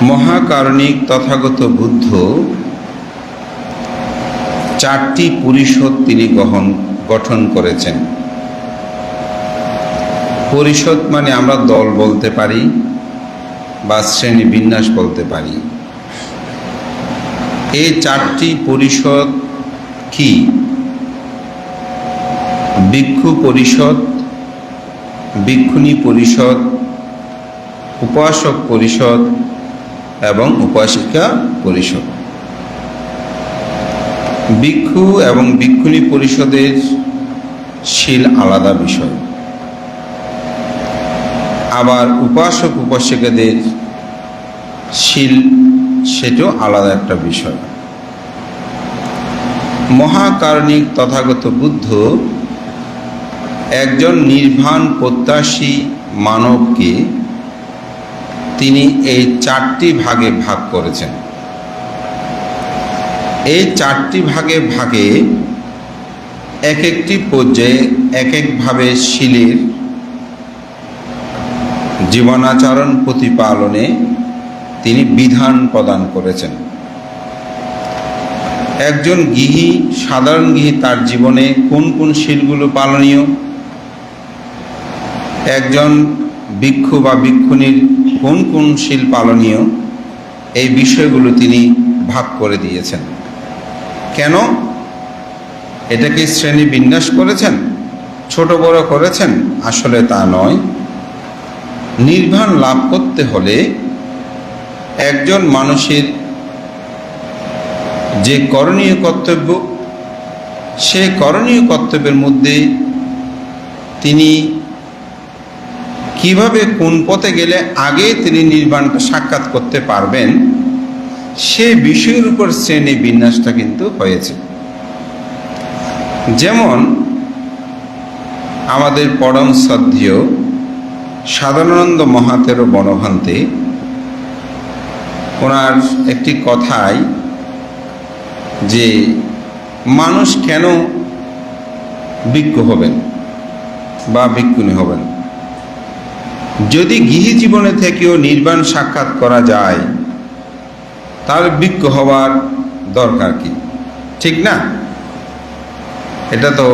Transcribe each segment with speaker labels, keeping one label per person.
Speaker 1: মহাকারণিক তথাগত বুদ্ধ চারটি পরিষদ তিনি গঠন করেছেন। পরিষদ মানে আমরা দল বলতে পারি বা শ্রেণী বিন্যাস বলতে পারি। এই চারটি পরিষদ কি? ভিক্ষু পরিষদ, ভিক্ষুণী পরিষদ, উপাসক পরিষদ এবং উপাসিকা পরিষদ। ভিক্ষু এবং ভিক্ষুণী পরিষদের শীল আলাদা বিষয়, আবার উপাসক উপাসিকাদের শীল সেটাও আলাদা একটা বিষয়। মহাকারণিক তথাগত বুদ্ধ একজন নির্বাণ প্রত্যাশী মানবকে তিনি এই চারটি ভাগে ভাগ করেছেন। এই চারটি ভাগে এক একটি পর্যায়ে এক একভাবে শীলের জীবনাচরণ প্রতিপালনে তিনি বিধান প্রদান করেছেন। একজন গৃহী, সাধারণ গৃহী তার জীবনে কোন কোন শীলগুলো পালনীয়, একজন ভিক্ষু বা ভিক্ষুণীর কোন কোন শীল পালনীয়, এই বিষয়গুলো তিনি ভাগ করে দিয়েছেন। কেন? এটাকে শ্রেণী বিন্যাস করেছেন, ছোট বড় করেছেন? আসলে তা নয়। নির্বাণ লাভ করতে হলে একজন মানুষের যে করণীয় কর্তব্য, সে করণীয় কর্তব্যের মধ্যে তিনি কিভাবে কোন পথে গেলে আগে তিনি নির্বাণটা সাক্ষাৎ করতে পারবেন, সে বিষয়ের উপর শ্রেণী বিন্যাসটা কিন্তু হয়েছে। যেমন আমাদের পরম শ্রদ্ধেয় সাধারণানন্দ মহাতেরো বনভান্তে ওনার একটি কথায় যে মানুষ কেন ভিক্ষু হবেন বা ভিক্ষুণী হবেন, যদি গৃহী জীবনে থেকেও নির্বাণ সাক্ষাৎ করা যায় তাহলে ভিক্ষু হওয়ার দরকার কি? ঠিক না? এটা তো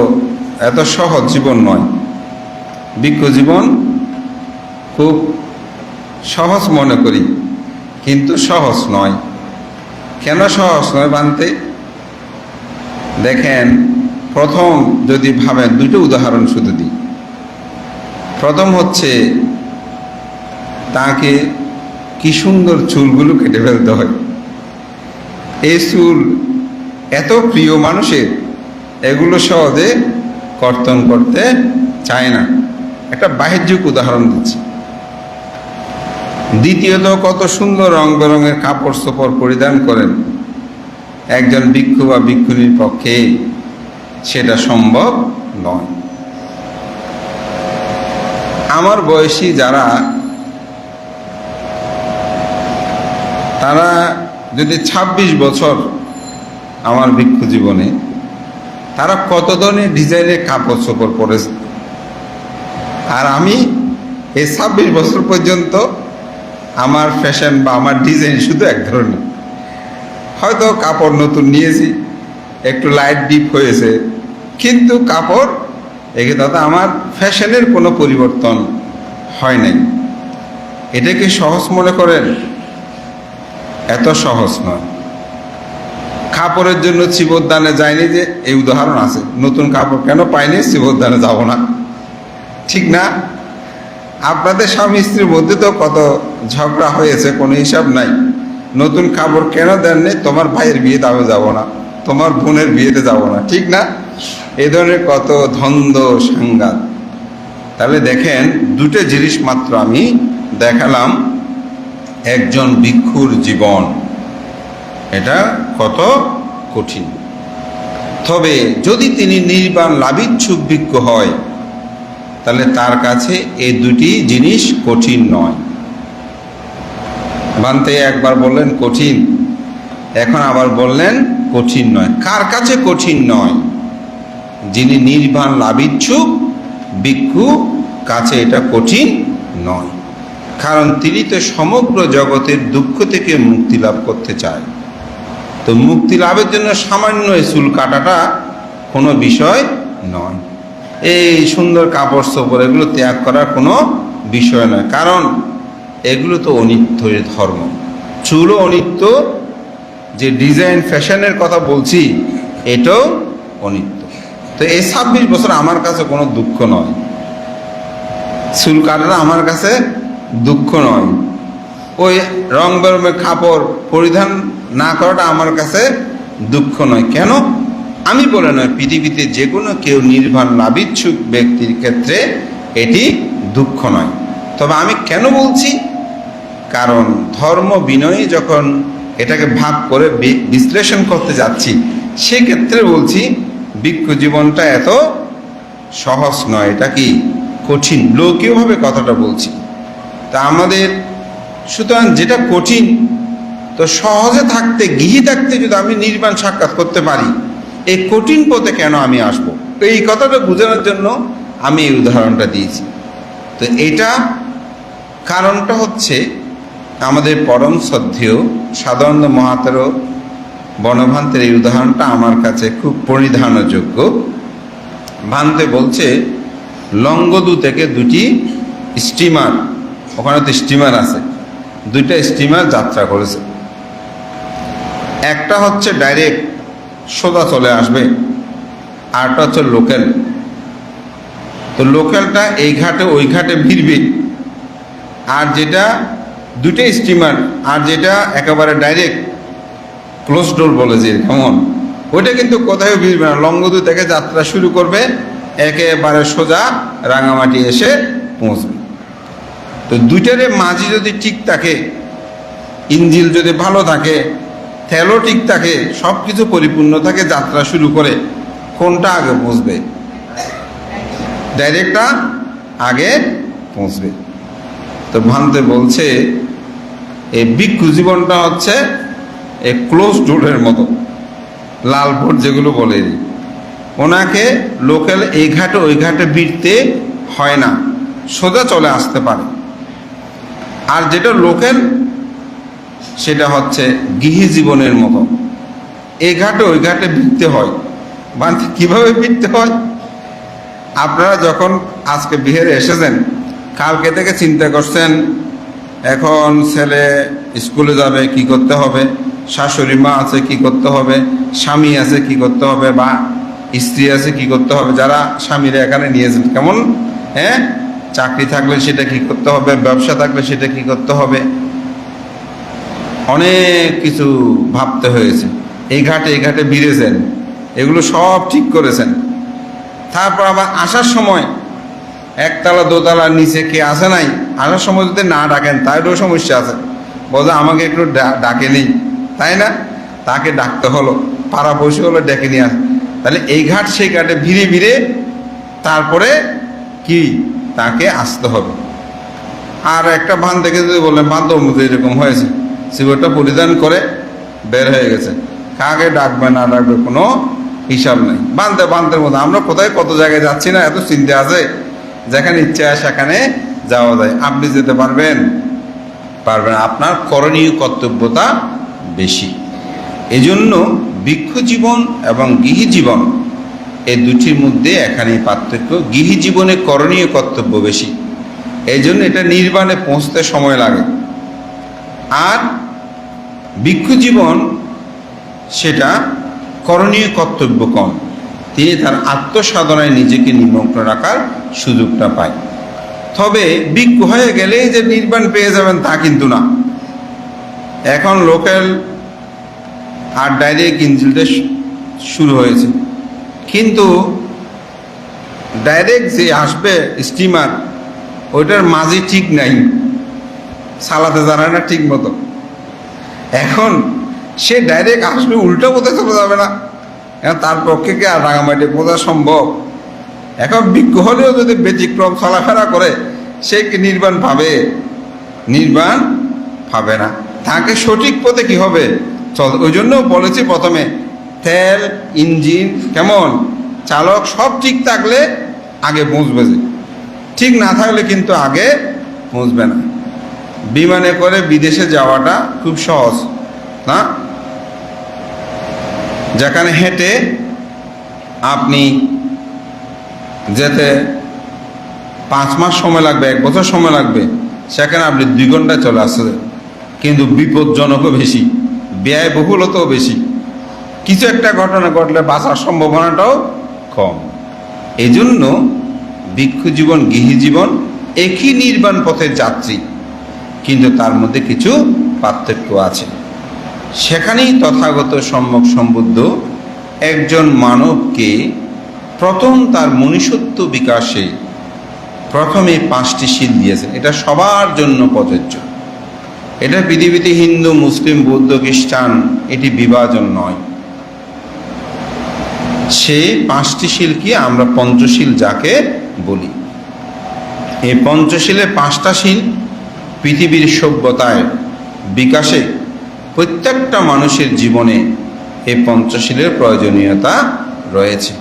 Speaker 1: এত সহজ জীবন নয়। ভিক্ষু জীবন খুব সহজ মনে করি, কিন্তু সহজ নয়। কেন সহজ নয় বানতে? দেখেন, প্রথম যদি ভাবেন, দুটো উদাহরণ শুধু দিই। প্রথম হচ্ছে তাকে কি সুন্দর চুলগুলো কেটে ফেলতে হয়। এই চুল এত প্রিয় মানুষের, এগুলো সহজে কর্তন করতে চায় না। একটা বাহ্যিক উদাহরণ দিচ্ছি। দ্বিতীয়ত, কত সুন্দর রং বেরঙের কাপড় চোপড় পরিধান করেন, একজন ভিক্ষু বা ভিক্ষুণীর পক্ষে সেটা সম্ভব নয়। আমার বয়সী যারা, তারা যদি 26 বছর আমার ভিক্ষু জীবনে, তারা কত ধরনের ডিজাইনের কাপড় চোপড় পরেছে, আর আমি এই 26 বছর পর্যন্ত আমার ফ্যাশন বা আমার ডিজাইন শুধু এক ধরনের। হয়তো কাপড় নতুন নিয়েছি, একটু লাইট ডিপ হয়েছে, কিন্তু কাপড় এক্ষেত্রে আমার ফ্যাশনের কোনো পরিবর্তন হয় নাই। এটাকে সহজ মনে করেন? এত সহজ নয়। কাপড়ের জন্য চিবদানে যায়নি, যে এই উদাহরণ আছে, নতুন কাপড় কেন পাইনি, চিবদানে যাব না। ঠিক না? আপনাদের স্বামী স্ত্রীর মধ্যে তো কত ঝগড়া হয়েছে, কোনো হিসাব নাই। নতুন কাপড় কেন দেননি, তোমার ভাইয়ের বিয়েতে আমি যাব না, তোমার বোনের বিয়েতে যাব না। ঠিক না? এই ধরনের কত দ্বন্দ্ব সংঘাত। তাহলে দেখেন, দুটো জিনিস মাত্র আমি দেখালাম একজন ভিক্ষুর জীবন, এটা কত কঠিন। তবে যদি তিনি নির্বাণ লাভিচ্ছুক ভিক্ষু হয়, তাহলে তার কাছে এই দুটি জিনিস কঠিন নয়। বানতে একবার বললেন কঠিন, এখন আবার বললেন কঠিন নয়। কার কাছে কঠিন নয়? যিনি নির্বাণ লাভিচ্ছুক ভিক্ষু, কাছে এটা কঠিন নয়। কারণ তিনি তো সমগ্র জগতের দুঃখ থেকে মুক্তি লাভ করতে চায়। তো মুক্তি লাভের জন্য সামান্য এই চুল কাটাটা কোনো বিষয় নয়, এই সুন্দর কাপড় চোপড় এগুলো ত্যাগ করার কোনো বিষয় নয়, কারণ এগুলো তো অনিত্য ধর্ম। চুলও অনিত্য, যে ডিজাইন ফ্যাশনের কথা বলছি এটাও অনিত্য। তো এই 26 বছর আমার কাছে কোনো দুঃখ নয়, চুল কাটাটা আমার কাছে দুঃখ নয়, ওই রং বেরঙের কাপড় পরিধান না করাটা আমার কাছে দুঃখ নয়। কেন? আমি বলে নয়, পৃথিবীতে যে কোনো কেউ নির্বাণ লাভিচ্ছুক ব্যক্তির ক্ষেত্রে এটি দুঃখ নয়। তবে আমি কেন বলছি, কারণ ধর্ম বিনয়ী যখন এটাকে ভাগ করে বিশ্লেষণ করতে যাচ্ছি, সেক্ষেত্রে বলছি ভিক্ষু জীবনটা এত সহজ নয়, এটা কি কঠিন, লৌকিকভাবে কথাটা বলছি। তা আমাদের সুতরাং যেটা কঠিন, তো সহজে থাকতে গৃহী থাকতে যদি আমি নির্বাণ সাক্ষাৎ করতে পারি, এই কঠিন পথে কেন আমি আসব, এই কথাটা বোঝানোর জন্য আমি এই উদাহরণটা দিয়েছি। তো এটা কারণটা হচ্ছে আমাদের পরম শ্রদ্ধেয় সাধারণ মহাতের বনভান্তের এই উদাহরণটা আমার কাছে খুব পরিধানযোগ্য। ভান্তে বলছে লংগদু থেকে দুটি স্টিমার, ওখানে তো স্টিমার আছে, দুইটা স্টিমার যাত্রা করেছে। একটা হচ্ছে ডাইরেক্ট সোজা চলে আসবে, আরটা হচ্ছে লোকাল। তো লোকালটা এই ঘাটে ওই ঘাটে ভিড়বে, আর যেটা দুইটা স্টিমার, আর যেটা একেবারে ডাইরেক্ট ক্লোজ ডোর বলে যে কেমন, ওইটা কিন্তু কোথাও ভিড়বে না, লংগদু থেকে যাত্রা শুরু করবে, একেবারে সোজা রাঙামাটি এসে পৌঁছবে। তো দুইটারে মাঝি যদি ঠিক থাকে, ইঞ্জিল যদি ভালো থাকে, তেলও ঠিক থাকে, সব কিছু পরিপূর্ণ থাকে, যাত্রা শুরু করে, কোনটা আগে পৌঁছবে? ডাইরেক্টটা আগে পৌঁছবে। তো ভান্তে বলছে এই ভিক্ষু জীবনটা হচ্ছে এই ক্লোজ ডোরের মতো, লাল ভোট যেগুলো বলে, ওনাকে লোকাল এই ঘাটে ওই ঘাটে ভিড়তে হয় না, সোজা চলে আসতে পারে। আর যেটা লোকাল সেটা হচ্ছে গৃহী জীবনের মতো, এই ঘাটে ওই ঘাটে ভিড়তে হয়। বান্ধে কিভাবে ভিড়তে হয়? আপনারা যখন আজকে বিহারে এসেছেন, কালকে থেকে চিন্তা করছেন এখন ছেলে স্কুলে যাবে, কি করতে হবে, শাশুড়ি মা আছে কি করতে হবে, স্বামী আছে কি করতে হবে, বা স্ত্রী আছে কি করতে হবে, যারা স্বামীরা এখানে নিয়েছেন কেমন, হ্যাঁ, চাকরি থাকলে সেটা কি করতে হবে, ব্যবসা থাকলে সেটা কি করতে হবে, অনেক কিছু ভাবতে হয়েছে। এই ঘাটে ভিড়েছেন, এগুলো সব ঠিক করেছেন। তারপর আবার আসার সময় একতলা দোতলার নিচে কে আসে নাই, আসার সময় যদি না ডাকেন তাইলেও সমস্যা আছে, বলতে আমাকে একটু ডাকে নেই, তাই না, তাকে ডাকতে হলো, পাড়া পড়শি হলো ডেকে নিয়ে আসে। তাহলে এই ঘাট সেই ঘাটে ভিড়ে ভিড়ে তারপরে কি তাকে আসতে হবে। আর একটা ভান দেখে যদি বললেন বান্ধব মতো এরকম হয়েছে, শিবরটা পরিধান করে বের হয়ে গেছে, কাকে ডাকবে না ডাকবে কোনো হিসাব নেই। বান্ধের মতো আমরা কোথায় কত জায়গায় যাচ্ছি না, এত চিন্তা আছে, যেখানে ইচ্ছা সেখানে যাওয়া যায়। আপনি যেতে পারবেন? পারবেন। আপনার করণীয় কর্তব্যতা বেশি। এজন্য ভিক্ষু জীবন এবং গৃহী জীবন এই দুটির মধ্যে এখানেই পার্থক্য। গৃহী জীবনে করণীয় কর্তব্য বেশি, এই জন্য এটা নির্বাণে পৌঁছতে সময় লাগে। আর ভিক্ষু জীবন সেটা করণীয় কর্তব্য কম, তিনি তার আত্মসাধনায় নিজেকে নিমগ্ন রাখার সুযোগটা পায়। তবে ভিক্ষু হয়ে গেলে যে নির্বাণ পেয়ে যাবেন তা কিন্তু না। এখন লোকাল আর ডাইরেক্ট ইঞ্জিলটা শুরু হয়েছে, কিন্তু ডাইরেক্ট যে আসবে স্টিমার ওইটার মাঝে ঠিক নাই, চালাতে জানে না ঠিক মতো। এখন সে ডাইরেক্ট আসবে, উল্টো পথে চলে যাবে না, তার পক্ষে কি আর রাঙামাটি বোঝা সম্ভব? এখন ভিক্ষু হলেও যদি ব্যতিক্রম চলাফেরা করে, সে কি নির্বাণ পাবে? নির্বাণ পাবে না। তাকে সঠিক পথে কি হবে চল। ওই জন্য বলেছি প্রথমে, তেল, ইঞ্জিন, কেমন চালক সব ঠিক থাকলে আগে পৌঁছবে, যে ঠিক না থাকলে কিন্তু আগে পৌঁছবে না। বিমানে করে বিদেশে যাওয়াটা খুব সহজ না, যেখানে হেঁটে আপনি যেতে 5 মাস সময় লাগবে, 1 বছর সময় লাগবে, সেখানে আপনি 2 ঘন্টায় চলে আসছে। কিন্তু বিপজ্জনকও বেশি, ব্যয়বহুলতাও বেশি, কিছু একটা ঘটনা ঘটলে বাঁচার সম্ভাবনাটাও কম। এই জন্য ভিক্ষু জীবন, গৃহী জীবন একই নির্বাণ পথের যাত্রী, কিন্তু তার মধ্যে কিছু পার্থক্য আছে। সেখানেই তথাগত সম্যক সম্বুদ্ধ একজন মানবকে প্রথম তার মনুষ্যত্ব বিকাশে প্রথমে 5টি শীল দিয়েছেন। এটা সবার জন্য প্রযোজ্য। এটা পৃথিবীতে হিন্দু, মুসলিম, বৌদ্ধ, খ্রিস্টান এটি বিভাজন নয়। সেই 5টি শীল কি আমরা পঞ্চশীল যাকে বলি। এই পঞ্চশীলে 5টা শীল পৃথিবীর সভ্যতায় বিকাশে প্রত্যেকটা মানুষের জীবনে এই পঞ্চশীলের প্রয়োজনীয়তা রয়েছে।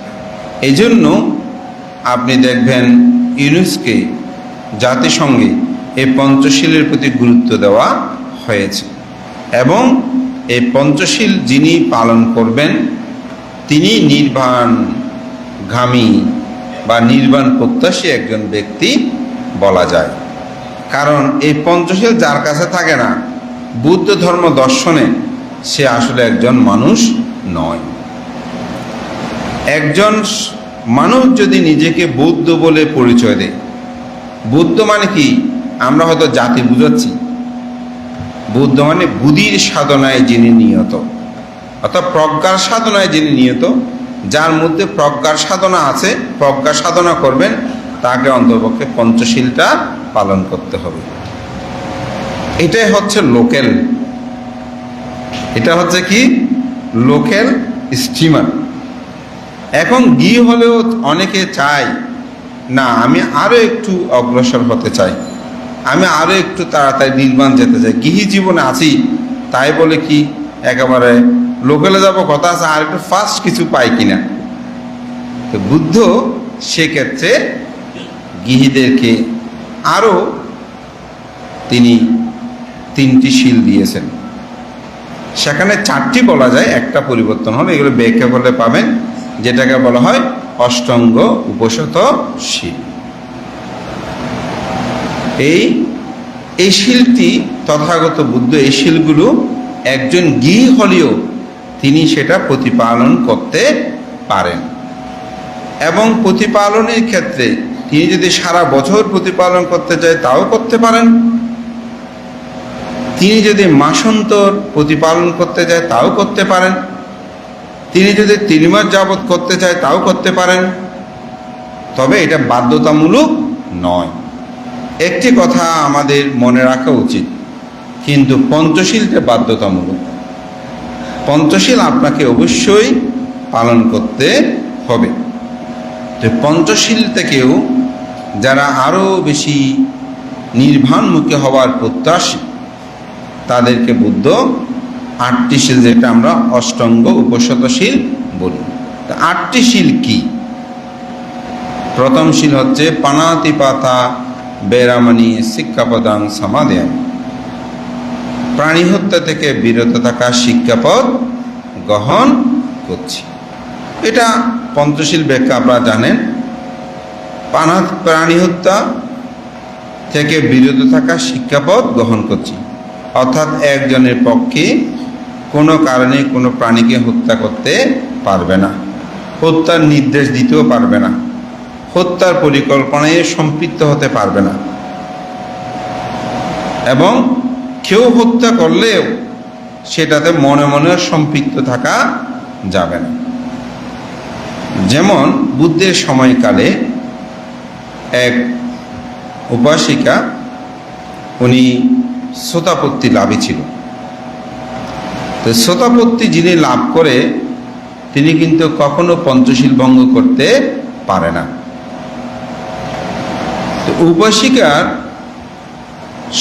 Speaker 1: এই জন্য আপনি দেখবেন ইউনেস্কো জাতিসংঘে এই পঞ্চশীলের প্রতি গুরুত্ব দেওয়া হয়েছে, এবং এই পঞ্চশীল যিনি পালন করবেন তিনি নির্বাণগামী বা নির্বাণ প্রত্যাশী একজন ব্যক্তি বলা যায়। কারণ এই পঞ্চশীল যার কাছে থাকে না, বুদ্ধ ধর্ম দর্শনে সে আসলে একজন মানুষ নয়। একজন মানুষ যদি নিজেকে বৌদ্ধ বলে পরিচয় দেয়, বুদ্ধ মানে কি আমরা হয়তো জাতি বুঝাচ্ছি, বুদ্ধ মানে বুদ্ধির সাধনায় যিনি নিয়ত, অর্থাৎ প্রজ্ঞার সাধনায় যিনি নিয়ত, যার মধ্যে প্রজ্ঞার সাধনা আছে, প্রজ্ঞা সাধনা করবেন, তাকে অন্ততপক্ষে পঞ্চশীলটা পালন করতে হবে। এটাই হচ্ছে লোকেল, এটা হচ্ছে কি লোকেল স্টিমার। এখন গিয়ে হলেও অনেকে চায় না আমি আরো একটু অগ্রসর হতে চাই, আমি আরো একটু তাড়াতাড়ি নির্বাণ যেতে চাই, গৃহী জীবনে আছি তাই বলে কি একেবারে লোকেলে যাব, কথা আছে আর একটু ফাস্ট কিছু পাই কিনা। তো বুদ্ধ সেক্ষেত্রে গৃহীদেরকে আরো তিনি 3টি শীল দিয়েছেন। সেখানে 4টি বলা যায়, একটা পরিবর্তন হলো, এগুলো ব্যাখ্যা করলে পাবেন, যেটাকে বলা হয় অষ্টাঙ্গ উপশত শীল। এই শীলটি তথাগত বুদ্ধ, এই শীলগুলো একজন গৃহী হলেও তিনি সেটা প্রতিপালন করতে পারেন, এবং প্রতিপালনের ক্ষেত্রে তিনি যদি সারা বছর প্রতিপালন করতে চায় তাও করতে পারেন, তিনি যদি মাসান্তর প্রতিপালন করতে চায় তাও করতে পারেন, তিনি যদি 3 মাস যাবৎ করতে চায় তাও করতে পারেন। তবে এটা বাধ্যতামূলক নয়। একটি কথা আমাদের মনে রাখা উচিত, কিন্তু পঞ্চশীলটা বাধ্যতামূলক। পঞ্চশীল আপনাকে অবশ্যই পালন করতে হবে। তো পঞ্চশীল থেকেও যারা আরও বেশি নির্বাণমুখী হওয়ার প্রত্যাশী, তাদেরকে বুদ্ধ 8টি শীল, যেটা আমরা অষ্টাঙ্গ উপশতশীল বলি। 8টি শীল কি? প্রথম শীল হচ্ছে পানাতিপাতা বেরামানি শিক্ষাপদাং সমাদেয়, প্রাণী হত্যা থেকে বিরত থাকা শিক্ষাপদ গ্রহণ করছি। এটা পঞ্চশীল ব্যাখ্যা আপনারা জানেন। প্রাণী হত্যা থেকে বিরত থাকা শিক্ষাপদ গ্রহণ করছি, অর্থাৎ একজনের পক্ষে কোনো কারণে কোনো প্রাণীকে হত্যা করতে পারবে না, হত্যার নির্দেশ দিতেও পারবে না, হত্যার পরিকল্পনায় সম্পৃক্ত হতে পারবে না, এবং কেউ হত্যা করলেও সেটাতে মনে মনে সম্পৃক্ত থাকা যাবে না। যেমন বুদ্ধের সময়কালে এক উপাসিকা, উনি শ্রোতাপত্তি লাভী ছিল। তো শ্রোতাপত্তি যিনি লাভ করে তিনি কিন্তু কখনো পঞ্চশীল ভঙ্গ করতে পারে না। তো উপাসিকার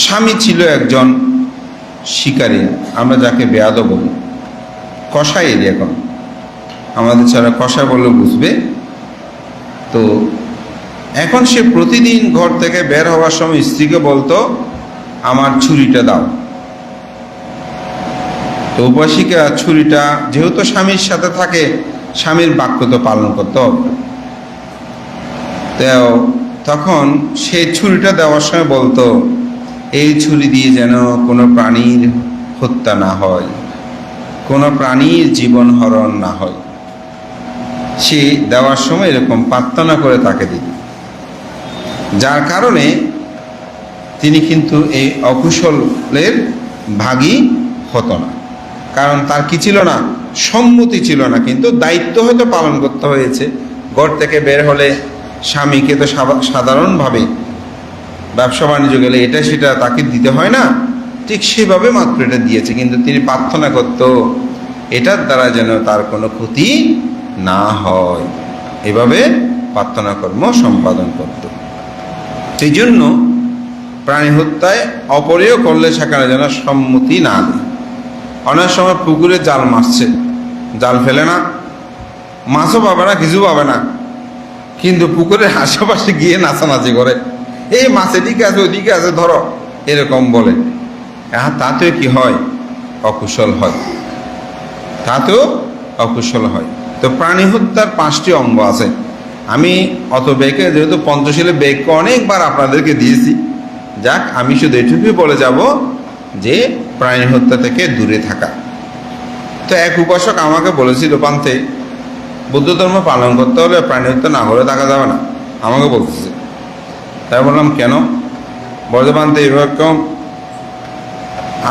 Speaker 1: স্বামী ছিল একজন শিকারী, আমরা যাকে বেয়াদব বলি, কসাই। এখন আমাদের ছাড়া কসাই বললে বুঝবে। তো এখন সে প্রতিদিন ঘর থেকে বের হওয়ার সময় স্ত্রীকে বলতো, আমার ছুরিটা দাও। তো উপাসিকা ছুরিটা, যেহেতু স্বামীর সাথে থাকে, স্বামীর বাক্য তো পালন করতে হবে। তো তখন সেই ছুরিটা দেওয়ার সময় বলতো, এই ছুরি দিয়ে যেন কোনো প্রাণীর হত্যা না হয়, কোনো প্রাণীর জীবন হরণ না হয়। সে দেওয়ার সময় এরকম প্রার্থনা করে তাকে দিত, যার কারণে তিনি কিন্তু এই অকুশলের ভাগী হতো না। কারণ তার কি ছিল না, সম্মতি ছিল না, কিন্তু দায়িত্ব হয়তো পালন করতে হয়েছে। ঘর থেকে বের হলে স্বামীকে তো সাধারণভাবে ব্যবসা বাণিজ্য গেলে এটা সেটা তাকে দিতে হয় না, ঠিক সেভাবে মাত্র এটা দিয়েছে। কিন্তু তিনি প্রার্থনা করত এটার দ্বারা যেন তার কোনো ক্ষতি না হয়, এভাবে প্রার্থনা কর্ম সম্পাদন করত। সেই জন্য প্রাণী হত্যায় অপরেও করলে সেখানে যেন সম্মতি না দেয়। অনেক সময় পুকুরে জাল মারছে, জাল ফেলে না, মাছও পাবে না, কিছু পাবে না, কিন্তু পুকুরের আশেপাশে গিয়ে নাচানাচি করে, এই মাছ এদিকে আছে ওদিকে আছে ধরো, এরকম বলে। তাতেও কি হয়, অকুশল হয়, তাতেও অকুশল হয়। তো প্রাণী হত্যার 5টি অঙ্গ আছে। আমি অত বেগে, যেহেতু পঞ্চশীলে বেগকে অনেকবার আপনাদেরকে দিয়েছি, যাক আমি শুধু এটুকুই বলে যাব যে প্রাণী হত্যা থেকে দূরে থাকা। তো এক উপাসক আমাকে বলেছিল, পান্তে বুদ্ধ ধর্ম পালন করতে হলে প্রাণী হত্যা না করে থাকা যাবে না, আমাকে বলতেছে। তাই বললাম কেন? বলতে পান্তে এরকম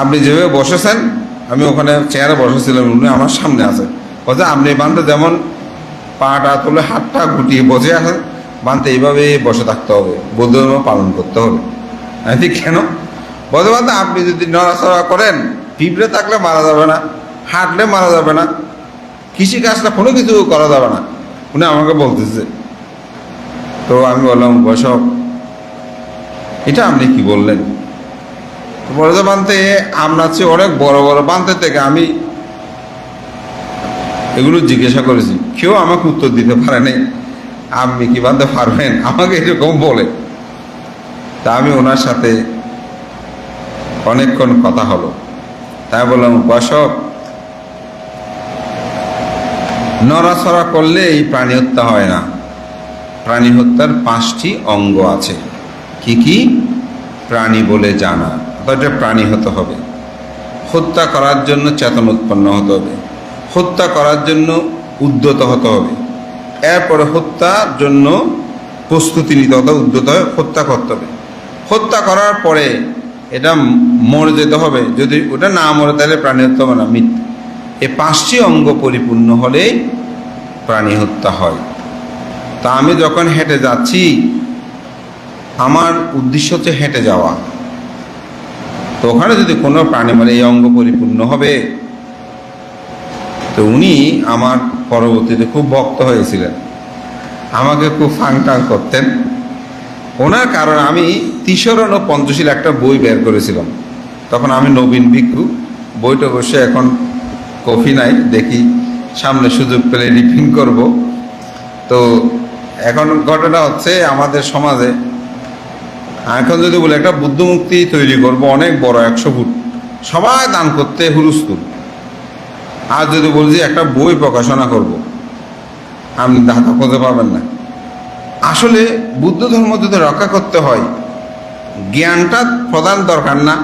Speaker 1: আপনি যেভাবে বসেছেন, আমি ওখানে চেয়ারে বসেছিলাম, উনি আমার সামনে আছে, বলছে আপনি বান্ধে যেমন পাটা তুলে হাতটা গুটিয়ে বসে আছেন, বান্ধে এইভাবে বসে থাকতে হবে, বৌদ্ধ ধর্ম পালন করতে হবে। আমি ঠিক কেন? বলতে পারতে আপনি যদি নড়াচড়া করেন, পিঁপড়ে থাকলে মারা যাবে না, হাঁটলে মারা যাবে না, কৃষিকাজটা কোনো কিছু করা যাবে না, উনি আমাকে বলতেছে। তো আমি বললাম, বসক এটা আপনি কি বললেন? বলতে বানতে আপনার চেয়ে অনেক বড় বড় বানতে থেকে আমি এগুলো জিজ্ঞাসা করেছি, কেউ আমাকে উত্তর দিতে পারে নাই, আপনি কি বানতে পারবেন, আমাকে এরকম বলে। তা আমি ওনার সাথে অনেকক্ষণ কথা হলো। তাই বললাম, উপাসক নড়াচড়া করলে এই প্রাণী হত্যা হয় না। প্রাণী হত্যার 5টি অঙ্গ আছে। কি কি? প্রাণী বলে জানা, এটা প্রাণী হতে হবে। হত্যা করার জন্য চেতন উৎপন্ন হতে হবে, হত্যা করার জন্য উদ্যত হতে হবে, এরপরে হত্যার জন্য প্রস্তুতি নিতে হবে, উদ্যত হয়ে হত্যা করতে হবে। হত্যা করার পরে এটা মরে যেতে হবে, যদি ওটা না মরে তাহলে প্রাণী হত্যা হবে না, মৃত্যু। এই 5টি অঙ্গ পরিপূর্ণ হলেই প্রাণী হত্যা হয়। তা আমি যখন হেঁটে যাচ্ছি, আমার উদ্দেশ্য হচ্ছে হেঁটে যাওয়া, তো ওখানে যদি কোনো প্রাণী মানে এই অঙ্গ পরিপূর্ণ হবে। তো উনি আমার পরবর্তীতে খুব ভক্ত হয়েছিলেন, আমাকে খুব ফাংটাং করতেন। ওনার কারণে আমি তিসরণ ও পঞ্চশীল একটা বই বের করেছিলাম। তখন আমি নবীন ভিক্ষু, বইটা বসে এখন কপি নাই, দেখি সামনে সুযোগ পেলে রিপিং করব। তো এখন ঘটনা হচ্ছে আমাদের সমাজে এখন যদি বলে একটা বুদ্ধমূর্তি তৈরি করব অনেক বড় 100 ফুট, সবাই দান করতে হুলস্থুল। আর যদি বলছি একটা বই প্রকাশনা করব, আপনি দাতা খুঁজে পাবেন না। আসলে বুদ্ধ ধর্ম যদি রক্ষা করতে হয়, জ্ঞানটা প্রদান দরকার না?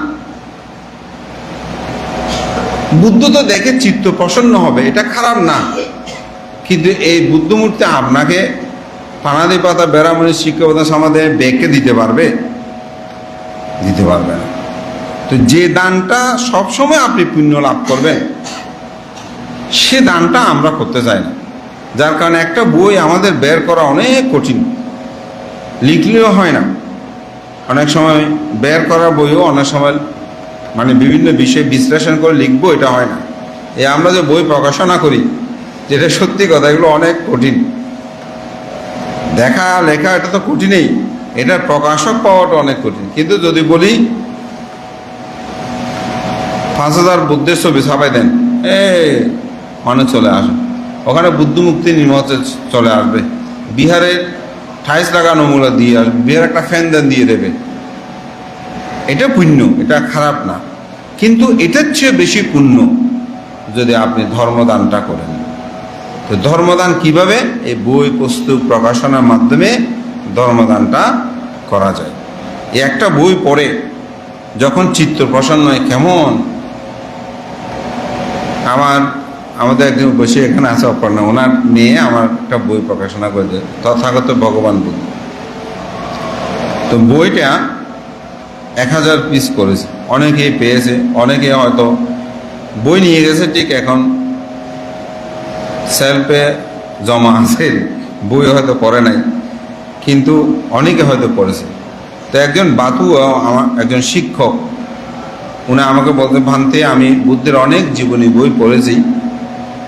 Speaker 1: বুদ্ধ তো দেখে চিত্ত প্রসন্ন হবে, এটা খারাপ না, কিন্তু এই বুদ্ধমূর্তি আপনাকে পানাদি পাতা বেড়ামণি শিক্ষা সমাধে বেঁকে দিতে পারবে? দিতে পারবে না। তো যে দানটা সবসময় আপনি পুণ্য লাভ করবেন, সে দানটা আমরা করতে চাই না। যার কারণে একটা বই আমাদের বের করা অনেক কঠিন, লিখলেও হয় না। অনেক সময় বের করা বইও অনেক সময় মানে বিভিন্ন বিষয় বিশ্লেষণ করে লিখবো, এটা হয় না। আমরা যে বই প্রকাশনা করি, যেটা সত্যি কথা, এগুলো অনেক কঠিন। দেখা লেখা এটা তো কঠিনই, এটার প্রকাশক পাওয়াটা অনেক কঠিন। কিন্তু যদি বলি 5000 বুদ্ধের ছবি ছাপাই দেন, মানে চলে আসে, ওখানে বুদ্ধ মুক্তি নির্মতে চলে আসবে। বিহারের টাইলস লাগানো মূলা দিয়ে আসবে, বিহার একটা ফ্যান দেন দিয়ে দেবে। এটা পুণ্য, এটা খারাপ না, কিন্তু এটার চেয়ে বেশি পুণ্য যদি আপনি ধর্মদানটা করেন। তো ধর্মদান কিভাবে? এই বই পুস্তক প্রকাশনার মাধ্যমে ধর্মদানটা করা যায়। এই একটা বই পড়ে যখন চিত্ত প্রসন্ন হয়, কেমন আমাদের একজন বসে এখানে আছে অপর্ণা, ওনার মেয়ে আমার একটা বই প্রকাশনা করেছে, তথাগত ভগবান বুদ্ধ। তো বইটা 1000 পিস করেছে, অনেকেই পেয়েছে, অনেকে হয়তো বই নিয়ে গেছে, ঠিক এখন সেলফে জমা আছে, বই হয়তো পড়ে নাই, কিন্তু অনেকে হয়তো পড়েছে। তো একজন বাতু, আমার একজন শিক্ষক, উনি আমাকে বলতে, ভান্তে আমি বুদ্ধের অনেক জীবনী বই পড়েছি,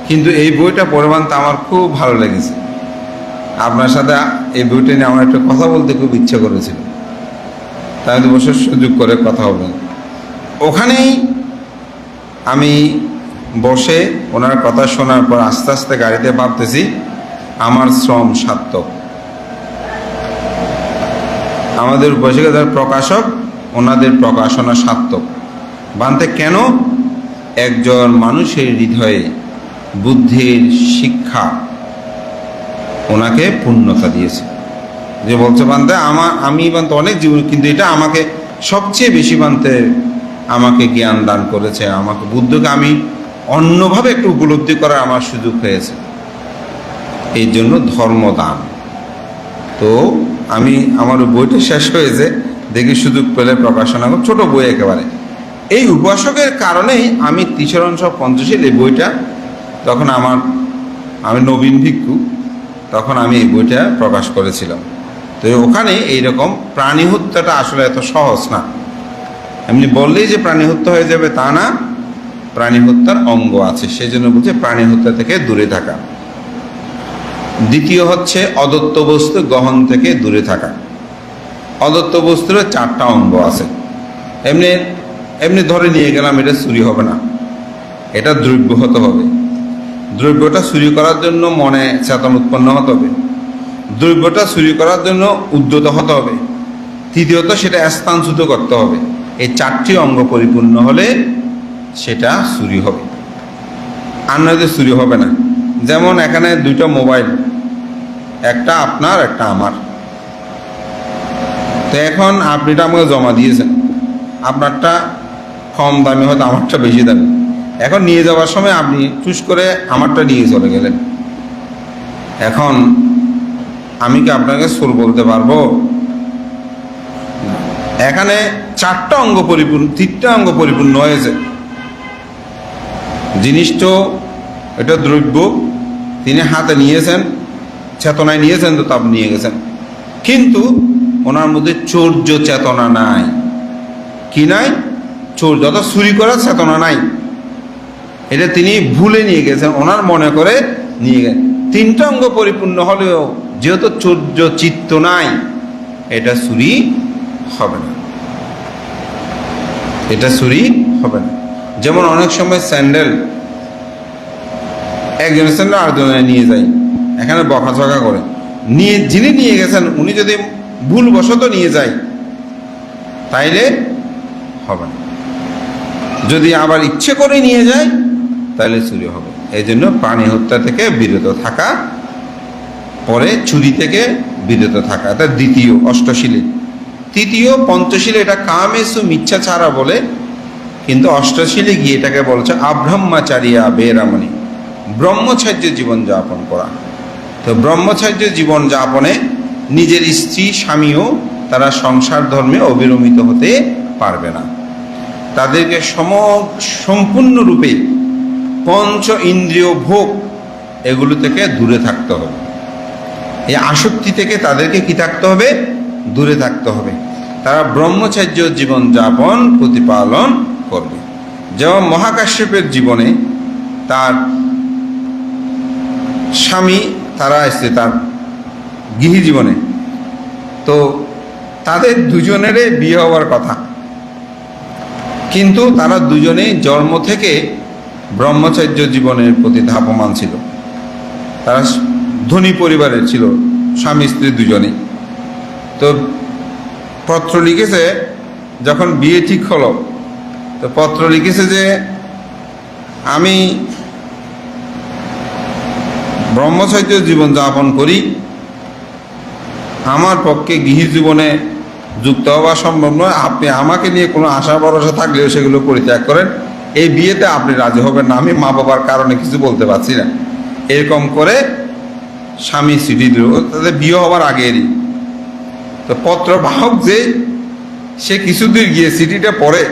Speaker 1: কিন্তু এই বইটা পড়ে ভান্তে আমার খুব ভালো লেগেছে, আপনার সাথে এই বইটা নিয়ে আমার একটা কথা বলতে খুব ইচ্ছে করেছিল, তাই তো বসে সুযোগ করে কথা হবে। ওখানেই আমি বসে ওনার কথা শোনার পর আস্তে আস্তে গাড়িতে ভাবতেছি আমার শ্রম সার্থক। আমাদের বৈশিকার প্রকাশক, ওনাদের প্রকাশনা সার্থক। বানতে কেন? একজন মানুষের হৃদয়ে বুদ্ধির শিক্ষা ওনাকে পূর্ণতা দিয়েছে, যে বলছে বানতে আমি বানতে অনেক জীবন, কিন্তু এটা আমাকে সবচেয়ে বেশি বানতে আমাকে জ্ঞান দান করেছে, আমাকে বুদ্ধকে আমি অন্যভাবে একটু উপলব্ধি করার আমার সুযোগ হয়েছে, এই জন্য ধর্মদান। তো আমি আমার বইটা শেষ হয়েছে, দেখি সুযোগ পেলে প্রকাশনা, ছোট বই একেবারে। এই উপাসকের কারণেই আমি তিসরণ সব পঞ্চশীল এই বইটা, তখন আমি নবীন ভিক্ষু, তখন আমি এই বইটা প্রকাশ করেছিলাম। তো ওখানে এইরকম প্রাণী হত্যাটা আসলে এত সহজ না, এমনি বললেই যে প্রাণী হত্যা হয়ে যাবে তা না, প্রাণী হত্যার অঙ্গ আছে, সেই জন্য বলছে প্রাণী হত্যা থেকে দূরে থাকা। দ্বিতীয় হচ্ছে অদত্ত বস্তু গ্রহণ থেকে দূরে থাকা। অদত্ত বস্তুর 4টা অঙ্গ আছে। এমনি এমনি ধরে নিয়ে গেলাম, এটা চুরি হবে না, এটা দ্রব্য হতে হবে। দ্রব্যটা চুরি করার জন্য মনে চেতন উৎপন্ন হতে হবে, দ্রব্যটা চুরি করার জন্য উদ্যত হতে হবে, তৃতীয়ত সেটা স্থানচ্যুত করতে হবে। এই 4টি অঙ্গ পরিপূর্ণ হলে সেটা চুরি হবে, আর নয়তো চুরি হবে না। যেমন এখানে 2টা মোবাইল, একটা আপনার একটা আমার। তো এখন আপনিটা আমাকে জমা দিয়েছেন, আপনারটা কম দামি, হয়তো আমারটা বেশি দামি। এখন নিয়ে যাওয়ার সময় আপনি চুজ করে আমারটা নিয়ে চলে গেলেন। এখন আমি কি আপনাকে চোর বলতে পারবো? এখানে 4টা অঙ্গ পরিপূর্ণ, 3টা অঙ্গ পরিপূর্ণ হয়েছে। জিনিসটা এটা দ্রব্য, তিনি হাতে নিয়েছেন, চেতনায় নিয়েছেন, তো আপনি নিয়ে গেছেন, কিন্তু ওনার মধ্যে চৌর্য চেতনা নাই। কি নাই? চোর যত চুরি করার চেতনা নাই, এটা তিনি ভুলে নিয়ে গেছেন, ওনার মনে করে নিয়ে গেছেন। 3টা অঙ্গ পরিপূর্ণ হলেও যেহেতু চৌর্য চিত্ত নাই, এটা চুরি হবে না, এটা চুরি হবে না। যেমন অনেক সময় স্যান্ডেল, একজনের স্যান্ডেল আরেকজনে নিয়ে যায়, এখানে বকাঝকা করে, যিনি নিয়ে গেছেন উনি যদি ভুলবশত নিয়ে যায় তাইলে হবে না, যদি আবার ইচ্ছে করে নিয়ে যায় তাহলে চুরি হবে। এই জন্য প্রাণী হত্যা থেকে বিরত থাকা, পরে চুরি থেকে বিরত থাকা, এটা দ্বিতীয় অষ্টশীলে। তৃতীয় পঞ্চশীলে এটা কামেসু মিচ্ছাচারা বলে, কিন্তু অষ্টশীলে গিয়ে এটাকে বলছে আব্রহ্মচারিয়া বেরামণি, ব্রহ্মচর্য জীবনযাপন করা। তো ব্রহ্মচর্য জীবনযাপনে নিজের স্ত্রী স্বামীও তারা সংসার ধর্মে অবিরমিত হতে পারবে না, তাদেরকে সম্পূর্ণরূপে পঞ্চ ইন্দ্রিয় ভোগ এগুলো থেকে দূরে থাকতে হবে। এই আসক্তি থেকে তাদেরকে কি থাকতে হবে? দূরে থাকতে হবে। তারা ব্রহ্মচর্য জীবনযাপন প্রতিপালন করবে। যেমন মহাকাশ্যপের জীবনে তার স্বামী, তারা এসছে তার গৃহী জীবনে, তো তাদের দুজনেরই বিয়ে হওয়ার কথা, কিন্তু তারা দুজনেই জন্ম থেকে ব্রহ্মচর্য জীবনের প্রতি ধাবমান ছিল। তারা ধনী পরিবারের ছিল, স্বামী স্ত্রী দুজনেই। তো পত্র লিখেছে যখন বিয়ে ঠিক হলো, তো পত্র লিখেছে যে আমি ব্রহ্মচর্য জীবন যাপন করি, আমার পক্ষে গৃহী জীবনে যুক্ত হওয়া সম্ভব নয়, আপনি আমাকে নিয়ে কোনো আশা ভরসা থাকলেও সেগুলো পরিত্যাগ করেন, এই বিয়েতে আপনি রাজি হবেন না, আমি মা বাবার কারণে কিছু বলতে পারছি না। এরকম করে স্বামী চিঠি দিল, তাদের বিয়ে হওয়ার আগেরই। তো পত্র বাহক যে, সে কিছুদূর গিয়ে চিঠিটা পড়ে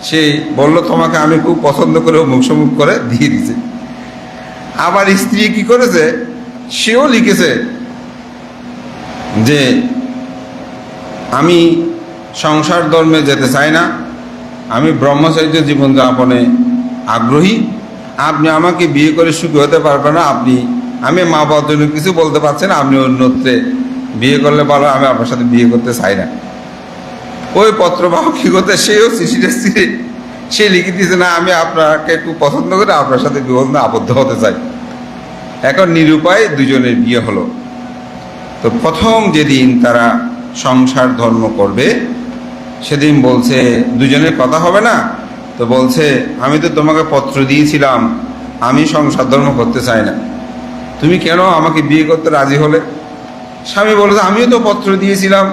Speaker 1: সে বলল তোমাকে আমি খুব পছন্দ করে মুখ সমুখ করে দিয়ে দিছে। আবার স্ত্রী কি করেছে, সেও লিখেছে যে আমি সংসার ধর্মে যেতে চাই না, আমি ব্রহ্মচর্য জীবনযাপনে আগ্রহী, আপনি আমাকে বিয়ে করে সুখী হতে পারবেন না, আমি মা বাবার জন্য কিছু বলতে পারছি না, আপনি অন্যত্রে বিয়ে করলে বলো, আমি আপনার সাথে বিয়ে করতে চাই না। ওই পত্রবাহক কি করতে, সেও চিঠিটা সে লিখে দিয়েছে না, আমি আপনাকে খুব পছন্দ করে আপনার সাথে বিবন্ধে আবদ্ধ হতে চাই। এখন নিরুপায় দুজনের বিয়ে হলো। তো প্রথম যেদিন তারা সংসার ধর্ম করবে সেদিন বলছে, দুজনের কথা হবে না, তো বলছে আমি তো তোমাকে পত্র দিয়েছিলাম আমি সংসার ধর্ম করতে চাই না, তুমি কেন আমাকে বিয়ে করতে রাজি হলে? স্বামী বলছে আমিও তো পত্র দিয়েছিলাম,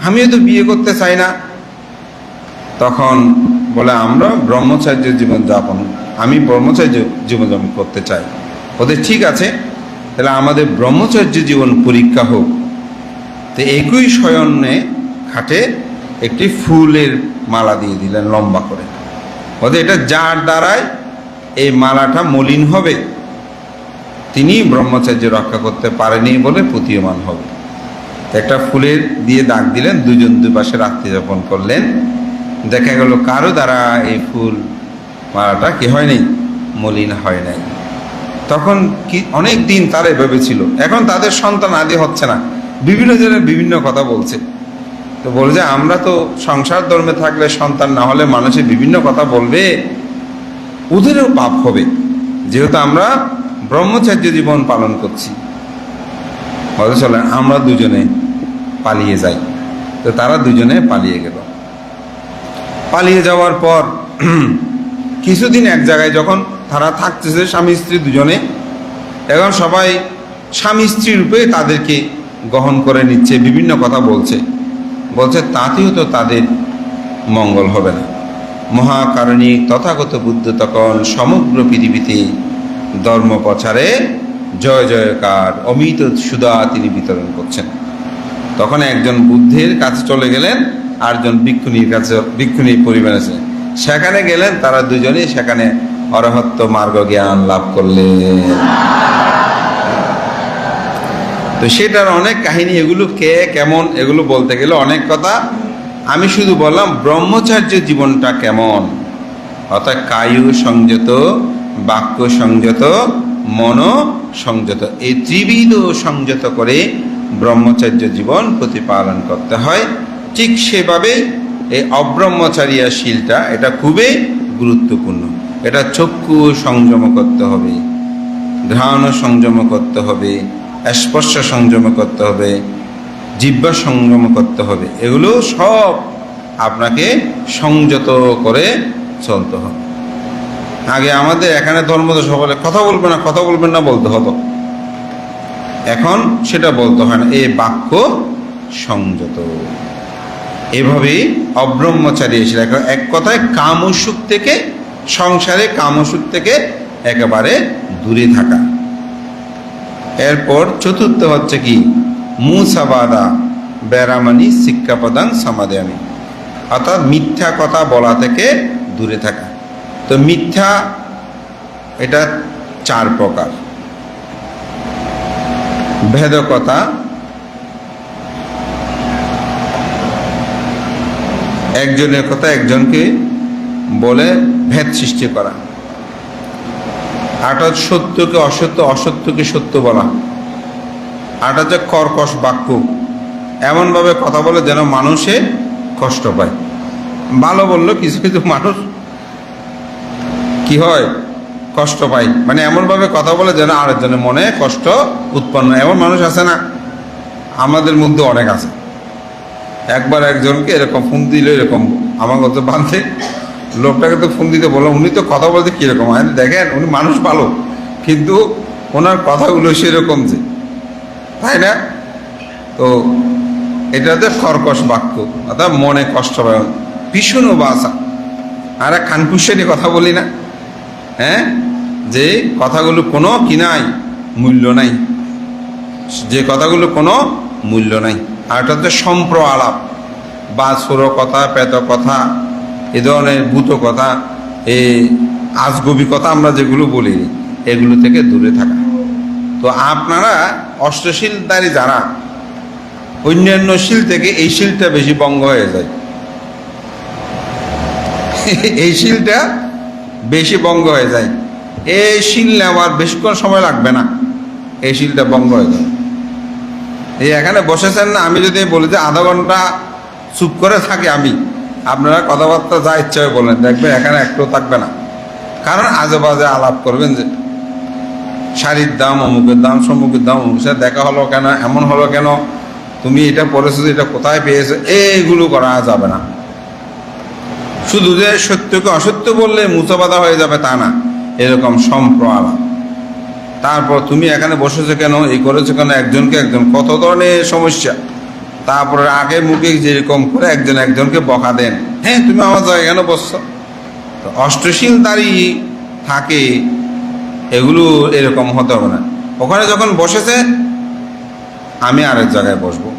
Speaker 1: আমিও তো বিয়ে করতে চাই না। তখন বলে আমরা ব্রহ্মচর্য জীবনযাপন, আমি ব্রহ্মচর্য জীবনযাপন করতে চাই। ওদের ঠিক আছে, তাহলে আমাদের ব্রহ্মচর্য জীবন পরীক্ষা হোক। তো একই শয়নে খাটে একটি ফুলের মালা দিয়ে দিলেন লম্বা করে। ওদের এটা যার দ্বারায় এই মালাটা মলিন হবে তিনি ব্রহ্মচর্য রক্ষা করতে পারেনি বলে প্রতীয়মান হবে। একটা ফুলের দিয়ে দাগ দিলেন, দুজন দুই পাশে রাত্রি যাপন করলেন। দেখা গেল কারো দ্বারা এই ফুল মালাটা কি হয় নাই, মলিন হয় নাই। তখন কি অনেক দিন তারা এভাবে ছিল। এখন তাদের সন্তান আদি হচ্ছে না, বিভিন্ন জনের বিভিন্ন কথা বলছে। তো বলে যে আমরা তো সংসার ধর্মে থাকলে সন্তান না হলে মানুষের বিভিন্ন কথা বলবে, ওদেরও পাপ হবে, যেহেতু আমরা ব্রহ্মচর্য জীবন পালন করছি। হয়তো চলেন আমরা দুজনে পালিয়ে যাই। তো তারা দুজনে পালিয়ে গেল। পালিয়ে যাওয়ার পর কিছুদিন এক জায়গায় যখন তারা থাকতেছে স্বামী স্ত্রী দুজনে, এখন সবাই স্বামী স্ত্রী রূপে তাদেরকে গ্রহণ করে নিচ্ছে, বিভিন্ন কথা বলছে। তাতেও তো তাদের মঙ্গল হবে না। মহাকারণিক তথাগত বুদ্ধ তখন সমগ্র পৃথিবীতে ধর্ম প্রচারে জয় জয়কার অমিত সুধা তিনি বিতরণ করছেন। তখন একজন বুদ্ধের কাছে চলে গেলেন, আরেকজন ভিক্ষুণীর কাছে, ভিক্ষুণীর পরিবার আছে, সেখানে গেলেন। তারা দুজনেই সেখানে অরহত্ত মার্গ জ্ঞান লাভ করলেন। তো সেটার অনেক কাহিনী, এগুলো কে কেমন এগুলো বলতে গেলে অনেক কথা। আমি শুধু বললাম ব্রহ্মচর্য জীবনটা কেমন, অর্থাৎ কায়ু সংযত, বাক্য সংযত, মন সংযত, এই ত্রিবিধ সংযত করে ব্রহ্মচর্য জীবন প্রতিপালন করতে হয়। ঠিক সেভাবে এই অব্রহ্মচারিয়াশীলটা এটা খুবই গুরুত্বপূর্ণ। এটা চক্ষু সংযম করতে হবে, ঘ্রাণ সংযম করতে হবে, স্পর্শ সংযম করতে হবে, জিহ্বা সংযম করতে হবে। এগুলো সব আপনাকে সংযত করে চলতে হবে। আগে আমাদের এখানে ধর্ম তো সকলে কথা বলবে না, কথা বলবেন না বলতে হতো, এখন সেটা বলতে হয় না, এই বাক্য সংযত। এভাবেই অব্রহ্মচারী এসে এক কথায় কামসুখ থেকে, সংসারে কামসুখ থেকে একেবারে দূরে থাকা। এরপর চতুর্থ হচ্ছে কি, মুসাবাদা বেরামানি শিক্ষাপদাং সমাধানী, অর্থাৎ মিথ্যা কথা বলা থেকে দূরে থাকা। তো মিথ্যা এটা 4 প্রকার। ভেদকথা, একজনের কথা একজনকে বলে ভেদ সৃষ্টি করা। আর সত্যকে অসত্য, অসত্যকে সত্য বলা। আর হচ্ছে কর্কশ বাক্য, এমনভাবে কথা বলে যেন মানুষে কষ্ট পায়। ভালো বললো কিছু কিছু মানুষ কি হয়, কষ্ট পায়, মানে এমনভাবে কথা বলে যেন আরেকজনের মনে কষ্ট উৎপন্ন। এমন মানুষ আছে না, আমাদের মধ্যে অনেক আছে। একবার একজনকে এরকম ফোন দিল, এরকম আমার কাছে বাঁধে, লোকটাকে তো ফোন দিতে বললাম, উনি তো কথা বলতে কীরকম, আমি দেখেন উনি মানুষ ভালো, কিন্তু ওনার কথাগুলো সেরকম যে, তাই না? তো এটাতে কর্কশ বাক্য, অর্থাৎ মনে কষ্ট পায়, ভীষণ বাসা। আর এক খানকুশানি কথা বলি না, হ্যাঁ, যে কথাগুলো কোনো কি নাই, মূল্য নাই, যে কথাগুলো কোনো মূল্য নাই। আর এটা হচ্ছে সম্প্র আলাপ বা ছোড় কথা, পেত কথা, এ ধরনের ভূত কথা, এই আজগবি কথা আমরা যেগুলো বলি, এগুলো থেকে দূরে থাকা। তো আপনারা অষ্টশীলধারী যারা, অন্যান্য শিল থেকে এই শিলটা বেশি ভঙ্গ হয়ে যায়, এই শিলটা বেশি ভঙ্গ হয়ে যায়। এই শিল নেওয়ার বেশিক্ষণ সময় লাগবে না, এই শিলটা ভঙ্গ হয়ে যায়। এই এখানে বসেছেন না, আমি যদি বলি যে আধা ঘন্টা চুপ করে থাকি আমি, আপনারা কথাবার্তা যা ইচ্ছা হয় বলেন, দেখবেন এখানে একটু থাকবে না। কারণ আজে বাজে আলাপ করবেন, যে শাড়ির দাম অমুকের দাম, সমুকের দাম অমুকের সাথে দেখা হলো কেন, এমন হলো কেন, তুমি এটা পড়েছো, এটা কোথায় পেয়েছো, এইগুলো করা যাবে না। শুধু যে সত্যকে অসত্য বললে মুচাবাদা হয়ে যাবে তা না, এরকম সম্প্র আলাপ। তারপর তুমি এখানে বসেছো কেন, এই করেছো কেন, একজনকে একজন কত ধরনের সমস্যা। তারপরে আগে মুখে যেরকম করে একজন একজনকে বকা দেন, হ্যাঁ তুমি আমার জায়গায় কেন বসছো। তো অষ্টশীল দাঁড়িয়ে থাকে, এগুলো এরকম হতে হবে না। ওখানে যখন বসেছে আমি আরেক জায়গায় বসবো।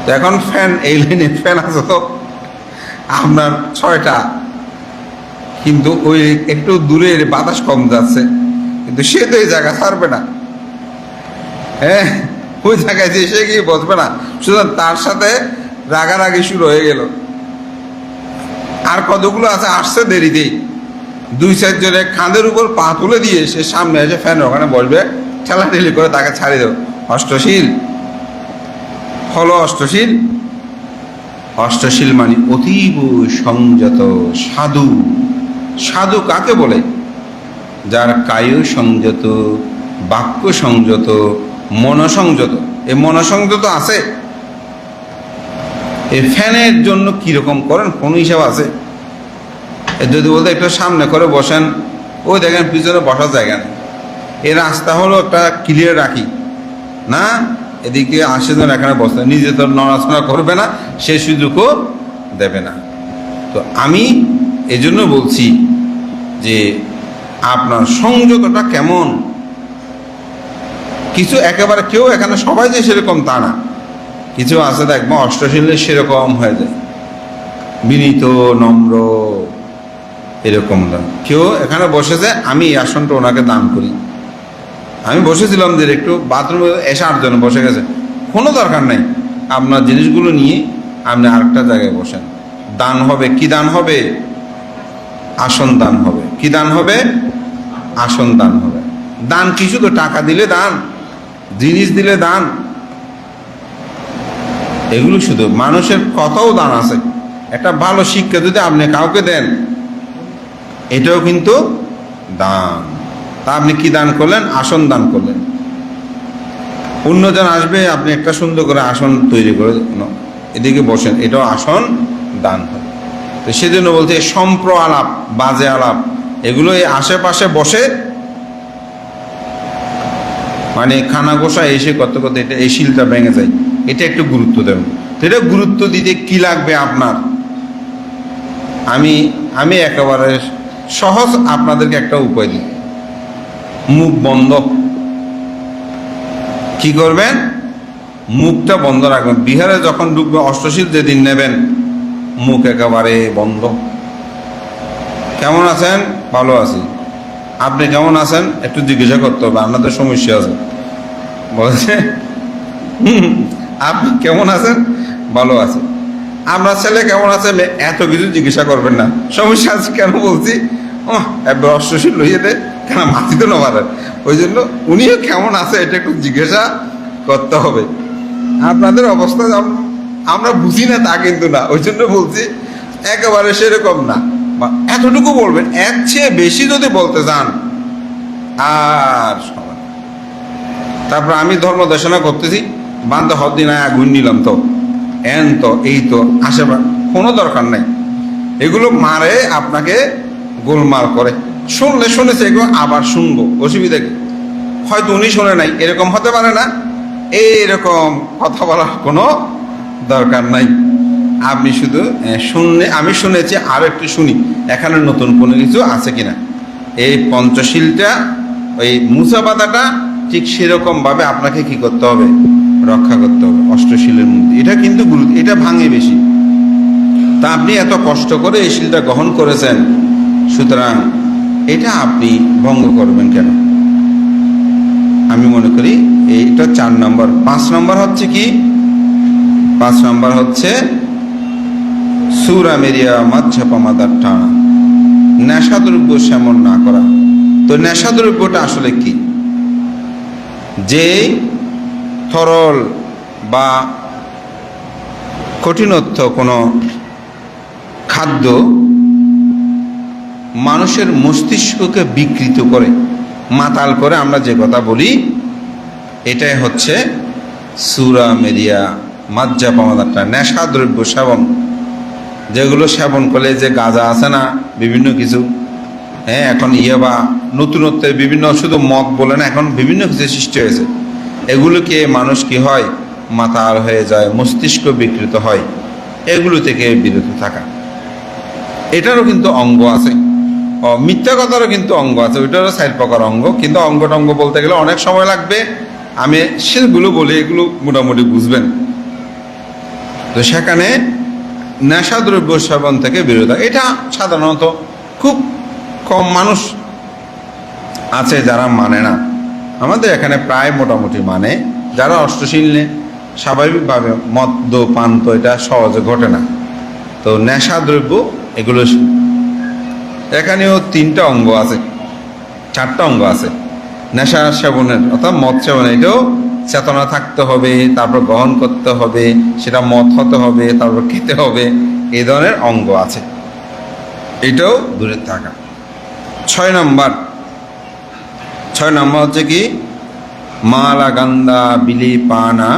Speaker 1: তো এখন ফ্যান, এই লাইনে ফ্যান আছে তো আপনার 6টা, কিন্তু ওই একটু দূরের বাতাস কম যাচ্ছে, কিন্তু সে তো এই জায়গা ছাড়বে না, হ্যাঁ ওই জায়গায় যে সে গিয়ে বসবে না। সুতরাং তার সাথে রাগারাগি শুরু হয়ে গেল। আর কতগুলো আছে আসছে দেরিতেই, 2-4 জনের কাঁধের উপর পা তুলে দিয়ে সে সামনে এসে ফ্যান ওখানে বসবে, ঠেলাঠেলি করে তাকে ছাড়িয়ে দেব। অষ্টশীল হলো অষ্টশীল। অষ্টশীল মানে অতীব সংযত সাধু। সাধু কাকে বলে? যার কায় সংযত, বাক্য সংযত, মনসংযত। এই মনসংযত আছে। এই ফ্যানের জন্য কিরকম করেন কোন হিসাব আছে? যদি বলতে একটু সামনে করে বসেন, ওই দেখেন পিছনে বসার জায়গা নেই, এই রাস্তা হলো একটা ক্লিয়ার রাখি না, এদিকে 80 জন এখানে বসতে, নিজে তো নড়াচড়া করবে না, সে সুযোগও দেবে না। তো আমি এই জন্য বলছি যে আপনার সংযতটা কেমন। কিছু একেবারে কেউ এখানে সবাই যে সেরকম তা না, কিছু আছে দেখবো অষ্টশীলে সেরকম হয়ে যায়, বিনীত নম্র এরকম না। কেউ এখানে বসেছে, আমি এই আসনটা ওনাকে দান করি, আমি বসেছিলাম যে একটু বাথরুমে এসে 8 জন বসে গেছে, কোনো দরকার নেই, আপনার জিনিসগুলো নিয়ে আপনি আরেকটা জায়গায় বসেন। দান হবে, কি দান হবে? আসন দান হবে। কি দান হবে? আসন দান হবে। দান কি শুধু টাকা দিলে দান, জিনিস দিলে দান? এগুলো শুধু মানুষের কথাও দান আছে। একটা ভালো শিক্ষা যদি আপনি কাউকে দেন, এটাও কিন্তু দান। তা আপনি কি দান করলেন? আসন দান করলেন। অন্যজন আসবে, আপনি একটা সুন্দর করে আসন তৈরি করে এদিকে বসেন, এটাও আসন দান হবে। তো সেজন্য বলতে সম্প্র আলাপ, বাজে আলাপ, এগুলো এই আশেপাশে বসে মানে খানা গোসা এসে করতে করতে এটা এই শিলটা ভেঙে যায়, এটা একটু গুরুত্ব দেবেন। তো এটা গুরুত্ব দিতে কি লাগবে আপনার? আমি একেবারে সহজ আপনাদেরকে একটা উপায় দিই। মুখ বন্ধ। কি করবেন? মুখটা বন্ধ রাখবেন। বিহারে যখন ঢুকবে, অষ্টশীল যেদিন নেবেন, মুখ একেবারে বন্ধ। কেমন আছেন? ভালো আছি। আপনি কেমন আছেন? একটু জিজ্ঞাসা করতে হবে, আপনাদের সমস্যা আছে। বলছে আপনি কেমন আছেন? ভালো আছে। আমরা ছেলে কেমন আছে? এত কিছু জিজ্ঞাসা করবেন না, সমস্যা আছে কেন বলছি, একবার অষ্টশীল লইয়ে দেয় কেন, মাতি তো না পারেন, ওই জন্য উনিও কেমন আছে এটা একটু জিজ্ঞাসা করতে হবে। আপনাদের অবস্থা আমরা বুঝি না তা কিন্তু না, ওই জন্য বলছি একেবারে সেরকম না, বা এতটুকু বলবেন। এর চেয়ে বেশি যদি বলতে চান আর সবাই। তারপর আমি ধর্ম দেশনা করতেছি, বান্ধব হদ্দিন আগুন নিলাম, তো এন তো এই তো আশেপাশে কোনো দরকার নাই। এগুলো মারে আপনাকে গোলমাল করে। শুনলে শুনেছে, এগুলো আবার শুনবো, অসুবিধা কি? হয়তো উনি শুনে নাই, এরকম হতে পারে না? এইরকম কথা বলার কোনো দরকার নাই। আপনি শুধু শুনলে, আমি শুনেছি আরো একটু শুনি, এখানে নতুন কোনো কিছু আছে কিনা। এই পঞ্চশীলটা, ওই মুসাবাদাটা ঠিক সেরকম ভাবে আপনাকে কি করতে হবে, রক্ষা করতে হবে অষ্টশীলের মধ্যে। এটা কিন্তু গুরুত্ব, এটা ভাঙে বেশি। তা আপনি এত কষ্ট করে এই শিলটা গ্রহণ করেছেন, সুতরাং এটা আপনি ভঙ্গ করবেন কেন? আমি মনে করি এইটা 4 নম্বর। 5 নম্বর হচ্ছে কি? 5 নম্বর হচ্ছে সুরা মেরিয়া মাঝাপা মাদার টানা, নেশাদ্রব্য সেবন না করা। তো নেশাদ্রব্যটা আসলে কি? যে তরল বা কঠিনত্ব কোনো খাদ্য মানুষের মস্তিষ্ককে বিকৃত করে, মাতাল করে, আমরা যে কথা বলি, এটাই হচ্ছে সুরা মেরিয়া মাজ্জা পামাদারটা, নেশাদ্রব্য সেবন। যেগুলো সেবন করলে, যে গাঁজা আছে না, বিভিন্ন কিছু, হ্যাঁ, এখন বা নতুনত্বের বিভিন্ন, শুধু মদ বলে না, এখন বিভিন্ন কিছু সৃষ্টি হয়েছে। এগুলোকে মানুষ কি হয়, মাতাল হয়ে যায়, মস্তিষ্ক বিকৃত হয়। এগুলো থেকে বিরত থাকা, এটারও কিন্তু অঙ্গ আছে। মিথ্যা কথারও কিন্তু অঙ্গ আছে, ওইটারও 4 প্রকার অঙ্গ। কিন্তু অঙ্গ টঙ্গ বলতে গেলে অনেক সময় লাগবে, আমি সেগুলো বলি, এগুলো মোটামুটি বুঝবেন। তো সেখানে নেশাদ্রব্য সেবন থেকে বিরত, এটা সাধারণত খুব কম মানুষ আছে যারা মানে না। আমাদের এখানে প্রায় মোটামুটি মানে, যারা অষ্টশীল স্বাভাবিকভাবে মদ্য পান, তো এটা সহজে ঘটে না। তো নেশাদ্রব্য এগুলো, এখানেও 3টা অঙ্গ আছে, 4টা অঙ্গ আছে নেশা সেবনের, অর্থাৎ মদ সেবনের। এটাও চেতনা থাকতে হবে, তারপর গ্রহণ করতে হবে, সেটা মদ হতে হবে, তারপর খেতে হবে, এই ধরনের অঙ্গ আছে। এটাও দূরে থাকা। 6 নম্বর হচ্ছে কি? মালা গান্দা বিলি পানা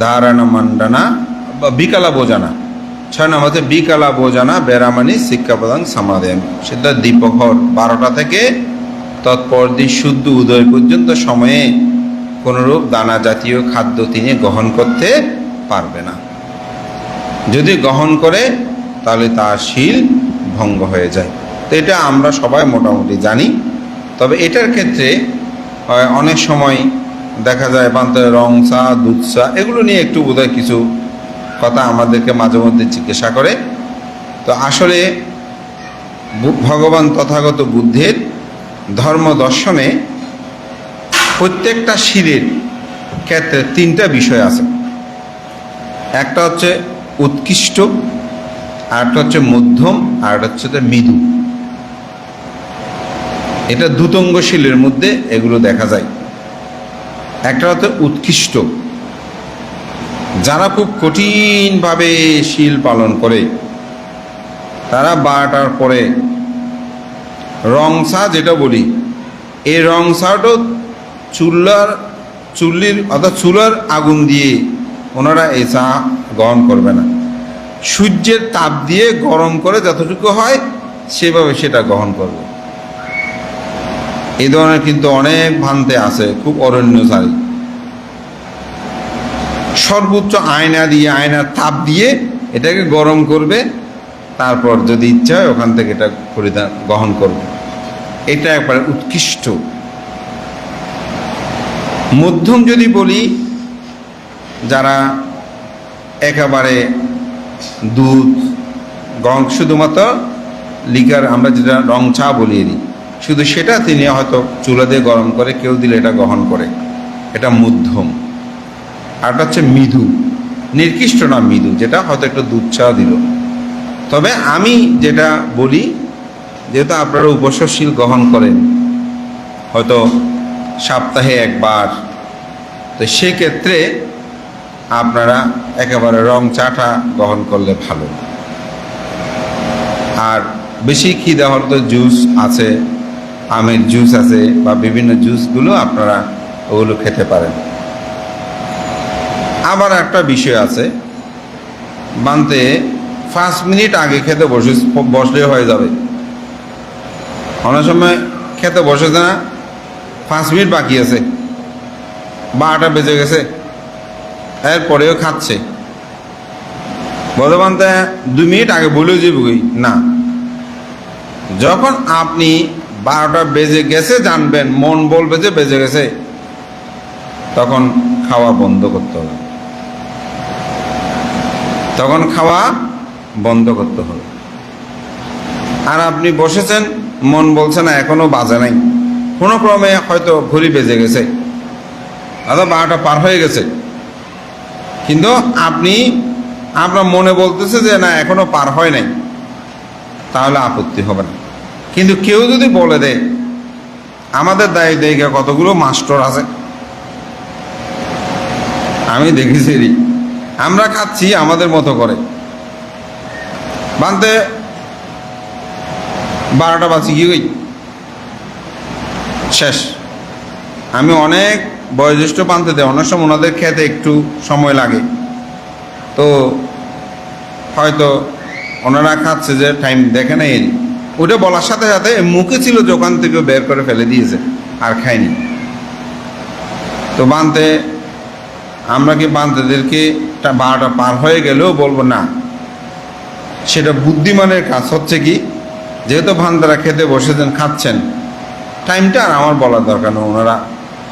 Speaker 1: ধারণা মান্ডানা বা বিকালা বোঝানা। 6 নম্বর হচ্ছে বিকালা বোঝানা বেরামানি শিক্ষা প্রদান সমাধান। সেটা দ্বিপ্রহর 12টা থেকে তৎপরদিন শুদ্ধ উদয় পর্যন্ত সময়ে কোনরূপ দানা জাতীয় খাদ্য তিনি গ্রহণ করতে পারবে না। যদি গ্রহণ করে তাহলে তার শীল ভঙ্গ হয়ে যায়। তো এটা আমরা সবাই মোটামুটি জানি। তবে এটার ক্ষেত্রে অনেক সময় দেখা যায় বান্তরে রং চা, দুধ চা, এগুলো নিয়ে একটু বোধহয় কিছু কথা আমাদেরকে মাঝে মধ্যে জিজ্ঞাসা করে। তো আসলে ভগবান তথাগত বুদ্ধের ধর্ম দর্শনে প্রত্যেকটা শিলের ক্ষেত্রে 3টা বিষয় আছে। একটা হচ্ছে উৎকৃষ্ট, আরেকটা হচ্ছে মধ্যম, আর একটা হচ্ছে মৃদু। এটা দুতঙ্গ শিলের মধ্যে এগুলো দেখা যায়। একটা হচ্ছে উৎকৃষ্ট, যারা খুব কঠিনভাবে শীল পালন করে, তারা 12টার পরে রং চা যেটা বলি, এই রং চাটাও চুল্লির অর্থাৎ চুলার আগুন দিয়ে ওনারা এই চা গ্রহণ করবে না। সূর্যের তাপ দিয়ে গরম করে যতটুকু হয় সেভাবে সেটা গ্রহণ করবে। এই ধরনের কিন্তু অনেক ভ্রান্তি আছে, খুব অরণ্যচারী। সর্বোচ্চ আয়নার তাপ দিয়ে এটাকে গরম করবে, তারপর যদি ইচ্ছা হয় ওখান থেকে এটা পরিধান গ্রহণ করবে। এটা একবারে উৎকৃষ্ট। মধ্যম যদি বলি, যারা একেবারে দুধ গং, শুধুমাত্র লিকার, আমরা যেটা রং চা বলিয়ে দিই, শুধু সেটা তিনি হয়তো চুলা দিয়ে গরম করে কেউ দিলে এটা গ্রহণ করে, এটা মধ্যম। আরটা হচ্ছে মৃদু, নির্দিষ্ট না মৃদু, যেটা হয়তো একটু দুধ চা দিল। তবে আমি যেটা বলি, যেহেতু আপনারা উপসর্শীল গ্রহণ করেন হয়তো সপ্তাহে একবার, তো সেক্ষেত্রে আপনারা একেবারে রং চাটা গ্রহণ করলে ভালো। আর বেশি খিদা হলে তো জুস আছে, আমের জুস আছে, বা বিভিন্ন জুসগুলো আপনারা ওগুলো খেতে পারেন। আবার একটা বিষয় আছে, বানতে 5 মিনিট আগে খেতে বসলে হয়ে যাবে। অনেক সময় খেতে বসেছে না, 5 মিনিট বাকি আছে, 12টা বেজে গেছে, এরপরেও খাচ্ছে। বর্তমান 2 মিনিট আগে বলেও যাবই না। যখন আপনি 12টা বেজে গেছে জানবেন, মন বলবে যে বেজে গেছে, তখন খাওয়া বন্ধ করতে হবে। তখন খাওয়া বন্ধ করতে হবে। আর আপনি বসেছেন, মন বলছে না এখনো বাজে নাই, কোনো ক্রমে হয়তো ঘড়ি বেজে গেছে অথবা 12টা পার হয়ে গেছে, কিন্তু আপনার মনে বলতেছে যে না এখনো পার হয় নাই, তাহলে আপত্তি হবে না। কিন্তু কেউ যদি বলে দেয়, আমাদের দায়িত্বে কতগুলো মাস্টার আছে, আমি দেখেছি, আমরা খাচ্ছি আমাদের মতো করে, বানতে 12টা বাজে গিয়ে শেষ। আমি অনেক বয়োজ্যেষ্ঠ পান্তে দেয়, অনেক সময় ওনাদের খেতে একটু সময় লাগে, তো হয়তো ওনারা খাচ্ছে যে টাইম দেখে নাই, ওটা বলার সাথে সাথে মুখে ছিল দোকান থেকে বের করে ফেলে দিয়েছে, আর খায়নি। তো বানতে আমরা কি বান্তেদেরকে 12টা পার হয়ে গেলেও বলবো না, সেটা বুদ্ধিমানের কাজ হচ্ছে কি, যেহেতু ভান্তারা খেতে বসেছেন, খাচ্ছেন, টাইমটা আর আমার বলার দরকার নেই, ওনারা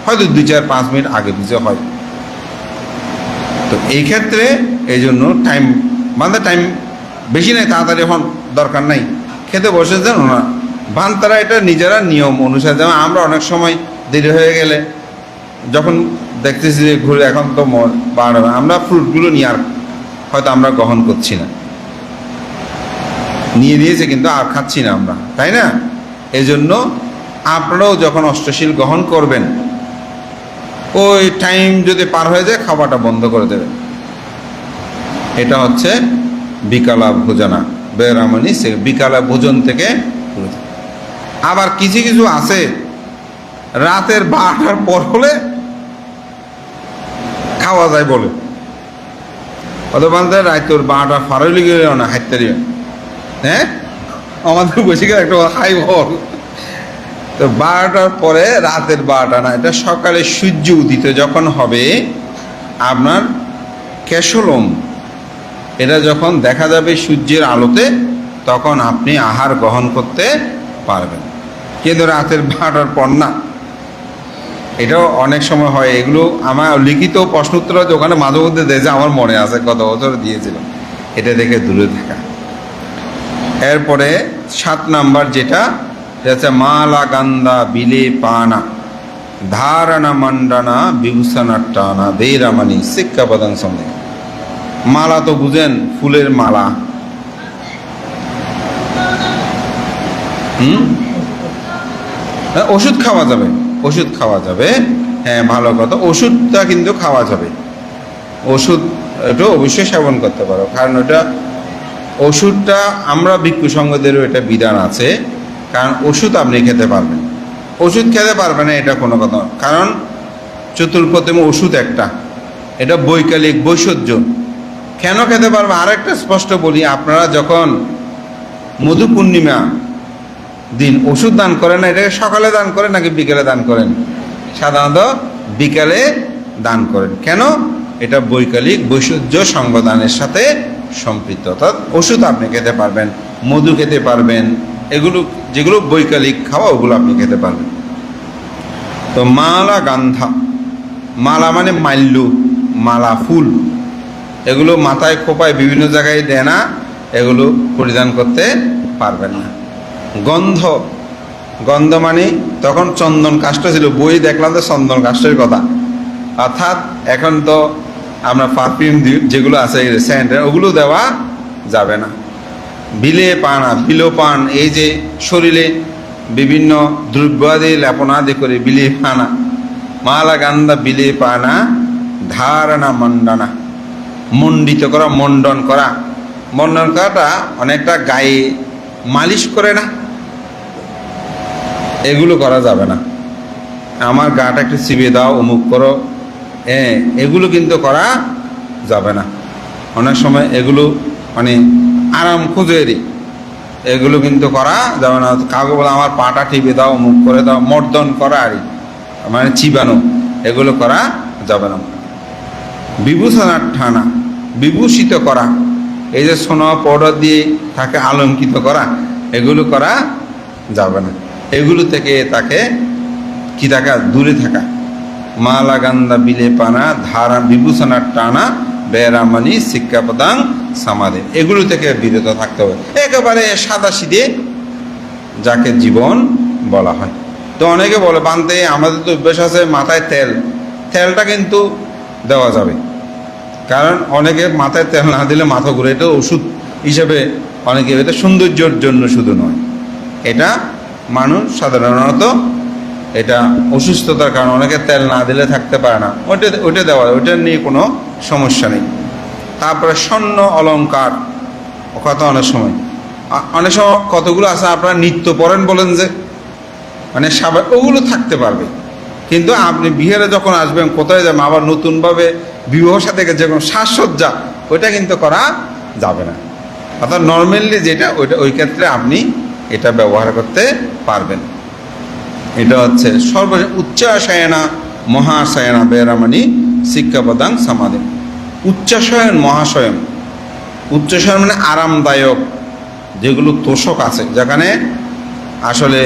Speaker 1: হয়তো 2-4-5 মিনিট আগে পিছিয়ে হয়। তো এই ক্ষেত্রে এই জন্য টাইম টাইম বেশি নাই, তাড়াতাড়ি এখন দরকার নাই, খেতে বসেছেন ওনারা, ভান্তারা এটা নিজেরা নিয়ম অনুসারে। যেমন আমরা অনেক সময় দেরি হয়ে গেলে যখন দেখতেছি যে ঘুরে এখন তো 12টা, আমরা ফ্রুটগুলো নিয়ে আর হয়তো আমরা গ্রহণ করছি না, নিয়ে নিয়েছে কিন্তু আর খাচ্ছি না আমরা, তাই না? এই জন্য আপনারাও যখন অষ্টশীল গ্রহণ করবেন, ওই টাইম যদি পার হয়ে যায় খাওয়াটা বন্ধ করে দেবেন। এটা হচ্ছে বিকালা ভোজনা, বেরামানি সে বিকালা ভোজন থেকে। আবার কিছু কিছু আছে রাতের 12টার পর হলে খাওয়া যায় বলে, অথবা রাতের 12টা ফারলি গেলে না হাইতে, হ্যাঁ আমাদের বসে গেলে একটা হাই বল। তো 12টার পরে রাতের 12টা না, এটা সকালে সূর্য উদিত যখন হবে, আপনার কেশলম এটা যখন দেখা যাবে সূর্যের আলোতে, তখন আপনি আহার গ্রহণ করতে পারবেন, কিন্তু রাতের 12টার পর না। এটাও অনেক সময় হয়, এগুলো আমার লিখিত প্রশ্নোত্তর ওখানে মাঝে মধ্যে দেয়, যে আমার মনে আছে গত বছর দিয়েছিলাম, এটা দেখে দূরে থাকা। এরপরে 7 নাম্বার যেটা হচ্ছে মালা গান্ধা বিলে পানা ধারণা মণ্ডনা বিভূষণা টানা বেরামানি শিক্ষা প্রদান সঙ্গে। মালা তো বুঝেন, ফুলের মালা, ওষুধ খাওয়া যাবে, ওষুধ খাওয়া যাবে, হ্যাঁ ভালো কথা, ওষুধটা কিন্তু খাওয়া যাবে, ওষুধ এটা অবশ্যই সেবন করতে পারো, কারণ ওটা ওষুধটা আমরা ভিক্ষু সংঘদেরও এটা বিধান আছে, কারণ ওষুধ আপনি খেতে পারবেন, ওষুধ খেতে পারবেন না এটা কোনো কথা, কারণ চতুর্প্রথম ওষুধ একটা, এটা বৈকালিক বৈষজ্য। কেন খেতে পারবে আরেকটা স্পষ্ট বলি, আপনারা যখন মধু পূর্ণিমা দিন ওষুধ দান করেন না, এটাকে সকালে দান করেন নাকি বিকেলে দান করেন? সাধারণত বিকালে দান করেন। কেন? এটা বৈকালিক বৈষজ্য সংবাদানের সাথে সম্পৃক্ত, অর্থাৎ ওষুধ আপনি খেতে পারবেন, মধু খেতে পারবেন, এগুলো যেগুলো বৈকালিক খাওয়া ওগুলো আপনি খেতে পারবেন। তো মালা গান্ধা, মালা মানে মাল্যু, মালা ফুল, এগুলো মাথায় খোপায় বিভিন্ন জায়গায় দেয় না, এগুলো পরিধান করতে পারবেন না। গন্ধ, গন্ধ মানে তখন চন্দন কাষ্ঠ ছিল, বই দেখলাম তো চন্দন কাষ্ঠের কথা, অর্থাৎ এখন তো আমরা পারফিউম যেগুলো আছে সেন্ট, ওগুলো দেওয়া যাবে না। বিলে পানা, বিলোপান, এই যে শরীরে বিভিন্ন দ্রব্যাদি লেপনাদি করে বিলে পানা, মালা গান্ধা বিলে পানা ধারণা মণ্ডনা, মণ্ডিত করা, মণ্ডন করা, মণ্ডন করাটা অনেকটা গায়ে মালিশ করে না, এগুলো করা যাবে না। আমার গাটা একটু চিবিয়ে দাও, অমুক করো, এগুলো কিন্তু করা যাবে না। অনেক সময় এগুলো মানে আরাম খুঁজেরই, এগুলো কিন্তু করা যাবে না। কাউকে বলে আমার পাটা টিপে দাও, মুখ করে দাও, মর্দন করা আর মানে চিবানো, এগুলো করা যাবে না। বিভূষণার ঠানা, বিভূষিত করা, এই যে সোনা পাউডার দিয়ে তাকে আলঙ্কিত করা, এগুলো করা যাবে না। এগুলো থেকে তাকে কি থাকা, দূরে থাকা। মালা গান্দা বিলে পানা ধারা বিভূষণার টানা বেরামানি শিক্ষাপদাং সমাধি, এগুলো থেকে বিরত থাকতে হবে। একেবারে সাদা সিধে যাকে জীবন বলা হয়। তো অনেকে বলে বানতে আমাদের তো অভ্যাস আছে মাথায় তেলটা কিন্তু দেওয়া যাবে, কারণ অনেকে মাথায় তেল না দিলে মাথা ঘুরে, এটা ওষুধ হিসেবে অনেকে, এটা সৌন্দর্যের জন্য শুধু নয়, এটা মানুষ সাধারণত এটা অসুস্থতার কারণে অনেকে তেল না দিলে থাকতে পারে না, ওইটা দেওয়া, ওইটা নিয়ে কোনো সমস্যা নেই। তারপরে স্বর্ণ অলঙ্কার কথা অনেক সময় কতগুলো আছে আপনারা নিত্য পড়েন বলেন যে মানে ওগুলো থাকতে পারবে, কিন্তু আপনি বিহারে যখন আসবেন, কোথায় যাবেন, আবার নতুনভাবে বিবাহ সাথে যে কোনো সাজসজ্জা, ওইটা কিন্তু করা যাবে না। অর্থাৎ নর্মালি যেটা ওই ক্ষেত্রে আপনি এটা ব্যবহার করতে পারবেন। এটা হচ্ছে উচ্চাশয়না মহাশয়না বেরামানি শিক্ষাপদাং সমাধি। উচ্চাশয়ন মহাশয়ন, উচ্চাশয়ন মানে আরামদায়ক, যেগুলো তোষক আছে, যেখানে আসলে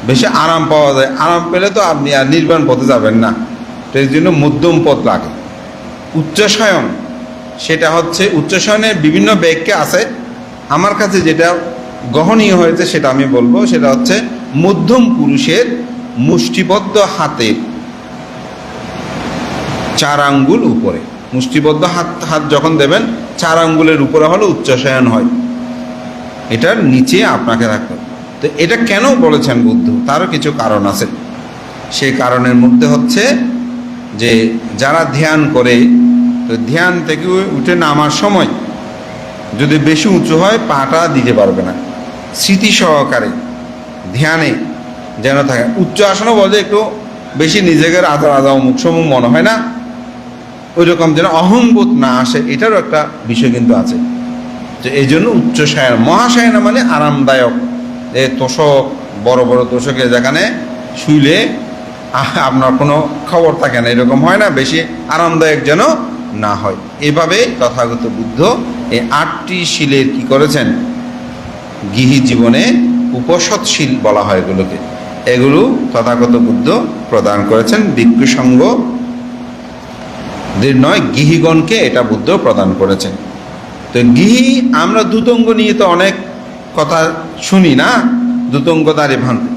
Speaker 1: বেশি আরাম পাওয়া যায়। আরাম পেলে তো আপনি আর নির্বাণ পথে যাবেন না, তো এই জন্য মধ্যম পথ লাগে। উচ্চাশয়ন সেটা হচ্ছে, উচ্চাশয়নের বিভিন্ন ব্যাখ্যা আছে, আমার কাছে যেটা গ্রহণীয় হয়েছে সেটা আমি বলবো। সেটা হচ্ছে মধ্যম পুরুষের মুষ্টিবদ্ধ হাতের 4 আঙ্গুল উপরে, মুষ্টিবদ্ধ হাত যখন দেবেন 4 আঙ্গুলের উপরে হলে উচ্চাশয়ন হয়, এটার নিচে আপনাকে রাখতে। তো এটা কেন বলেছেন বুদ্ধ, তারও কিছু কারণ আছে। সেই কারণের মধ্যে হচ্ছে যে যারা ধ্যান করে, তো ধ্যান থেকে উঠে নামার সময় যদি বেশি উঁচু হয় পাটা দিতে পারবে না, স্মৃতি সহকারে ধ্যানে যেন থাকে। উচ্চ আসনও বলে একটু বেশি নিজেকে রাজা রাজা মুখ সমুখ মনে হয় না, ওই রকম যেন অহংবোধ না আসে, এটারও একটা বিষয় কিন্তু আছে। যে এই জন্য উচ্চশায়ন, মহাশায়না মানে আরামদায়ক, যে তোষক, বড় বড় তোষকে যেখানে শুইলে আপনার কোনো খবর থাকে না, এরকম হয় না, বেশি আরামদায়ক যেন না হয়। এভাবে তথাগত বুদ্ধ এই 8টি শীলের কি করেছেন, গৃহী জীবনে উপসৎশীল বলা হয় এগুলোকে, এগুলো তথাগত বুদ্ধ প্রদান করেছেন। ভিক্ষু সঙ্গ নয়, গৃহীগণকে এটা বুদ্ধ প্রদান করেছেন। তো গৃহী, আমরা দুতঙ্গ নিয়ে তো অনেক কথা শুনি না, দুতঙ্গতারে ভান্তি,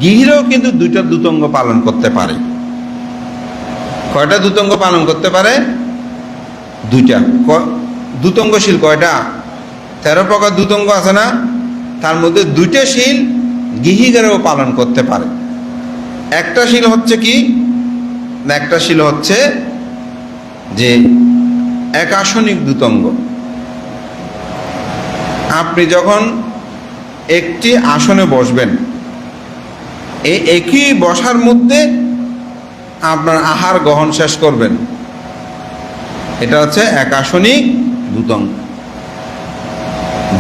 Speaker 1: গৃহীরাও কিন্তু 2টা দুতঙ্গ পালন করতে পারে। কয়টা দুতঙ্গ পালন করতে পারে? 2টা। দুতঙ্গশীল কয়টা? 13 প্রকার দুতঙ্গ আছে না, তার মধ্যে 2টা শীল গৃহীরাও পালন করতে পারে। একটা শীল হচ্ছে কি, একটা শীল হচ্ছে যে একাসনিক দুতঙ্গ। আপনি যখন একটি আসনে বসবেন, এই একই বসার মধ্যে আপনার আহার গ্রহণ শেষ করবেন, এটা হচ্ছে একাসনিক দুতঙ্গ।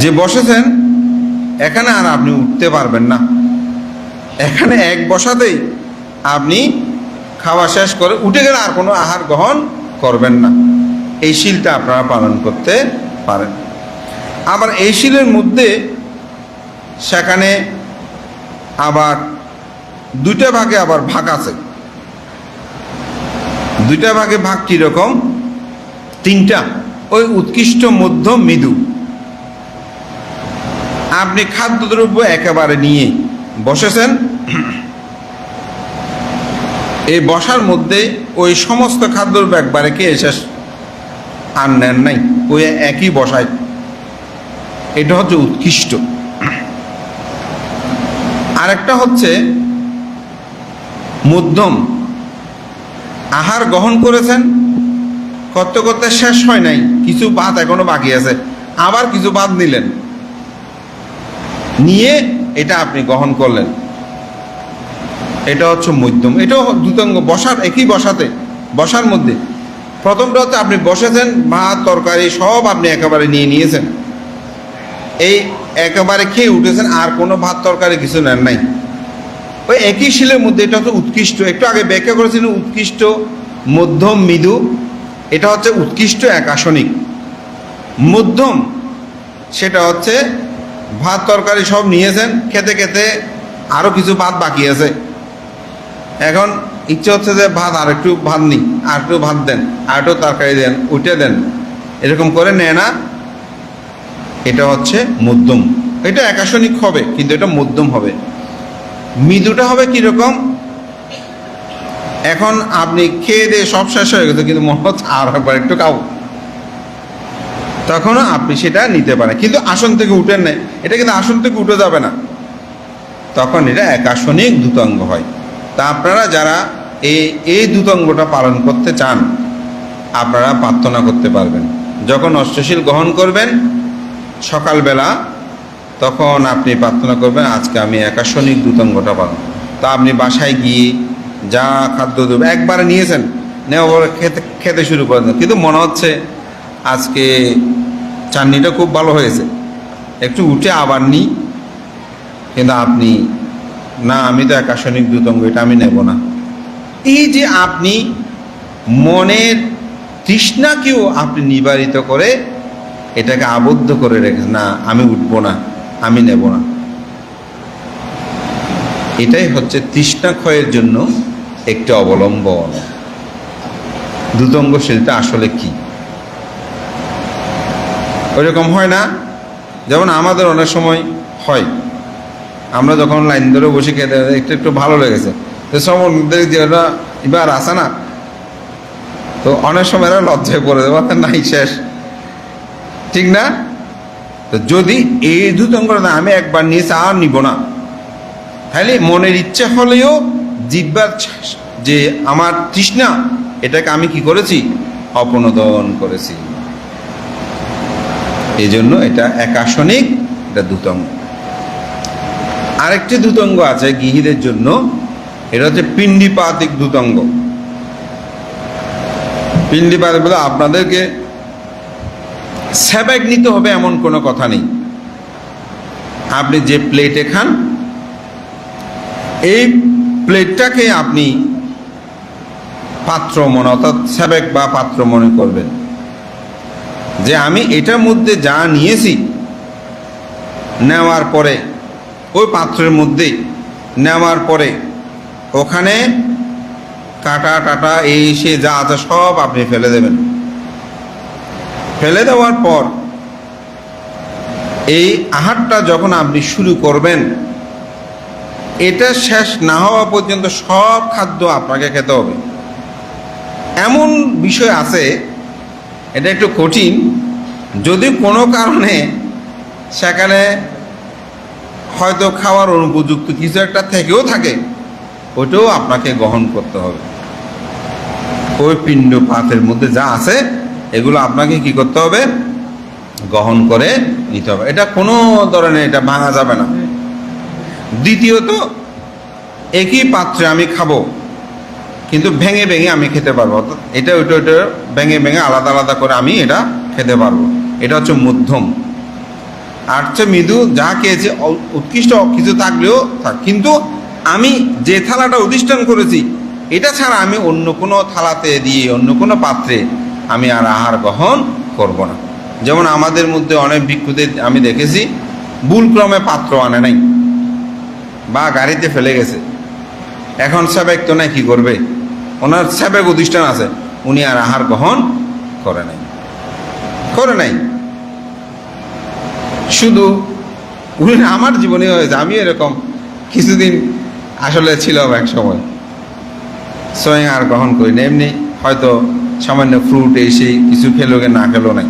Speaker 1: যে বসেছেন এখানে আর আপনি উঠতে পারবেন না, এখানে এক বসাতেই আপনি খাওয়া শেষ করে উঠে গেলে আর কোনো আহার গ্রহণ করবেন না। এই শীলটা আপনারা পালন করতে পারেন। আবার এই শীলের মধ্যে সেখানে আবার 2টা ভাগে আবার ভাগ আছে। 2টা ভাগে ভাগ কীরকম? 3টা। ওই উৎকৃষ্ট, মধ্য, মৃদু। আপনি খাদ্যদ্রব্য একেবারে নিয়ে বসেছেন, এই বসার মধ্যে ওই সমস্ত খাদ্যদ্রব্য একবারে খেয়ে শেষ, আর নেন নাই, ওই একই বসায়, এটা হচ্ছে উৎকৃষ্ট। আরেকটা হচ্ছে মধ্যম, আহার গ্রহণ করেছেন, করতে করতে শেষ হয় নাই, কিছু ভাত এখনো বাকি আছে, আবার কিছু ভাত নিলেন, নিয়ে এটা আপনি গ্রহণ করলেন, এটা হচ্ছে মধ্যম। এটাও দুতঙ্গ, বসার একই বসাতে, বসার মধ্যে প্রথমটা হচ্ছে আপনি বসেছেন, ভাত তরকারি সব আপনি একেবারে নিয়ে নিয়েছেন, এই একেবারে খেয়ে উঠেছেন, আর কোনো ভাত তরকারি কিছু নেন নাই। ওই একই শিলের মধ্যে এটা হচ্ছে উৎকৃষ্ট, একটু আগে ব্যাখ্যা করেছিলেন উৎকৃষ্ট, মধ্যম, মৃদু। এটা হচ্ছে উৎকৃষ্ট এক আসনিক। মধ্যম সেটা হচ্ছে ভাত তরকারি সব নিয়েছেন, খেতে খেতে আরও কিছু ভাত বাকি আছে, এখন ইচ্ছে হচ্ছে যে ভাত আর একটু ভাত নিই, আর একটু ভাত দেন, আর একটু তরকারি দেন, উঠে দেন, এরকম করে নেয় না। এটা হচ্ছে মধ্যম। এটা একাশনিক হবে কিন্তু এটা মধ্যম হবে। মৃদুটা হবে কীরকম, এখন আপনি খেয়ে দিয়ে সব শেষ হয়ে গেছে কিন্তু মনে হচ্ছে আর একবার একটু খাও, তখনও আপনি সেটা নিতে পারেন, কিন্তু আসন থেকে উঠেন নাই, এটা কিন্তু আসন থেকে উঠে যাবে না, তখন এটা একাশনিক দ্রুতাঙ্গ হয়। তা আপনারা যারা এই দ্রুতাঙ্গটা পালন করতে চান, আপনারা প্রার্থনা করতে পারবেন। যখন অষ্টশীল গ্রহণ করবেন সকালবেলা, তখন আপনি প্রার্থনা করবেন আজকে আমি একাশনিক দ্রুতাঙ্গটা পালন। তা আপনি বাসায় গিয়ে যা খাদ্য দেবে একবারে নিয়েছেন, নেওয়ার পরে খেতে শুরু করেন, কিন্তু মনে হচ্ছে আজকে চাটনিটা খুব ভালো হয়েছে, একটু উঠে আবার নিই, কিন্তু আপনি না, আমি তো একাশনিক দ্রুতাঙ্গ, এটা আমি নেব না। এই যে আপনি মনের তৃষ্ণাকেও আপনি নিবারিত করে এটাকে আবদ্ধ করে রেখেছেন, না আমি উঠবো না, আমি নেব না। এটাই হচ্ছে তৃষ্ণা ক্ষয়ের জন্য একটি অবলম্বন। দ্রুতাঙ্গশীলটা আসলে কি ওইরকম হয় না, যেমন আমাদের অনেক সময় হয়, আমরা যখন লাইন ধরে বসে খেতে একটু একটু ভালো লেগেছে, তো সমুদ্রে যেটা এবার আসে না, তো অনেক সময় এরা লজ্জায় পড়ে দেবো, নাই শেষ, ঠিক না? তো যদি এই দ্রুতাঙ্গটা আমি একবার নিয়েছি আর নিব না, তাহলে মনের ইচ্ছে হলেও জিহ্বার যে আমার তৃষ্ণা, এটাকে আমি কি করেছি, অপনোদন করেছি। এই জন্য এটা একাশনিক, এটা দ্রুতাঙ্গ। আরেকটি দ্রুতাঙ্গ আছে গৃহীদের জন্য, এটা হচ্ছে পিণ্ডিপাতিক দ্রুতাঙ্গ। পিণ্ডিপাত বলে আপনাদেরকে সেবাক নিতে হবে এমন কোনো কথা নেই। আপনি যে প্লেটে খান, এই প্লেটটাকে আপনি পাত্র মনে, অর্থাৎ সেবাক বা পাত্র মনে করবেন, যে আমি এটার মধ্যে যা নিয়েছি, নেওয়ার পরে ওই পাত্রের মধ্যে নেওয়ার পরে ওখানে কাটা টাটা এই সে যা আছে সব আপনি ফেলে দেবেন। ফেলে দেওয়ার পর এই আহারটা যখন আপনি শুরু করবেন, এটা শেষ না হওয়া পর্যন্ত সব খাদ্য আপনাকে খেতে হবে। এমন বিষয় আছে, এটা একটু কঠিন, যদি কোনো কারণে সেখানে হয়তো খাওয়ার অনুপযুক্ত কিছু একটা থেকেও থাকে, ওটাও আপনাকে গ্রহণ করতে হবে। ওই পিণ্ড পাতের মধ্যে যা আছে এগুলো আপনাকে কি করতে হবে, গ্রহণ করে নিতে হবে। এটা কোনো ধরনের এটা ভাঙা যাবে না। দ্বিতীয়ত, একই পাত্রে আমি খাবো কিন্তু ভেঙে ভেঙে আমি খেতে পারবো, অর্থাৎ এটা ওইটা ওইটা ভেঙে ভেঙে আলাদা আলাদা করে আমি এটা খেতে পারবো। এটা হচ্ছে মধ্যম। আর হচ্ছে মৃদু, যা খেয়েছে উৎকৃষ্ট কিছু থাকলেও থাক, কিন্তু আমি যে থালাটা অধিষ্ঠান করেছি এটা ছাড়া আমি অন্য কোনো থালাতে দিয়ে অন্য কোনো পাত্রে আমি আর আহার গ্রহণ করব না। যেমন আমাদের মধ্যে অনেক ভিক্ষুদের আমি দেখেছি ভুলক্রমে পাত্র আনে নাই বা গাড়িতে ফেলে গেছে, এখন সেবাক তো নাই, কি করবে, ওনার সেবাক অধিষ্ঠান আছে, উনি আর আহার গ্রহণ করে নাই। শুধু উনি, আমার জীবনে হয়েছে, আমি এরকম কিছুদিন আসলে ছিল এক সময় স্বয়ং আর গ্রহণ করি না, এমনি হয়তো সামান্য ফ্রুট এসে কিছু খেলো না খেলো নাই।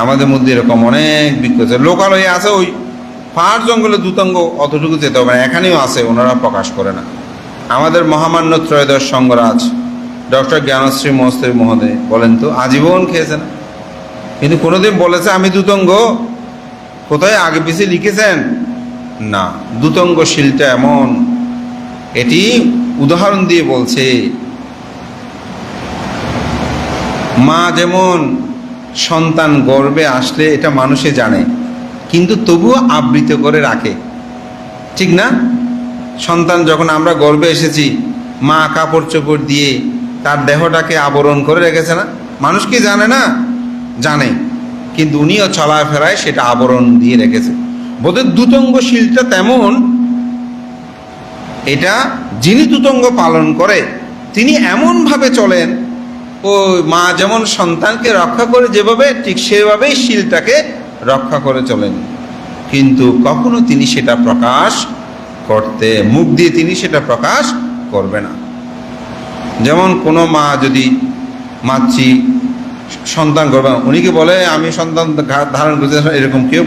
Speaker 1: আমাদের মধ্যে এরকম অনেক বিক্ষোভ লোকালয়ে আছে, ওই পাহাড় জঙ্গলে দ্রুতাঙ্গ অতটুকু যেতে হবে না, এখানেও আছে, ওনারা প্রকাশ করে না। আমাদের মহামান্য ত্রয়োদশ সংঘরাজ ডক্টর জ্ঞানশ্রী মহস্তের মহোদয় বলেন তো, আজীবন খেয়েছেন, কিন্তু কোনোদিন বলেছে আমি দ্রুতাঙ্গ? কোথায় আগে পিছিয়ে লিখেছেন? না। দ্রুতাঙ্গশীলটা এমন, এটি উদাহরণ দিয়ে বলছে মা যেমন সন্তান গর্ভে আসলে এটা মানুষে জানে, কিন্তু তবুও আবৃত করে রাখে, ঠিক না? সন্তান যখন আমরা গর্ভে এসেছি, মা কাপড় চোপড় দিয়ে তার দেহটাকে আবরণ করে রেখেছে না? মানুষ কি জানে না? জানে, কিন্তু উনিও চলাফেরায় সেটা আবরণ দিয়ে রেখেছে। বোধহয় দ্যুতঙ্গশীলটা তেমন, এটা যিনি দ্যুতঙ্গ পালন করে তিনি এমনভাবে চলেন, ও মা যেমন সন্তানকে রক্ষা করে যেভাবে, ঠিক সেভাবেই শীলটাকে রক্ষা করে চলেন, কিন্তু কখনো তিনি সেটা প্রকাশ করতে, মুখ দিয়ে তিনি সেটা প্রকাশ করবে না। যেমন কোনো মা যদি মাতৃ সন্তান করবে, উনি কি বলে আমি সন্তান ধারণ করতে, এরকম কেউ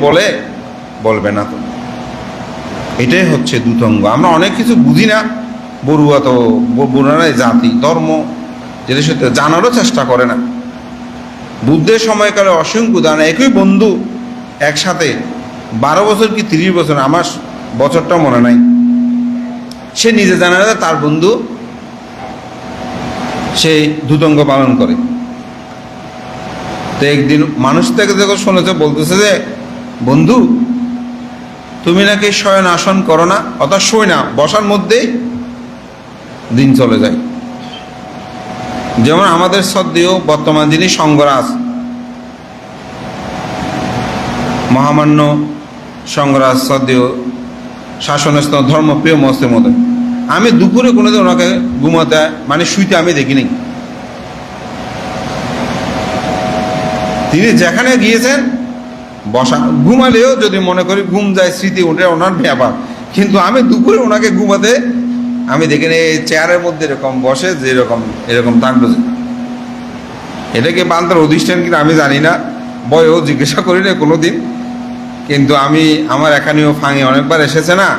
Speaker 1: বলবে না। তো এটাই হচ্ছে দ্যুতঙ্গ। আমরা অনেক কিছু বুঝি না, বড়ুয়া তো বুড়ারাই জাতি ধর্ম যেটা সত্যি জানারও চেষ্টা করে না। বুদ্ধের সময়কালে অসংখ্য উদাহরণ, একই বন্ধু একসাথে 12 বছর কি 30 বছর, আমার বছরটা মনে নাই, সে নিজে জানে না তার বন্ধু সেই দ্যুতঙ্গ পালন করে। তো একদিন মানুষ থেকে যখন শুনেছে, বলতেছে যে বন্ধু তুমি নাকি শয়ন আসন করো না, অর্থাৎ শোয় না, বসার মধ্যেই দিন চলে যায়। যেমন আমাদের শ্রদ্ধেয় বর্তমান যিনি সঙ্গরাজ, মহামান্য সঙ্গরাজ শ্রদ্ধেয় শাসনস্থ ধর্মপ্রিয় মস্তের মধ্যে, আমি দুপুরে কোনোদিন ওনাকে ঘুমাতে মানে শুইতে আমি দেখিনি। তিনি যেখানে গিয়েছেন বসা, ঘুমালেও যদি মনে করি ঘুম যায়, স্মৃতি উঠে ওনার ব্যাপার, কিন্তু আমি দুপুরে ওনাকে ঘুমাতে আমি দেখিনি। এই চেয়ারের মধ্যে এরকম বসে, যেরকম এরকম থাকবে। এটাকে বান্দার অধিষ্ঠান কিনা আমি জানি না, বয়ও জিজ্ঞাসা করি না কোনোদিন, কিন্তু আমি আমার এখানেও ফাঁঙে অনেকবার এসেছে না,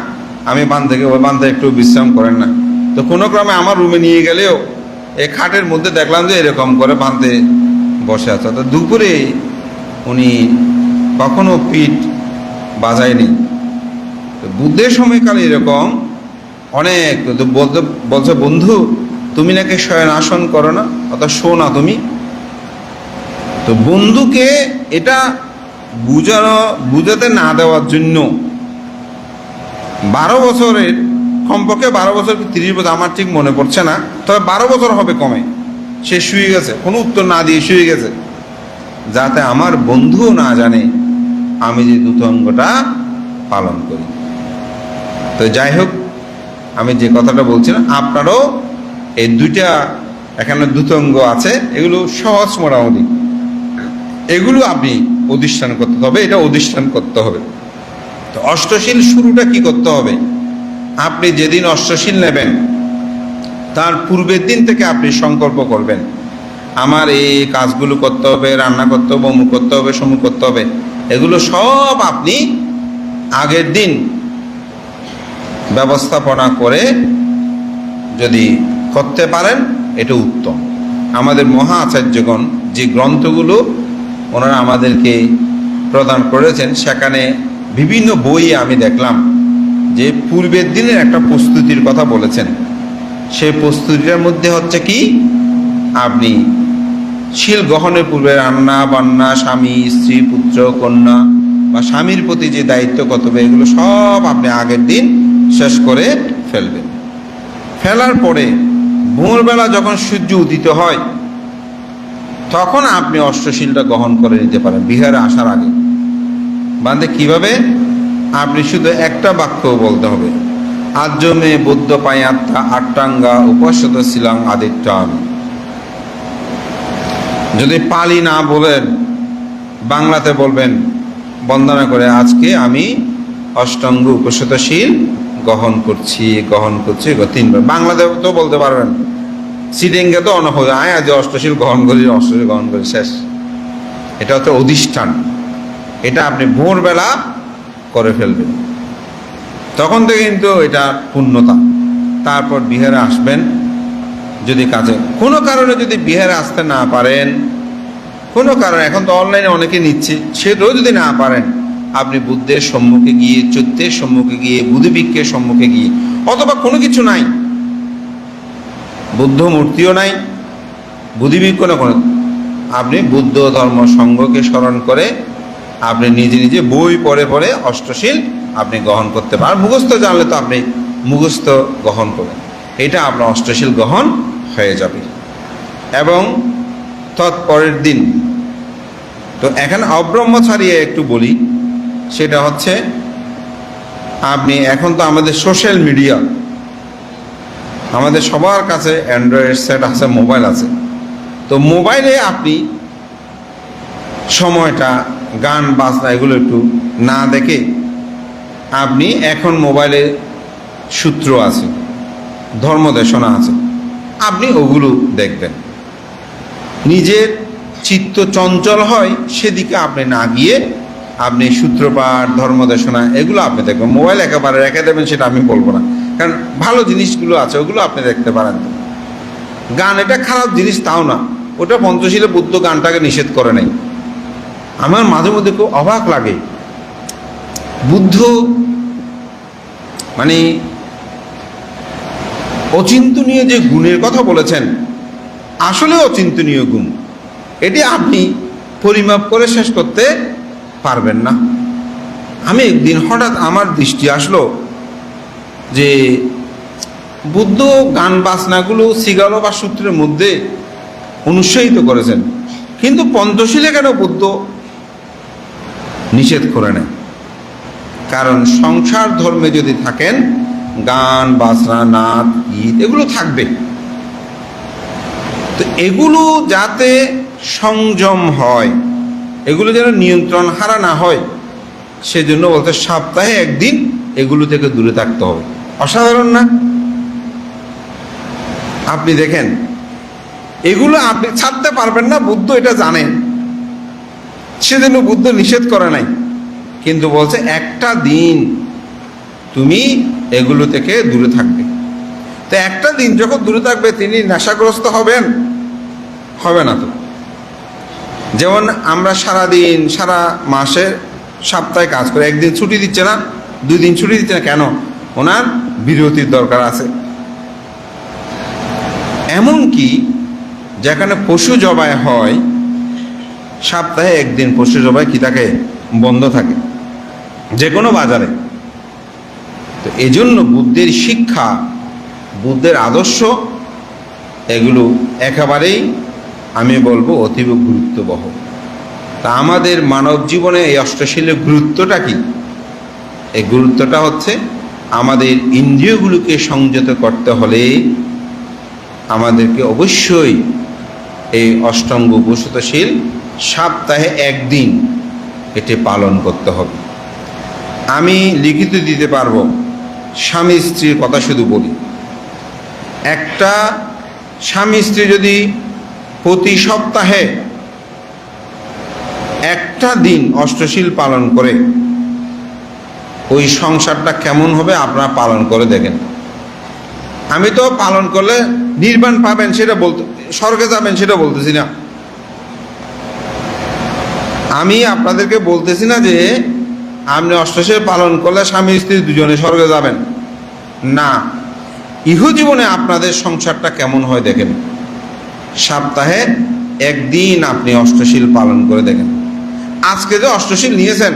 Speaker 1: আমি বান্ধাকে ওই বান্ধা একটু বিশ্রাম করেন না, তো কোনো ক্রমে আমার রুমে নিয়ে গেলেও এই খাটের মধ্যে দেখলাম যে এরকম করে বান্ধে বসে আছে। তো দুপুরে উনি কখনো পিঠ বাজায়নি। তো বুদ্ধের সময়কালে এরকম অনেক বলছে বন্ধু তুমি নাকি শয়ন আসন করো না, অর্থাৎ শো না তুমি। তো বন্ধুকে এটা বুঝাতে না দেওয়ার জন্য 12 বছরের, কমপক্ষে 12 বছর কি 30 বছর আমার ঠিক মনে পড়ছে না, তবে 12 বছর হবে কমে, সে শুয়ে গেছে, কোনো উত্তর না দিয়ে শুয়ে গেছে, যাতে আমার বন্ধুও না জানে আমি যে দ্যুতঙ্গটা পালন করি। তো যাই হোক, আমি যে কথাটা বলছিলাম, আপনারও এই দুইটা এখানে দ্যুতঙ্গ আছে, এগুলো সহজ মোটামুটি, এগুলো আপনি অধিষ্ঠান করতে হবে, এটা অধিষ্ঠান করতে হবে। তো অষ্টশীল শুরুটা কি করতে হবে? আপনি যেদিন অষ্টশীল নেবেন তার পূর্বের দিন থেকে আপনি সংকল্প করবেন, আমার এই কাজগুলো করতে হবে, রান্না করতে হবে, অমুক করতে হবে, সমুক করতে হবে, এগুলো সব আপনি আগের দিন ব্যবস্থাপনা করে যদি করতে পারেন এটা উত্তম। আমাদের মহা আচার্যগণ যে গ্রন্থগুলো ওনারা আমাদেরকে প্রদান করেছেন, সেখানে বিভিন্ন বই আমি দেখলাম যে পূর্বের দিনের একটা প্রস্তুতির কথা বলেছেন। সেই প্রস্তুতিটার মধ্যে হচ্ছে কি, আপনি শীল গ্রহণের পূর্বে রান্না বান্না, স্বামী স্ত্রী পুত্র কন্যা বা স্বামীর প্রতি যে দায়িত্ব কর্তব্য, এগুলো সব আপনি আগের দিন শেষ করে ফেলবেন। ফেলার পরে ভোরবেলা যখন সূর্য উদিত হয় তখন আপনি অষ্টশীলটা গ্রহণ করে নিতে পারেন বিহারে আসার আগে। বান্ধে কিভাবে? আপনি শুধু একটা বাক্য বলতে হবে, আর্য মে বুদ্ধ পায়াত্তা আট্টাঙ্গা উপাসত শিলাং আদিত্যান। যদি পালি না বলেন, বাংলাতে বলবেন বন্দনা করে, আজকে আমি অষ্টাঙ্গ উপাসতশীল গ্রহণ করছি 3বার। বাংলাতে তো বলতে পারবেন, সিডেঙ্গে তো অনহল আয় আজ অষ্টশীল গ্রহণ করি শেষ। এটা হচ্ছে অধিষ্ঠান, এটা আপনি ভোরবেলা করে ফেলবেন, তখন থেকে কিন্তু এটা পূর্ণতা। তারপর বিহারে আসবেন, যদি কাছে কোনো কারণে যদি বিহারে আসতে না পারেন, কোনো কারণে, এখন তো অনলাইনে অনেকে নিচ্ছে, সেটাও যদি না পারেন, আপনি বুদ্ধের সম্মুখে গিয়ে, চৈত্যের সম্মুখে গিয়ে, বুদ্ধিবৃক্ষের সম্মুখে গিয়ে, অথবা কোনো কিছু নাই, বুদ্ধ মূর্তিও নাই, বুদ্ধিবৃক্ষ না কোনো, আপনি বুদ্ধ ধর্ম সংঘকে স্মরণ করে আপনি নিজে নিজে বই পড়ে পড়ে অষ্টশীল আপনি গ্রহণ করতে পারেন। মুখস্থ জানলে তো আপনি মুখস্থ গ্রহণ করেন, এটা আপনার অষ্টশীল গ্রহণ হয়ে যাবে। এবং তৎপরের দিন তো এখানে অব্রহ্মচারিয়ে একটু বলি, সেটা হচ্ছে আপনি এখন তো আমাদের সোশ্যাল মিডিয়া, আমাদের সবার কাছে অ্যান্ড্রয়েড সেট আছে, মোবাইল আছে। তো মোবাইলে আপনি সময়টা গান বাজনা এগুলো একটু না দেখে আপনি এখন মোবাইলে সূত্র আছে, ধর্মদেশনা আছে, আপনি ওগুলো দেখবেন। নিজের চিত্ত চঞ্চল হয় সেদিকে আপনি না গিয়ে আপনি সূত্রপাঠ ধর্মদেশনা এগুলো আপনি দেখবেন। মোবাইল একেবারে রেখে দেবেন সেটা আমি বলবো না, কারণ ভালো জিনিসগুলো আছে ওগুলো আপনি দেখতে পারেন। গান এটা খারাপ জিনিস তাও না, ওটা পঞ্চশীলে বুদ্ধ গানটাকে নিষেধ করে নাই। আমার মাঝে মধ্যে খুব অবাক লাগে, বুদ্ধ মানে অচিন্তনীয় যে গুণের কথা বলেছেন, আসলে অচিন্তনীয় গুণ, এটি আপনি পরিমাপ করে শেষ করতে পারবেন না। আমি একদিন হঠাৎ আমার দৃষ্টি আসলো যে বুদ্ধ গান বাজনাগুলো সিগালো বা সূত্রের মধ্যে অনুৎসাহিত করেছেন, কিন্তু পঞ্চশীলে কেন বুদ্ধ নিষেধ করে নেয়? কারণ সংসার ধর্মে যদি থাকেন, গান বাজনা নাচ গীত এগুলো থাকবে, তো এগুলো যাতে সংযম হয়, এগুলো যেন নিয়ন্ত্রণ হারা না হয়, সেজন্য বলতে সপ্তাহে একদিন এগুলো থেকে দূরে থাকতে হবে। অসাধারণ না? আপনি দেখেন এগুলো আপনি ছাড়তে পারবেন না, বুদ্ধ এটা জানেন, সেজন্য বুদ্ধ নিষেধ করে নাই, কিন্তু বলছে একটা দিন তুমি এগুলো থেকে দূরে থাকবে। তো একটা দিন যখন দূরে থাকবে তিনি নেশাগ্রস্ত হবেন? হবে না তো। যেমন আমরা সারা দিন সারা মাসে সপ্তাহে কাজ করে, একদিন ছুটি দিচ্ছে না, 2 দিন ছুটি দিচ্ছে না, কেন? ওনার বিরতির দরকার আছে। এমনকি যেখানে পশু জবাই হয়, সপ্তাহে একদিন পশু জবাই কি থাকে? বন্ধ থাকে, যে কোনো বাজারে। তো এজন্য বুদ্ধের শিক্ষা, বুদ্ধের আদর্শ এগুলো একেবারেই আমি বলবো অতীব গুরুত্ববহ। তা আমাদের মানব জীবনে এই অষ্টশীলের গুরুত্বটা কি? এই গুরুত্বটা হচ্ছে আমাদের ইন্দ্রিয়গুলোকে সংযত করতে হলে আমাদেরকে অবশ্যই এই অষ্টাঙ্গ উপশতশীল সপ্তাহে একদিন এটি পালন করতে হবে। আমি লিখিত দিতে পারবো, স্বামী স্ত্রীর কথা শুধু বলি। একটা স্বামী স্ত্রী যদি প্রতি সপ্তাহে একটা দিন অষ্টশীল পালন করে, ওই সংসারটা কেমন হবে আপনারা পালন করে দেখেন। আমি তো পালন করলে নির্বাণ পাবেন সেটা বলতে, স্বর্গে যাবেন সেটা বলতেছি না। আমি আপনাদেরকে বলতেছি না যে আপনি অষ্টশীল পালন করলে স্বামী স্ত্রী দুজনে স্বর্গে যাবেন, না। ইহজীবনে আপনাদের সংসারটা কেমন হয় দেখেন। সপ্তাহে একদিন আপনি অষ্টশীল পালন করে দেখেন। আজকে যে অষ্টশীল নিয়েছেন,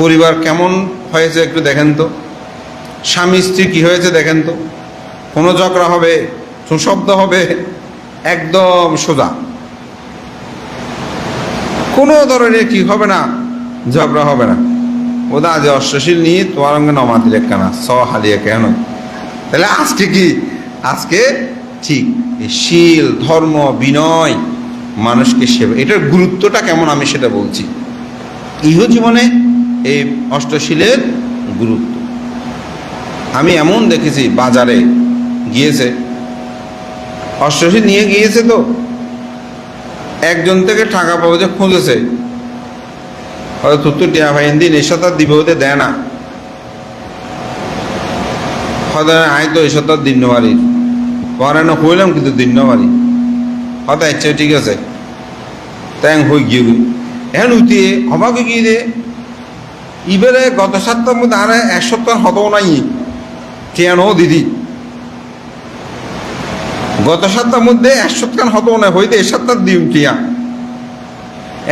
Speaker 1: পরিবার কেমন হয়েছে একটু দেখেন তো, স্বামী স্ত্রী কি হয়েছে দেখেন তো। কোনো ঝগড়া হবে, শব্দ হবে, একদম সোজা, কোনো ধরনের কি হবে না, ঝগড়া হবে না। ওদা যে অষ্টশীল নিয়ে তোমার অঙ্গে নমাতির একখানা হালিয়ে কেন? তাহলে আজকে কি? আজকে ঠিক শীল, ধর্ম, বিনয়, মানুষকে সেবা, এটার গুরুত্বটা কেমন আমি সেটা বলছি। ইহজীবনে এই অষ্টশীলের গুরুত্ব আমি এমন দেখেছি, বাজারে গিয়েছে অষ্টশীল নিয়ে গিয়েছে, তো একজন থেকে টাকা পাবো যে খুঁজেছে, হয়তো তুই টিয়া ভাই দিন এই সপ্তাহ দিব, হতে দেয় না, হয়তো আয় তো এই সপ্তাহ দিন পারি, পরে না হইলাম কিন্তু দিন পারি, হয়তো ইচ্ছে ঠিক আছে, তাই হয়ে গিয়ে এখন উঠিয়ে অবাক গিয়ে দে ইবারে গত সপ্তাহের মধ্যে আর 1 সপ্তাহ হতো নাই কেন দিদি। গত সপ্তাহের মধ্যে 1 সপ্তাহ হতো না হইতে এই সপ্তাহ দিন কিয়া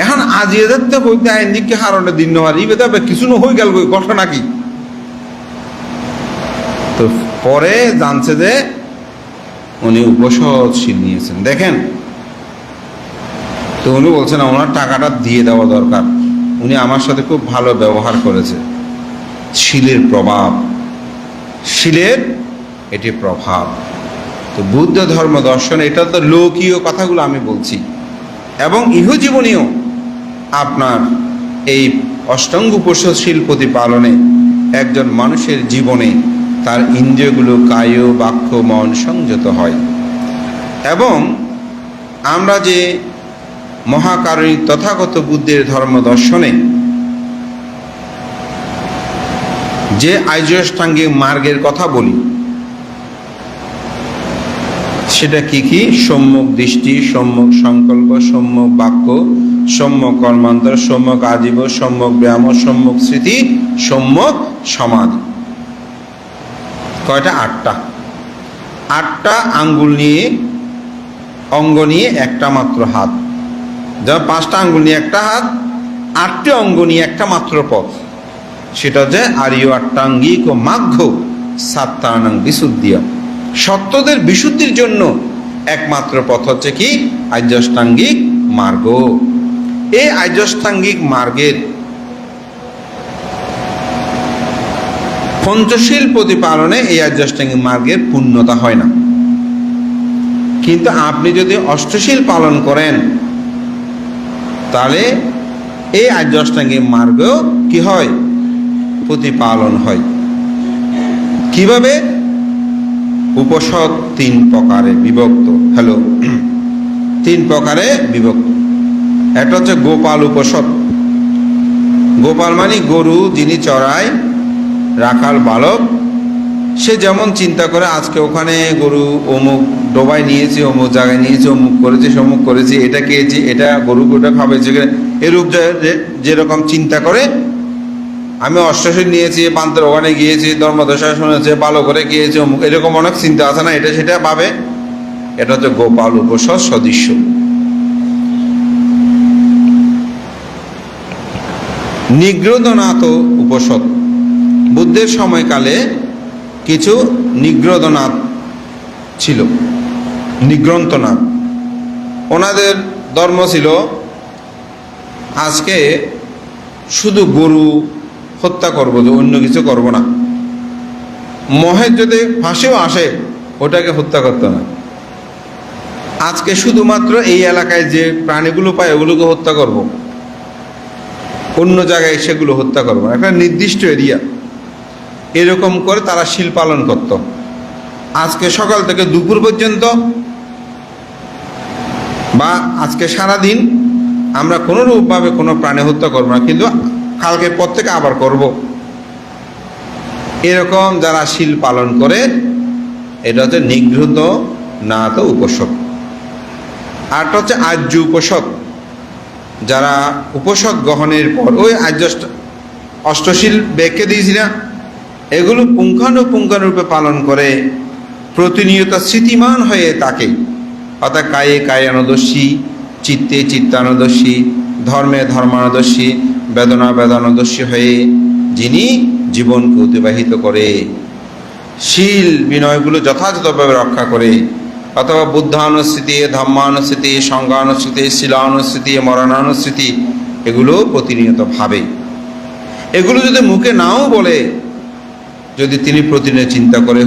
Speaker 1: এখন আজ এদের হইতে আইন দিকে হারণে দিন নেওয়ার ই বেদা কিছু না হয়ে গেল ঘটনা কি। তো পরে জানছে যে উনি উপসহশীল নিয়েছেন। দেখেন, তো উনি বলছেন ওনার টাকাটা দিয়ে দেওয়া দরকার, উনি আমার সাথে খুব ভালো ব্যবহার করেছে। শীলের প্রভাব, শীলের এটি প্রভাব। তো বুদ্ধ ধর্ম দর্শন, এটা তো লৌকিক কথাগুলো আমি বলছি, এবং ইহজীবনীয় আপনার এই অষ্টাঙ্গ উপসহশীল প্রতিপালনে একজন মানুষের জীবনে তার ইন্দ্রিয়গুলো কায় বাক্য মন সংযত হয়। এবং আমরা যে মহাকারণী তথাগত বুদ্ধের ধর্ম দর্শনে যে আর্যাষ্টাঙ্গিক মার্গের কথা বলি, সেটা কি কি? সম্যক দৃষ্টি, সম্যক সংকল্প, সম্যক বাক্য, সম্যক কর্মান্তর, সম্যক আজীব, সম্যক ব্যায়াম, সম্যক স্মৃতি, সম্যক সমাধি। কয়টা? 8টা। 8টা আঙ্গুল নিয়ে, অঙ্গ নিয়ে একটা মাত্র হাত। যেমন 5টা আঙ্গুল নিয়ে একটা হাত, 8টি অঙ্গ নিয়ে একটা মাত্র পথ। সেটা হচ্ছে আর্য অষ্টাঙ্গিক ও মাঘ্য সাত্তানাং বিশুদ্ধিয়া। সত্যদের বিশুদ্ধির জন্য একমাত্র পথ হচ্ছে কি? আর্যাষ্টাঙ্গিক মার্গ। এই আর্যাষ্টাঙ্গিক মার্গের পঞ্চশীল প্রতিপালনে এই আর্যাষ্টাঙ্গিক মার্গের পূর্ণতা হয় না। কিন্তু আপনি যদি অষ্টশীল পালন করেন তাহলে এই আর্যাষ্টাঙ্গিক মার্গও কি হয়? প্রতিপালন হয়। কিভাবে? উপসদ 3 প্রকারে বিভক্ত। 3 প্রকারে বিভক্ত। একটা হচ্ছে গোপাল উপসদ। গোপাল মানে গরু যিনি চড়ায়, রাখাল বালক। সে যেমন চিন্তা করে আজকে ওখানে গরু অমুক ডোবায় নিয়েছি, অমুক জায়গায় নিয়েছি, অমুক করেছি, সমুক করেছি, এটা খেয়েছি, এটা গরু গোটা খাবে, এরূপ যেরকম চিন্তা করে, আমি অষ্টশীল নিয়েছি, পান্তের ওখানে গিয়েছি, ধর্মদশা শুনেছে, ভালো করে গিয়েছি, অমুক, এরকম অনেক চিন্তা আছে না, এটা সেটা ভাবে। এটা হচ্ছে গোপাল উপসদ সদৃশ্য। নিগ্রোধনাথ উপসদ। বুদ্ধের সময়কালে কিছু নিগ্রোধনাথ ছিল, নিগ্রন্থনাথ। ওনাদের ধর্ম ছিল আজকে শুধু গরু হত্যা করবো, অন্য কিছু করব না। মহের যদি ফাঁসেও আসে ওটাকে হত্যা করতো না। আজকে শুধুমাত্র এই এলাকায় যে প্রাণীগুলো পায় ওগুলোকে হত্যা করব, অন্য জায়গায় সেগুলো হত্যা করবো না। একটা নির্দিষ্ট এরিয়া, এরকম করে তারা শীল পালন করত। আজকে সকাল থেকে দুপুর পর্যন্ত বা আজকে সারাদিন আমরা কোনোরূপভাবে কোনো প্রাণী হত্যা করবো না, কিন্তু কালকে পর থেকে আবার করব। এরকম যারা শীল পালন করে, এটা হচ্ছে নিগৃহীত নাথ উপসদ। আরটা হচ্ছে আর্য উপসদ। যারা উপসদ গ্রহণের পর ওই আর্য অষ্টশীল ব্যাখ্যা দিয়েছি না, এগুলো পুঙ্খানুপুঙ্খানুরূপে পালন করে প্রতিনিয়ত স্মৃতিমান হয়ে থাকে। অর্থাৎ কায়ে কায়ানুদর্শী, চিত্তে চিত্তানুদর্শী, ধর্মে ধর্মানুদর্শী, বেদনা বেদনাদর্শী হয়ে যিনি জীবনকে অতিবাহিত করে, শীল বিনয়গুলো যথাযথভাবে রক্ষা করে, অথবা বুদ্ধানুস্মৃতি, ধর্মানুস্মৃতি, সংজ্ঞানুস্মৃতি, শিলানুস্মৃতি, মরণানুস্মৃতি, এগুলো প্রতিনিয়ত ভাবে। এগুলো যদি মুখে নাও বলে, যদি তিনি প্রতিনিয়ত চিন্তা করে,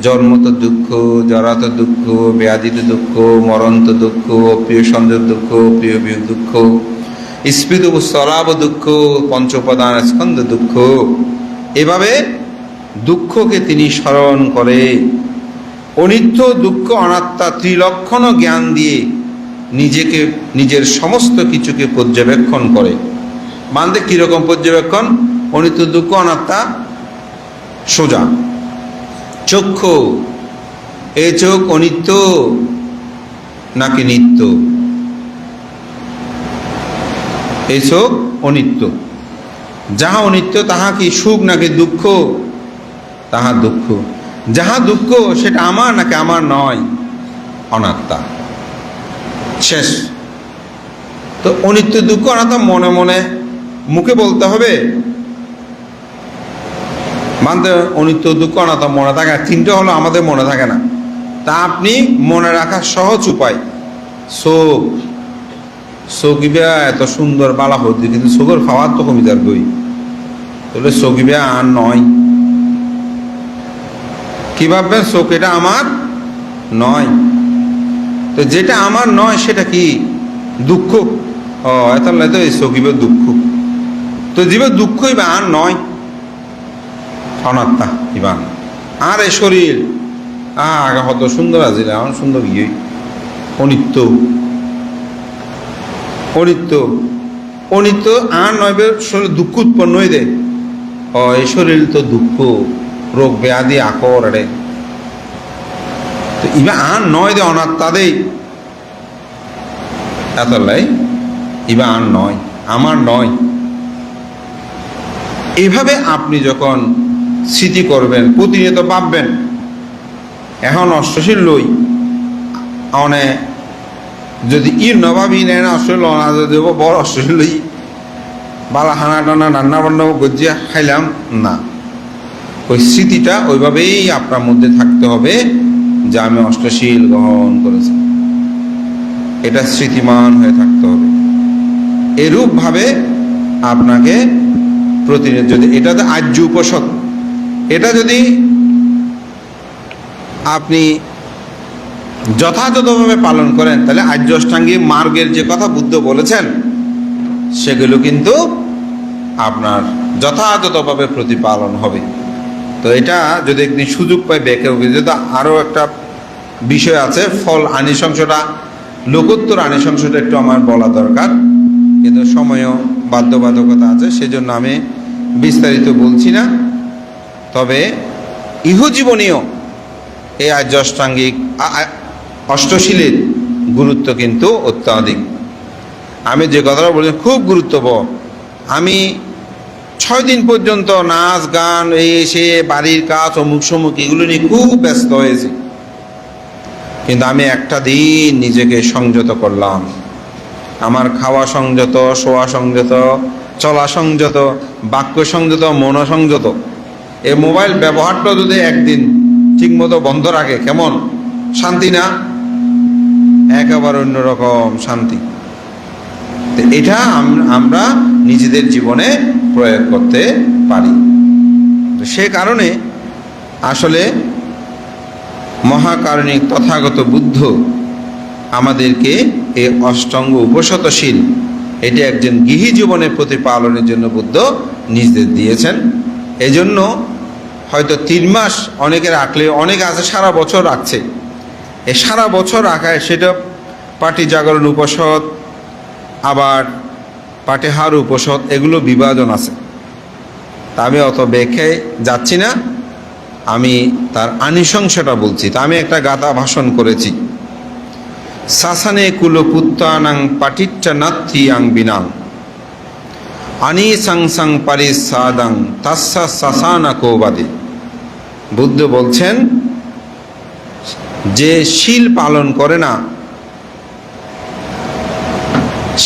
Speaker 1: জন্ম তো দুঃখ, জরা তো দুঃখ, ব্যাধি তো দুঃখ, মরণ তো দুঃখ, প্রিয় সংযোগ দুঃখ, প্রিয় বিয়োগ দুঃখ, স্মৃত স্তলাভ দুঃখ, পঞ্চোপাদান স্কন্ধ দুঃখ, এভাবে দুঃখকে তিনি স্মরণ করে অনিত্য দুঃখ অনাত্মা ত্রিলক্ষণ জ্ঞান দিয়ে নিজেকে, নিজের সমস্ত কিছুকে পর্যবেক্ষণ করে। মানে কিরকম পর্যবেক্ষণ? অনিত্য দুঃখ অনাত্মা সোজা চক্ষু, এই চোখ অনিত্য নাকি নিত্য? এই চোখ অনিত্য। যাহা অনিত্য তাহা কি সুখ নাকি দুঃখ? তাহা দুঃখ। যাহা দুঃখ সেটা আমার নাকি আমার নয়, অনাত্মা। শেষ। তো অনিত্য দুঃখ অনাত্মা মনে মনে মুখে বলতে হবে, মানতে অনিত্য দুঃখ অনাত্মা মনে থাকে না। তিনটা হলো আমাদের মনে থাকে না। তা আপনি মনে রাখার সহজ উপায়, চোখ চোখিবা এত সুন্দর বালা হচ্ছে, কিন্তু চোখের খাওয়ার তো কমি যার বই, তাহলে চোখিবা আর নয়। কি ভাববেন? চোখ এটা আমার নয়। তো যেটা আমার নয় সেটা কি? দুঃখ। ও তাহলে তো এই চোখিবা দুঃখ। তো জীবের দুঃখই বা আর নয়, অনাত্মা ইবান। আর এই শরীর আগে হত সুন্দর আছে, এখন সুন্দর গিয়ে অনিত্য। অনিত্য অনিত্য আর নয়, শরীর দুঃখ উৎপন্ন হয়ে দেয়। ও এই শরীর তো দুঃখ, রোগ ব্যাধি আকর রে। তো ইবা আর নয় দে, অনাত্মা দেই এতলাই। ইবা আর নয়, আমার নয়। এইভাবে আপনি যখন স্মৃতি করবেন, প্রতিনিয়ত ভাববেন, এখন অষ্টশীল লই অনে যদি ইর নভাবি নেন অষ্টশীল দেব বড় অষ্টশীল লই বালা হানা টানা রান্না বান্না গজিয়া খাইলাম না। ওই স্মৃতিটা ওইভাবেই আপনার মধ্যে থাকতে হবে যে আমি অষ্টশীল গ্রহণ করেছি, এটা স্মৃতিমান হয়ে থাকতে হবে। এরূপভাবে আপনাকে প্রতিনিয়ত, যদি এটা তো আর্য উপসদ, এটা যদি আপনি যথাযথভাবে পালন করেন, তাহলে আর্য অষ্টাঙ্গিক মার্গের যে কথা বুদ্ধ বলেছেন সেগুলো কিন্তু আপনার যথাযথভাবে প্রতিপালন হবে। তো এটা যদি একদিন সুযোগ পাই বেঁকে, যদি আরও একটা বিষয় আছে, ফল আনিশংসটা, লোকোত্তর আনিশংসটা একটু আমার বলা দরকার, কিন্তু সময়ও বাধ্যবাধকতা আছে, সেজন্য আমি বিস্তারিত বলছি না। তবে ইহজীবনীয় এই আর্য অষ্টাঙ্গিক অষ্টশীলের গুরুত্ব কিন্তু অত্যাধিক। আমি যে কথাটা বলছি খুব গুরুত্বপূর্ণ। আমি 6 দিন পর্যন্ত নাচ গান এই সে বাড়ির কাজ অমুক সমুক এগুলো নিয়ে খুব ব্যস্ত হয়েছি, কিন্তু আমি একটা দিন নিজেকে সংযত করলাম। আমার খাওয়া সংযত, শোয়া সংযত, চলা সংযত, বাক্য সংযত, মন সংযত। এই মোবাইল ব্যবহারটা যদি একদিন ঠিকমতো বন্ধ রাখে, কেমন শান্তি না? একেবারে অন্যরকম শান্তি। এটা আমরা নিজেদের জীবনে প্রয়োগ করতে পারি। সে কারণে আসলে মহাকারণিক তথাগত বুদ্ধ আমাদেরকে এই অষ্টাঙ্গ উপশতশীল, এটি একজন গৃহী জীবনের প্রতিপালনের জন্য বুদ্ধ নির্দেশ দিয়েছেন। এই জন্য হয়তো 3 মাস অনেকে রাখলে, অনেকে আছে সারা বছর রাখছে। এই সারা বছর রাখায় সেটা পাটি জাগরণ উপসদ, আবার পাটেহার উপসদ, এগুলো বিভাজন আছে। তা আমি অত ব্যাখ্যায় যাচ্ছি না, আমি তার আনিশংসটা বলছি। তা আমি একটা গাথা ভাষণ করেছি, শাসানে কুলপুত্তানাং পাটিচ্চা নাত্থি আং বিনাং আনি সংসং পারিসাদাং তাস্সা শাসানা কোবাদে। বুদ্ধ বলছেন, যে শীল পালন করে না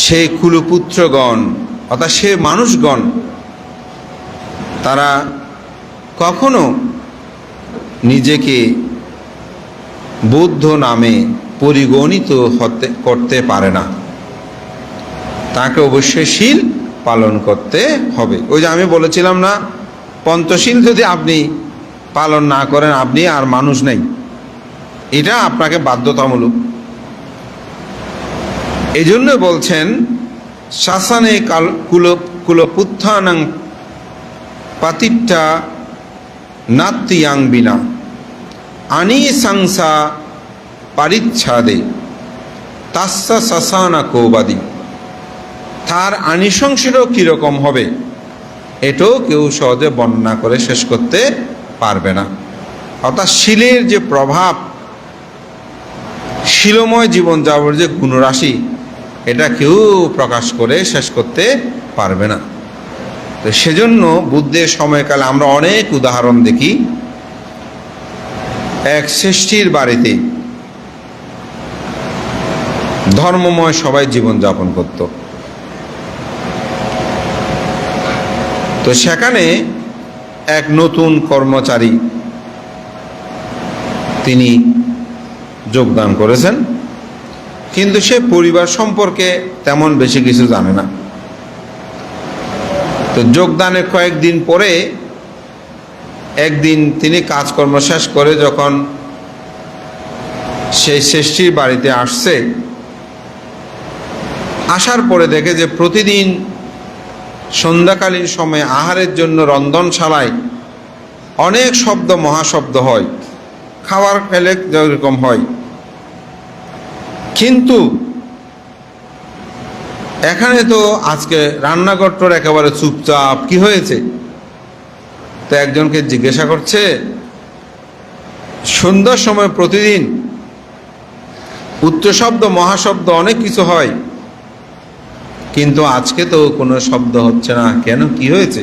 Speaker 1: সে কুলপুত্রগণ, অর্থাৎ সে মানুষগণ, তারা কখনো নিজেকে বুদ্ধ নামে পরিগণিত করতে পারে না। তাকে অবশ্যই শীল পালন করতে হবে। ওই যে আমি বলেছিলাম না, পঞ্চশীল যদি আপনি পালন না করেন আপনি আর মানুষ নেই, এটা আপনাকে বাধ্যতামূলক। এই জন্য বলছেন, শাসানে কুলপুত্থানাং পাতিচ্চা নাত্তিয়াং বিনা আনি সংসা পারিচ্ছাদে তাস্সা শাসানা কোবাদি। তার আনিশংসটাও কীরকম হবে এটাও কেউ সহজে বর্ণনা করে শেষ করতে পারবে না। অর্থাৎ শীলের যে প্রভাব, শীলময় জীবন যাবর যে গুণরাশি, এটা কেউ প্রকাশ করে শেষ করতে পারবে না। তো সেজন্য বুদ্ধের সময়কালে আমরা অনেক উদাহরণ দেখি। এক সৃষ্টির বাড়িতে ধর্মময় সবাই জীবন যাপন করত। তো সেখানে এক নতুন কর্মচারী তিনি যোগদান করেছেন, কিন্তু সে পরিবার সম্পর্কে তেমন বেশি কিছু জানে না। তো যোগদানের কয়েকদিন পরে একদিন তিনি কাজকর্ম শেষ করে যখন সেই সৃষ্টির বাড়িতে আসছে, আসার পরে দেখে যে প্রতিদিন সন্ধ্যাকালীন সময়ে আহারের জন্য রন্ধনশালায় অনেক শব্দ, মহাশব্দ হয়, খাবার খেলে যেরকম হয়, কিন্তু এখানে তো আজকে রান্নাঘরটার একেবারে চুপচাপ, কি হয়েছে? তো একজনকে জিজ্ঞাসা করছে, সন্ধ্যার সময় প্রতিদিন উচ্চ শব্দ, মহাশব্দ অনেক কিছু হয়, কিন্তু আজকে তো কোনো শব্দ হচ্ছে না, কেন, কি হয়েছে?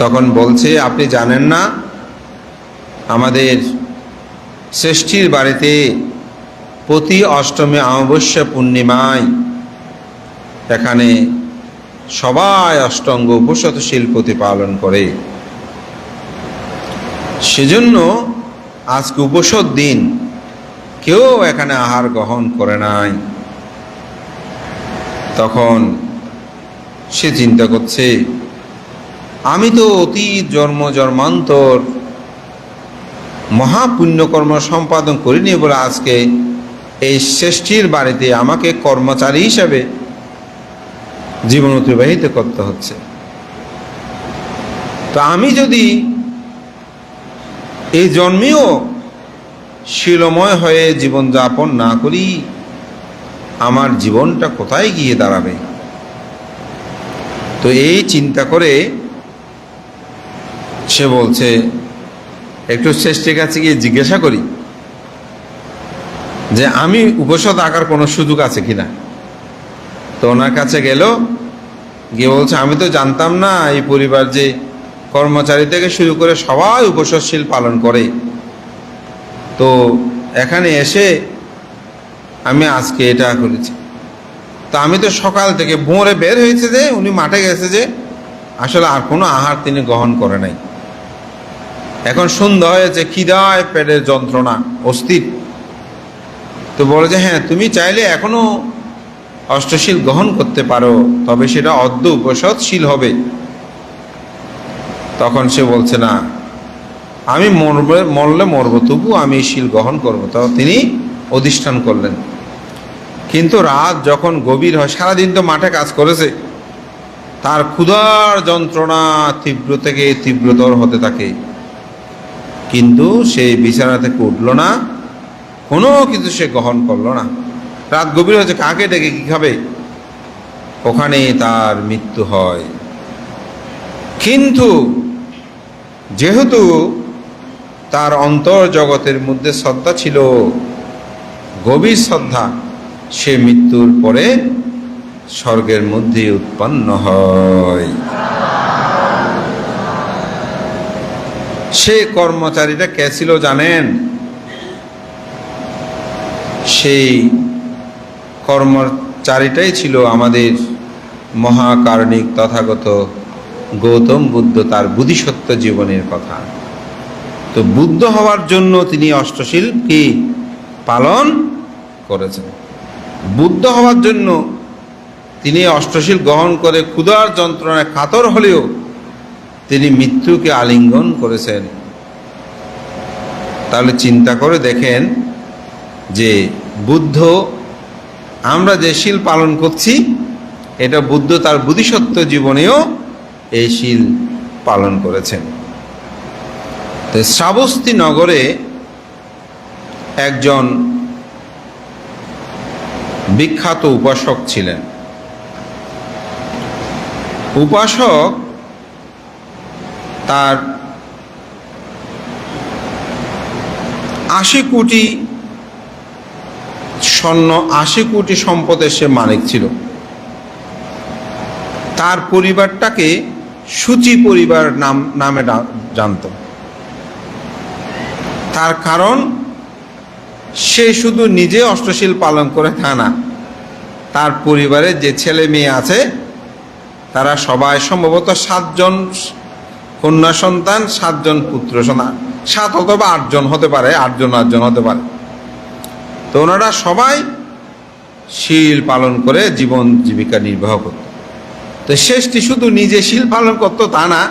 Speaker 1: তখন বলছে, আপনি জানেন না, আমাদের সৃষ্টির বাড়িতে প্রতি অষ্টমী, অমাবস্যা, পূর্ণিমায় এখানে সবাই অষ্টাঙ্গ উপশতশীল প্রতিপালন করে, সেজন্য আজকে উপসদ দিন, কেউ এখানে আহার গ্রহণ করে নাই। তখন সে চিন্তা করছে, আমি তো অতীত জন্ম জন্মান্তর মহাপুণ্যকর্ম সম্পাদন করিনি বলে আজকে এই সৃষ্টির বাড়িতে আমাকে কর্মচারী হিসাবে জীবন অতিবাহিত করতে হচ্ছে। তো আমি যদি এই জন্মেও শীলময় হয়ে জীবনযাপন না করি, আমার জীবনটা কোথায় গিয়ে দাঁড়াবে? তো এই চিন্তা করে সে বলছে, একটু সৃষ্টির কাছে গিয়ে জিজ্ঞাসা করি যে আমি উপসদ আঁকার কোনো সুযোগ আছে কিনা। তো ওনার কাছে গেল, গিয়ে বলছে, আমি তো জানতাম না এই পরিবার যে কর্মচারী থেকে শুরু করে সবাই উপসদশীল পালন করে। তো এখানে এসে আমি আজকে এটা করেছি। তা আমি তো সকাল থেকে ভোরে বের হয়েছে যে উনি মাঠে গেছে, যে আসলে আর কোনো আহার তিনি গ্রহণ করে নাই। এখন সন্ধ্যা হয়েছে, খিদায় পেটের যন্ত্রণা, অস্থির। তো বলে যে হ্যাঁ, তুমি চাইলে এখনো অষ্টশীল গ্রহণ করতে পারো, তবে সেটা অর্ধ উপসদশীল হবে। তখন সে বলছে, না, আমি মরলে মরব, তবু আমি শীল গ্রহণ করব। তো তিনি অধিষ্ঠান করলেন। কিন্তু রাত যখন গভীর হয়, সারাদিন তো মাঠে কাজ করেছে, তার ক্ষুধার যন্ত্রণা তীব্র থেকে তীব্রতর হতে থাকে, কিন্তু সে বিছানা থেকে উঠল না, কোনো কিছু সে গ্রহণ করলো না। রাত গভীর হয়েছে, কাকে ডেকে কি খাবে? ওখানে তার মৃত্যু হয়। কিন্তু যেহেতু তার অন্তর জগতের মধ্যে শ্রদ্ধা ছিল, গভীর শ্রদ্ধা, সে মৃত্যুর পরে স্বর্গের মধ্যে উৎপন্ন হয়। সে কর্মচারীটা কে ছিল জানেন? সেই কর্মচারীটাই ছিল আমাদের মহাকারণিক তথাগত গৌতম বুদ্ধ, তার বুদ্ধিসত্ত্ব জীবনের কথা। তো বুদ্ধ হওয়ার জন্য তিনি অষ্টশীল কি পালন করেছেন। বুদ্ধ হওয়ার জন্য তিনি অষ্টশীল গ্রহণ করে ক্ষুধার যন্ত্রণায় কাতর হলেও তিনি মৃত্যুকে আলিঙ্গন করেছেন। তাহলে চিন্তা করে দেখেন যে বুদ্ধ, আমরা যে শীল পালন করছি, এটা বুদ্ধ তার বুদ্ধিসত্ত্ব জীবনেও এই শীল পালন করেছেন। তো শ্রাবস্তী নগরে একজন বিখ্যাত উপাসক ছিলেন। উপাসক তার 80 কোটি স্বর্ণ, 80 কোটি সম্পদের সে মালিক ছিল। তার পরিবারটাকে সূচি পরিবার নামে জানত। তার কারণ সে শুধু নিজে অষ্টশীল পালন করে তা না, তার পরিবারে যে ছেলে মেয়ে আছে তারা সবাই সম্ভবত 7 জন কন্যা সন্তান, 7 জন পুত্র সন্তান, 7 অথবা 8 জন হতে পারে, 8 জন হতে পারে। তো ওনারা সবাই শীল পালন করে জীবন জীবিকা নির্বাহ করত। তো শেষটি শুধু নিজে শীল পালন করত তা না,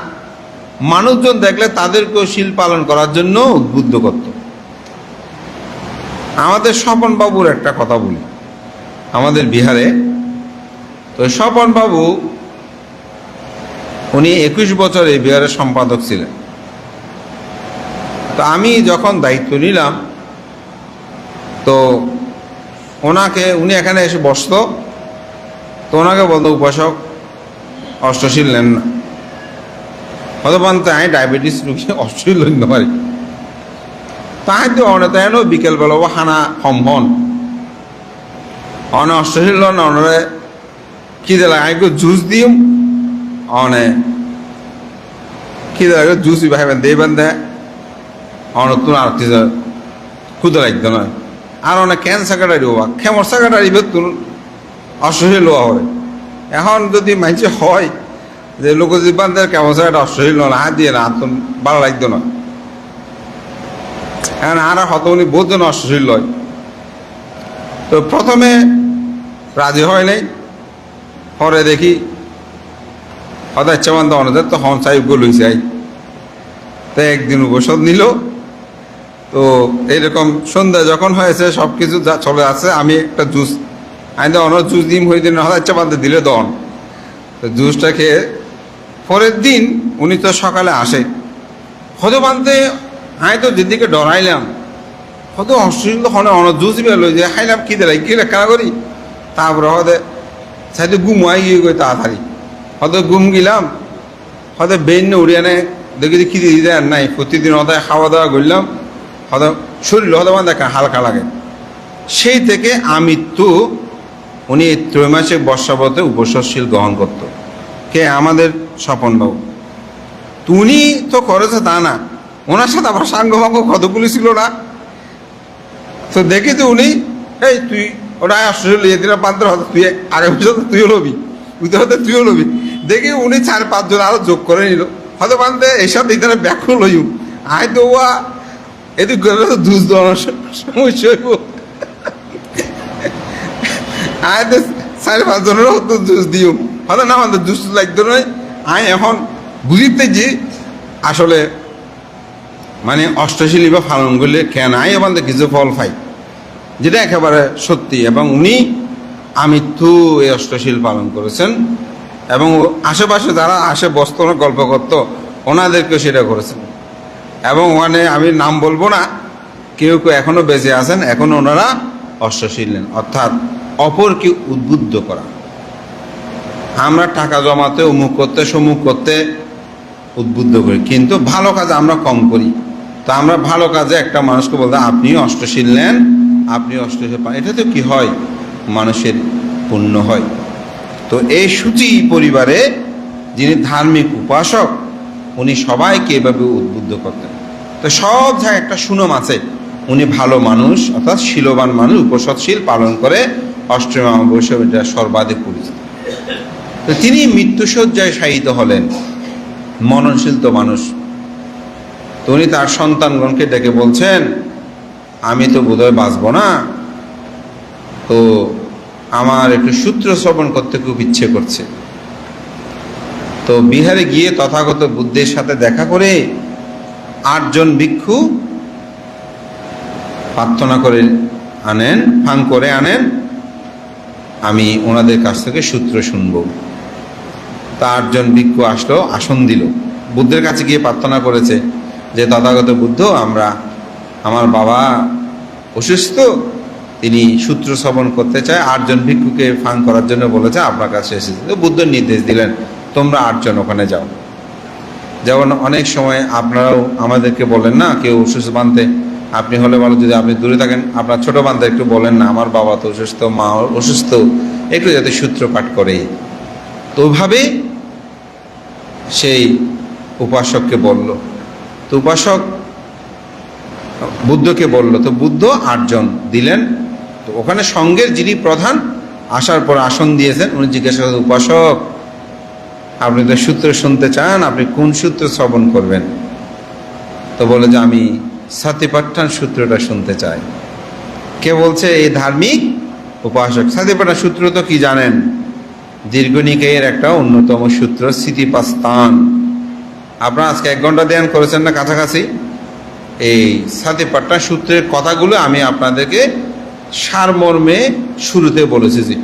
Speaker 1: মানুষজন দেখলে তাদেরকেও শীল পালন করার জন্য উদ্বুদ্ধ করত। আমাদের স্বপন বাবুর একটা কথা বলি, আমাদের বিহারে। তো স্বপন বাবু উনি 21 বছর এই বিহারের সম্পাদক ছিলেন। তো আমি যখন দায়িত্ব নিলাম, তো উনি এখানে এসে বসতো। তো ওনাকে বলতো, উপাসক অষ্টশীল নেন না। হয়তো বানতে আমি ডায়াবেটিস রুগী অষ্টশীল নিতে পারি। তাই তো তাই বিকেলবেলা হানা হম হন অষ্টশীল অনরে কি দিলাম আমি জুস দিম, কি দিলাম জুস ভাইবেন দেবেন দেয় নতুন আর ক্ষুদে লাগতো নয়। আর অনেক ক্যান সেক্রেটারি হওয়া খেমর সেক্রেটারি বেতুন অষ্টশীল হওয়া হয়। এখন যদি মাইছে হয় যে লোক যদি বান্ধে কেমন সেক্রেটারি অষ্টশীল নয়, হাত দিয়ে না, হাত ভালো লাগতো না। এখন আর হয়তো উনি বহুজন অষ্টশীল লয়। তো প্রথমে রাজি হয় নাই, পরে দেখি হয়তো ইচ্ছা বান্ধব অনেক তো হন সাহেব গুলো চাই। তো একদিন উপসদ নিল। তো এইরকম সন্ধ্যা যখন হয়েছে, সব কিছু যা চলে আছে, আমি একটা জুস আইন অন্য জুস দিম হয়ে দিন হয়তো ইচ্ছা বান্ধব দিলে দন। তো জুসটা খেয়ে পরের দিন উনি তো সকালে আসে। হয়তো বান্ধে আমি তো যেদিকে ডরাইলাম, হয়তো অষ্টশীল তো অনেক জুস বেরোলো যে খাইলাম কি দিলাই কি লেখা করি। তারপরে হয়তো সাইতে গুম হয়ে গিয়ে গই তাড়াতাড়ি, হয়তো গুম গেলাম, হয়তো বেন উড়িয়ে নেয় দেখি যে কি দিয়ে দেয় নাই। প্রতিদিন হয়তো খাওয়া দাওয়া করলাম, হয়তো শরীর হয়তো মানে হালকা লাগে। সেই থেকে আমৃত্যু উনি ত্রৈমাসিক বর্ষাবতে উপসর্শীল গ্রহণ করত। কে? আমাদের স্বপনবাবু। উনি তো করেছে তা না, ওনার সাথে আবার সাঙ্গভঙ্গ কতগুলি ছিল না। তো দেখি তো উনি এই তুই ওটা অষ্টশীল লিয়ে দিলাম পাত্র, হয়তো তুই আগে বছর তুইও লবি, হয়তো তুইও লবি। দেখি উনি 4-5 জন আরো যোগ করে নিল। হয়তো বান্ধে এইসব এখানে ব্যাখ্যা লইউ আয় তো এদিক করে তো দুধ দেওয়ার সমস্যা হইব। আয় তো 4-5 জনেরও হতো জুস দিও, হয়তো না আমাদের জুস লাগতো নয়। আয় এখন বুঝিতে যে আসলে মানে অষ্টশীলী বা পালন করলে কেন আয় আমাদের কিছু ফল পাই, যেটা একেবারে সত্যি। এবং উনি আমৃত্যু এই অষ্টশীল পালন করেছেন, এবং আশেপাশে যারা আসে বসত গল্প করত ওনাদেরকেও সেটা করেছেন। এবং ওখানে আমি নাম বলবো না, কেউ কেউ এখনো বেঁচে আছেন, এখনো ওনারা অষ্টশীল নেন। অর্থাৎ অপরকে উদ্বুদ্ধ করা। আমরা টাকা জমাতে, অমুক করতে, সমুক করতে উদ্বুদ্ধ করি, কিন্তু ভালো কাজ আমরা কম করি। তো আমরা ভালো কাজে একটা মানুষকে বলতে আপনিও অষ্টশীল নেন, আপনি অষ্টশীল পান, এটাতে কি হয়? মানুষের পুণ্য হয়। তো এই সূচি পরিবারে যিনি ধার্মিক উপাসক, উনি সবাইকে এভাবে উদ্বুদ্ধ করতেন। তো সব জায়গায় একটা সুনাম আছে, উনি ভালো মানুষ, অর্থাৎ শীলবান মানুষ, উপসৎশীল পালন করে অষ্টমী অমাবস্যা এটা সর্বাধিক পরিচিত। তো তিনি মৃত্যুশয্যায় শায়িত হলেন, মননশীল তো মানুষ। তো উনি তার সন্তানগণকে ডেকে বলছেন, আমি তো বোধহয় বাঁচব না, তো আমার একটু সূত্র শ্রবণ করতে খুব ইচ্ছে করছে। তো বিহারে গিয়ে তথাগত বুদ্ধের সাথে দেখা করে 8 জন ভিক্ষু প্রার্থনা করে আনেন, ফাং করে আনেন, আমি ওনাদের কাছ থেকে সূত্র শুনব। তা 8 জন ভিক্ষু আসলো, আসন দিল, বুদ্ধের কাছে গিয়ে প্রার্থনা করেছে যে তথাগত বুদ্ধ, আমার বাবা অসুস্থ, তিনি সূত্র শ্রবণ করতে চায়, 8 জন ভিক্ষুকে ফাং করার জন্য বলেছে, আপনার কাছে এসেছে। তো বুদ্ধ নির্দেশ দিলেন, তোমরা 8 জন ওখানে যাও। যেমন অনেক সময় আপনারাও আমাদেরকে বলেন না, কেউ অসুস্থ বানতে, আপনি হলে ভালো, যদি আপনি দূরে থাকেন আপনার ছোট বান্ধব একটু বলেন না, আমার বাবা তো অসুস্থ, মা অসুস্থ, একটু যাতে সূত্র পাঠ করে। তো ওইভাবে সেই উপাসককে বলল। তো উপাসক বুদ্ধকে বলল, তো বুদ্ধ 8 জন দিলেন। তো ওখানে সঙ্গের যিনি প্রধান আসার পর আসন দিয়েছেন, উনি জিজ্ঞাসা করেন, উপাসক আপনি তো সূত্র শুনতে চান, আপনি কোন সূত্র শ্রবণ করবেন? তো বলে যে আমি সাতিপাট্টান সূত্রটা শুনতে চাই। কে বলছে? এই ধার্মিক উপাসক। সাতিপাট্টান সূত্র তো কি জানেন? দীর্ঘনিকায়ের একটা অন্যতম সূত্র, স্থিতিপাস্তান। আপনারা আজকে 1 ঘন্টা ধ্যান করেছেন না কাছাকাছি? এই সাতিপাট্টান সূত্রের কথাগুলো আমি আপনাদেরকে সারমর্মে শুরুতে বলেছি যে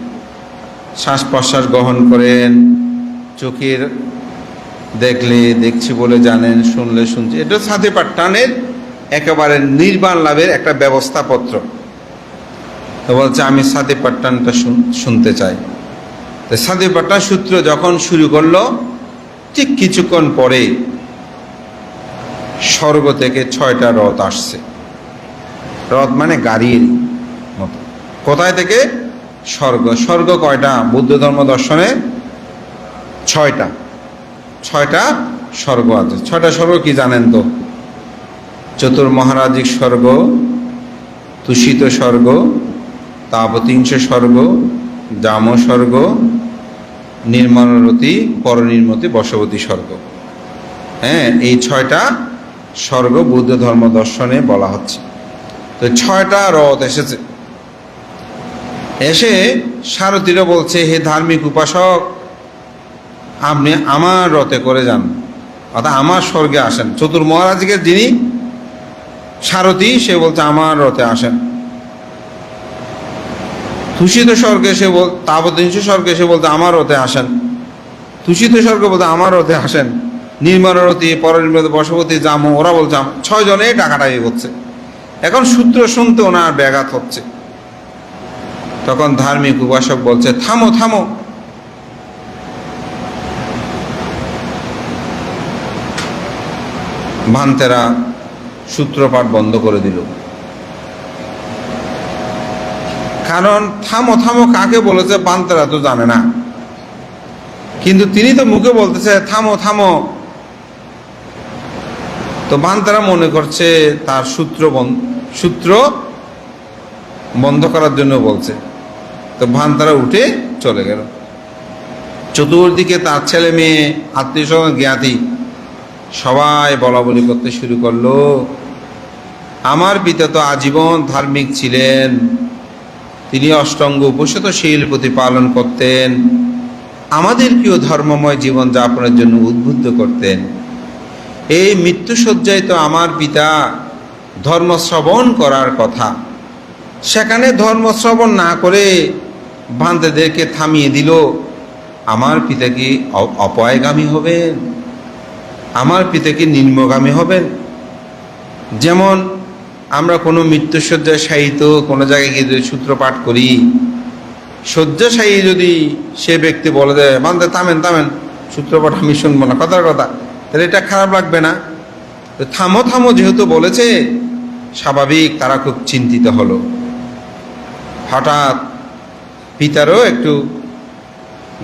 Speaker 1: শ্বাস প্রশ্বাস গ্রহণ করেন, চোখের দেখলে দেখছি বলে জানেন, শুনলে শুনছি। এটা সাতিপাট্টানের একেবারে নির্বাণ লাভের একটা ব্যবস্থাপত্র। তো বলছে আমি সাতিপাট্টানটা শুনতে চাই। তো সাতিপাট্টান সূত্র যখন শুরু করলো, ঠিক কিছুক্ষণ পরে স্বর্গ থেকে 6টা রথ আসছে। রথ মানে গাড়ির মতো। কোথায় থেকে? স্বর্গ। স্বর্গ কয়টা? বুদ্ধ ধর্ম দর্শনে 6টা। 6টা স্বর্গ আছে। 6টা স্বর্গ কি জানেন তো? চতুর্মহারাজিক স্বর্গ, তুষিত স্বর্গ, তাপতিংশ স্বর্গ, জাম স্বর্গ, নির্মাণরতি, পরনির্মতি, বশবতী স্বর্গ। হ্যাঁ, এই 6টা স্বর্গ বুদ্ধ ধর্ম দর্শনে বলা হচ্ছে। তো 6টা রথ এসেছে। এসে সারথীরা বলছে, হে ধার্মিক উপাসক আপনি আমার রথে করে যান, অর্থাৎ আমার স্বর্গে আসেন। চতুর্মহারাজকে যিনি সারথী, সে বলছে আমার রথে আসেন। তুষিত স্বর্গে সে তাবতিংশ স্বর্গে সে বলতে আমার রথে আসেন। তুষিত স্বর্গ বলতে আমার রথে আসেন। নির্মাণরতি, পরনির্মতি, বশবতী, জাম, ওরা বলছে 6 জনে টাকাটাই করছে। এখন সূত্র শুনতে ওনার ব্যাঘাত হচ্ছে। তখন ধার্মিক উপাসক বলছে, থামো থামো, ভান্তেরা সূত্রপাঠ বন্ধ করে দিল। কারণ থামো থামো কাকে বলেছে ভান্তেরা তো জানে না, কিন্তু তিনি তো মুখে বলতেছে থামো থামো। তো ভান্তেরা মনে করছে তার সূত্র বন্ধ করার জন্য বলছে। তো ভান্তেরা উঠে চলে গেল। চতুর্দিকে তার ছেলে মেয়ে, আত্মীয় স্বজন, জ্ঞাতি সবাই বলা বলি করতে শুরু করলো, আমার পিতা তো আজীবন ধার্মিক ছিলেন, তিনি অষ্টাঙ্গ উপসতশীল প্রতিপালন করতেন, আমাদেরকেও ধর্মময় জীবন যাপনের জন্য উদ্বুদ্ধ করতেন। এই মৃত্যুশয্যায় তো আমার পিতা ধর্মশ্রবণ করার কথা, সেখানে ধর্মশ্রবণ না করে ভান্তেদেরকে থামিয়ে দিল। আমার পিতা কি অপয়গামী হবেন? আমার পিতা কি নিম্নগামী হবেন? যেমন আমরা কোনো মৃত্যুশয্যায় শায়িত কোনো জায়গায় গিয়ে যদি সূত্রপাঠ করি, শয্যাশায়ী যদি সে ব্যক্তি বলে দেয় ভান্তে থামেন থামেন, সূত্রপাঠ আমি শুনবো না, কথার কথা, তাহলে এটা খারাপ লাগবে না? থামো থামো যেহেতু বলেছে, স্বাভাবিক তারা খুব চিন্তিত হলো। হঠাৎ পিতারও একটু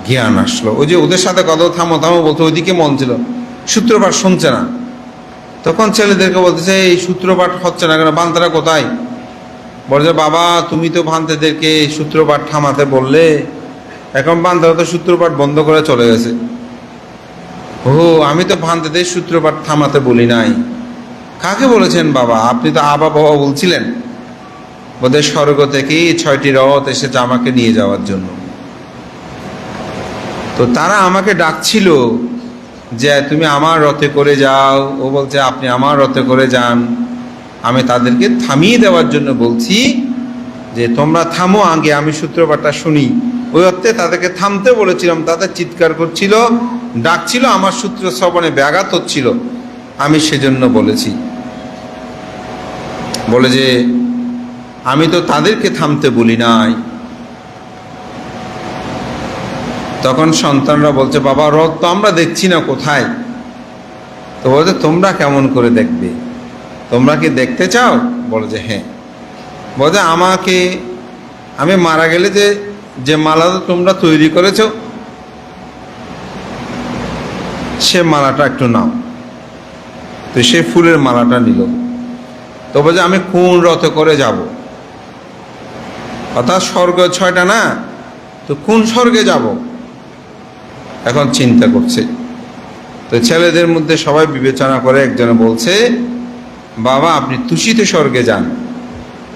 Speaker 1: জ্ঞান আসলো। ওই যে ওদের সাথে কত থামো থামো বলতো, ওইদিকে মন ছিল, সূত্রপাঠ শুনছে না। তখন ছেলেদেরকে বলতেছে এই সূত্রপাঠ হচ্ছে না কেন, ভান্তেরা কোথায়? বলছে বাবা তুমি তো ভান্তেদেরকে সূত্রপাঠ থামাতে বললে, এখন ভান্তেরা তো সূত্রপাঠ বন্ধ করে চলে গেছে। ও আমি তো ভান্তেদের সূত্রপাঠ থামাতে বলি নাই। কাকে বলেছেন বাবা? আপনি তো আবা বাবা বলছিলেন। বোধহয় স্বর্গ থেকে 6টি রথ এসেছে আমাকে নিয়ে যাওয়ার জন্য। তো তারা আমাকে ডাকছিল যে তুমি আমার রথে করে যাও। ও বলছে আপনি আমার রথে করে যান। আমি তাদেরকে থামিয়ে দেওয়ার জন্য বলছি যে তোমরা থামো, আগে আমি সূত্রপাঠটা শুনি। ওই অর্থে তাদেরকে থামতে বলেছিলাম, তাদের চিৎকার করছিল, ডাকছিল, আমার সূত্র শ্রবণে ব্যাঘাত হচ্ছিল, আমি সেজন্য বলেছি। বলে যে আমি তো তাদেরকে থামতে বলি নাই। তখন সন্তানরা বলছে বাবা রথ তো আমরা দেখছি না, কোথায়? তো বলছে তোমরা কেমন করে দেখবে, তোমরা কি দেখতে চাও? বলে যে হ্যাঁ। বলছে আমাকে, আমি মারা গেলে যে মালাটা তোমরা তৈরি করেছ সে মালাটা একটু নাও। তো সে ফুলের মালাটা নিল। তো তো বলছে আমি কোন রথে করে যাব, অর্থাৎ স্বর্গ 6টা না, তো কোন স্বর্গে যাব, এখন চিন্তা করছে। তো ছেলেদের মধ্যে সবাই বিবেচনা করে একজনে বলছে, বাবা আপনি তুষিত স্বর্গে যান,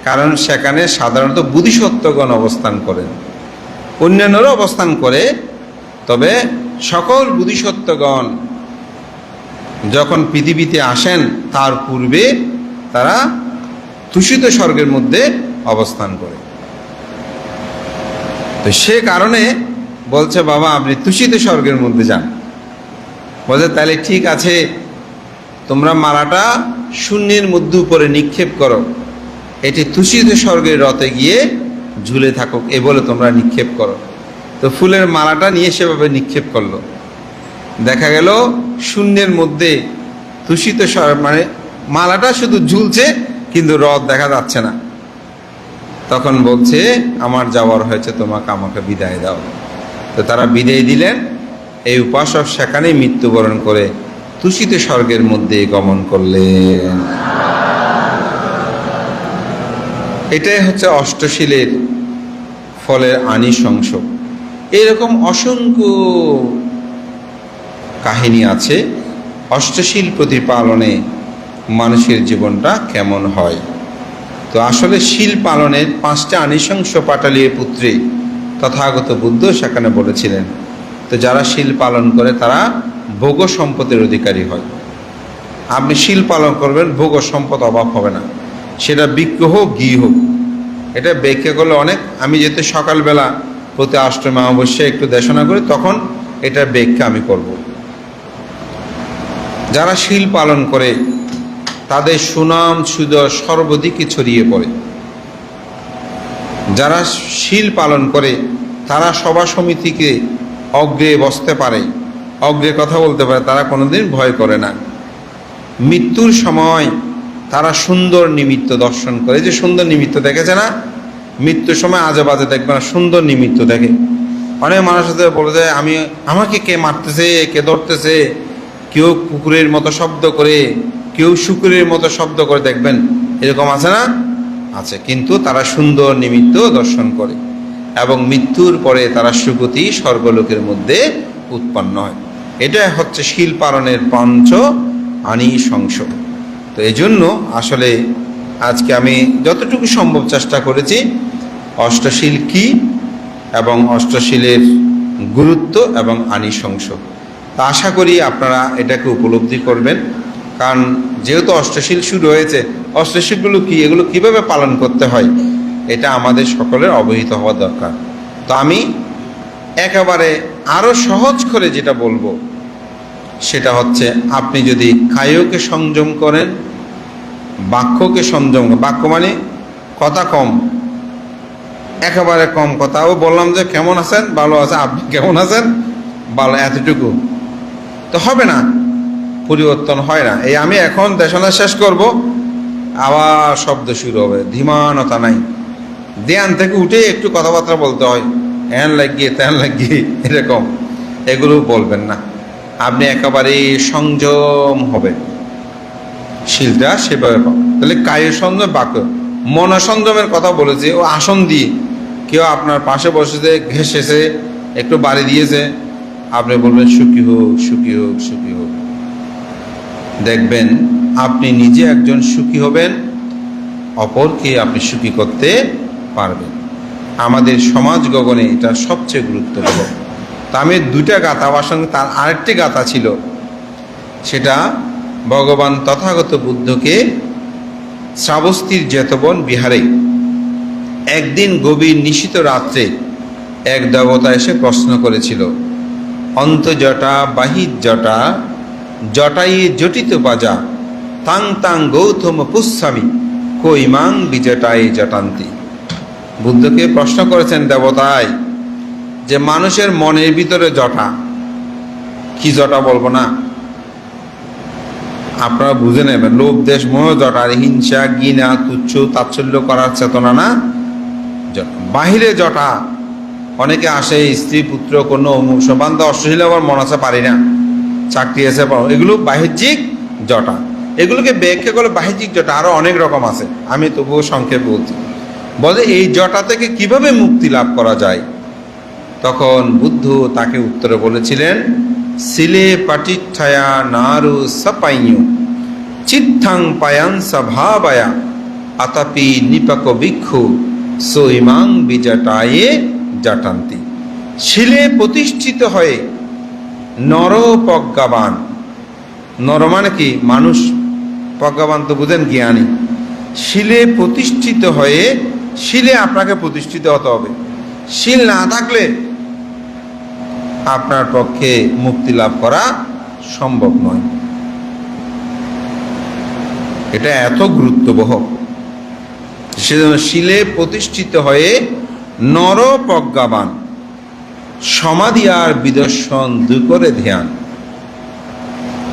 Speaker 1: কারণ সেখানে সাধারণত বুদ্ধিসত্ত্বগণ অবস্থান করেন, অন্যান্যরা অবস্থান করে, তবে সকল বুদ্ধিসত্ত্বগণ যখন পৃথিবীতে আসেন তার পূর্বে তারা তুষিত স্বর্গের মধ্যে অবস্থান করে। তো সে কারণে বলছে বাবা আপনি তুষিত স্বর্গের মধ্যে যান। বলছে তাহলে ঠিক আছে, তোমরা মালাটা শূন্যের মধ্যে উপরে নিক্ষেপ করো, এটি তুষিত স্বর্গের রথে গিয়ে ঝুলে থাকুক, এ বলে তোমরা নিক্ষেপ করো। তো ফুলের মালাটা নিয়ে সেভাবে নিক্ষেপ করলো, দেখা গেল শূন্যের মধ্যে তুষিত মানে মালাটা শুধু ঝুলছে কিন্তু রথ দেখা যাচ্ছে না। তখন বলছে আমার যাওয়ার হয়েছে, তোমাকে আমাকে বিদায় দাও। তো তারা বিদায় দিলেন। এই উপাসক সেখানেই মৃত্যুবরণ করে তুষিত স্বর্গের মধ্যে গমন করলেন। এটাই হচ্ছে অষ্টশীলের ফলের আনিশংস। এরকম অসংখ্য কাহিনী আছে অষ্টশীল প্রতিপালনে মানুষের জীবনটা কেমন হয়। তো আসলে শীল পালনের 5টা আনিশংস পাটালির পুত্রে তথাগত বুদ্ধ সেখানে বলেছিলেন। তো যারা শীল পালন করে তারা ভোগ সম্পদের অধিকারী হয়। আপনি শীল পালন করবেন, ভোগ সম্পদ অভাব হবে না, সেটা বৃক্ষ হোক ঘি হোক। এটা ব্যাখ্যা করলে অনেক, আমি যেহেতু সকালবেলা প্রতি অষ্টমী অমাবস্যায় একটু দেশনা করি, তখন এটার ব্যাখ্যা আমি করব। যারা শীল পালন করে তাদের সুনাম সুদর সর্বদিকে ছড়িয়ে পড়ে। যারা শীল পালন করে তারা সভা সমিতিকে অগ্রে বসতে পারে, অগ্রে কথা বলতে পারে, তারা কোনোদিন ভয় করে না। মৃত্যুর সময় তারা সুন্দর নিমিত্ত দর্শন করে। যে সুন্দর নিমিত্ত দেখেছে না, মৃত্যুর সময় আজে বাজে দেখবে না, সুন্দর নিমিত্ত দেখে। অনেক মানুষ বলে যায় আমাকে কে মারতেছে, কে ধরতেছে, কেউ কুকুরের মতো শব্দ করে, কেউ শুকুরের মতো শব্দ করে, দেখবেন এরকম আছে না, আছে। কিন্তু তারা সুন্দর নিমিত্ত দর্শন করে এবং মৃত্যুর পরে তারা সুগতি স্বর্গলোকের মধ্যে উৎপন্ন হয়। এটা হচ্ছে শীল পালনের 5 আনিশংস। তো এই জন্য আসলে আজকে আমি যতটুকু সম্ভব চেষ্টা করেছি অষ্টশীল কি এবং অষ্টশীলের গুরুত্ব এবং আনিশংস। তা আশা করি আপনারা এটাকে উপলব্ধি করবেন, কারণ যেহেতু অষ্টশীল শুরু হয়েছে, অষ্টশীলগুলো কি, এগুলো কিভাবে পালন করতে হয়, এটা আমাদের সকলের অবহিত হওয়া দরকার। তো আমি একেবারে আরও সহজ করে যেটা বলবো সেটা হচ্ছে, আপনি যদি কায়কে সংযম করেন, বাক্যকে সংযম, বাক্য মানে কথা কম, একেবারে কম কথা। ও বললাম যে কেমন আছেন, ভালো আছে, আপনি কেমন আছেন, ভালো, এতটুকু তো হবে না, পরিবর্তন হয় না। এই আমি এখন দেশনা শেষ করব, আবার শব্দ শুরু হবে, ধীমানতা নাই, ধ্যান থেকে উঠে একটু কথাবার্তা বলতে হয়, হ্যান লাগিয়ে ত্যান লাগিয়ে, এরকম এগুলো বলবেন না। আপনি একেবারে সংযম হবেন, শীলটা সেভাবে পাবেন। তাহলে কায় সংযম, বাক্য মন সংযমের কথা বলেছে। ও আসন দিয়ে কেউ আপনার পাশে বসেছে, ঘেসেছে, একটু বাড়ি দিয়েছে, আপনি বলবেন সুখী হোক, সুখী হোক, সুখী হোক। দেখবেন আপনি নিজে একজন সুখী হবেন, অপরকে আপনি সুখী করতে পারবেন। আমাদের সমাজ গগনে এটা সবচেয়ে গুরুত্বপূর্ণ। তা আমি 2টা গাথা, আমার সঙ্গে তার আরেকটি গাথা ছিল, সেটা ভগবান তথাগত বুদ্ধকে শ্রাবস্তীর জেতবন বিহারে একদিন গভীর নিশীত রাত্রে এক দেবতা এসে প্রশ্ন করেছিল, অন্তজটা বাহির জটা জটায়ে জটিত বাজা তাং তাং গৌতম পুষ্যামি কৈমাং বিজটায়ে জটান্তি। বুদ্ধকে প্রশ্ন করেছেন দেবতায় যে মানুষের মনের ভিতরে জটা, কি জটা বলবো না, আপনারা বুঝে নেবেন, লোভ দেশ মোহ জটা, হিংসা ঘৃণা তুচ্ছ তাচ্ছল্য করার চেতনা না, বাহিরে জটা। অনেকে আসে স্ত্রী পুত্র কোনো বান্ধব অশ্লীল, আবার মন আছে পারি না, চাকরি আছে, এগুলো বাহ্যিক জটা। এগুলোকে ব্যাখ্যা করলে বাহ্যিক জটা আরো অনেক রকম আছে, আমি তবুও সংক্ষেপে বলছি। বলে এই জটা থেকে কিভাবে মুক্তি লাভ করা যায়? তখন বুদ্ধ তাকে উত্তরে বলেছিলেন, সিলে পাটিচ্ছায়া নারু সাপাইয়ু চিত্তাং পায়ান স্বভাবায়া আতাপি নিপাক ভিক্ষু সৈমাং বিজটায়ে জাটান্তি। শিলে প্রতিষ্ঠিত হয়ে নর প্রজ্ঞাবান, নর মানে কি মানুষ, প্রজ্ঞাবান তো বুঝেন জ্ঞানী। শিলে প্রতিষ্ঠিত হয়ে, শিলে আপনাকে প্রতিষ্ঠিত হতে হবে, শিল না থাকলে আপনার পক্ষে মুক্তি লাভ করা সম্ভব নয়। এটা এত গুরুত্ববহ, সেজন্য শিলে প্রতিষ্ঠিত হয়ে নর প্রজ্ঞাবান সমাধি আর বিদর্শন দুই করে ধ্যান।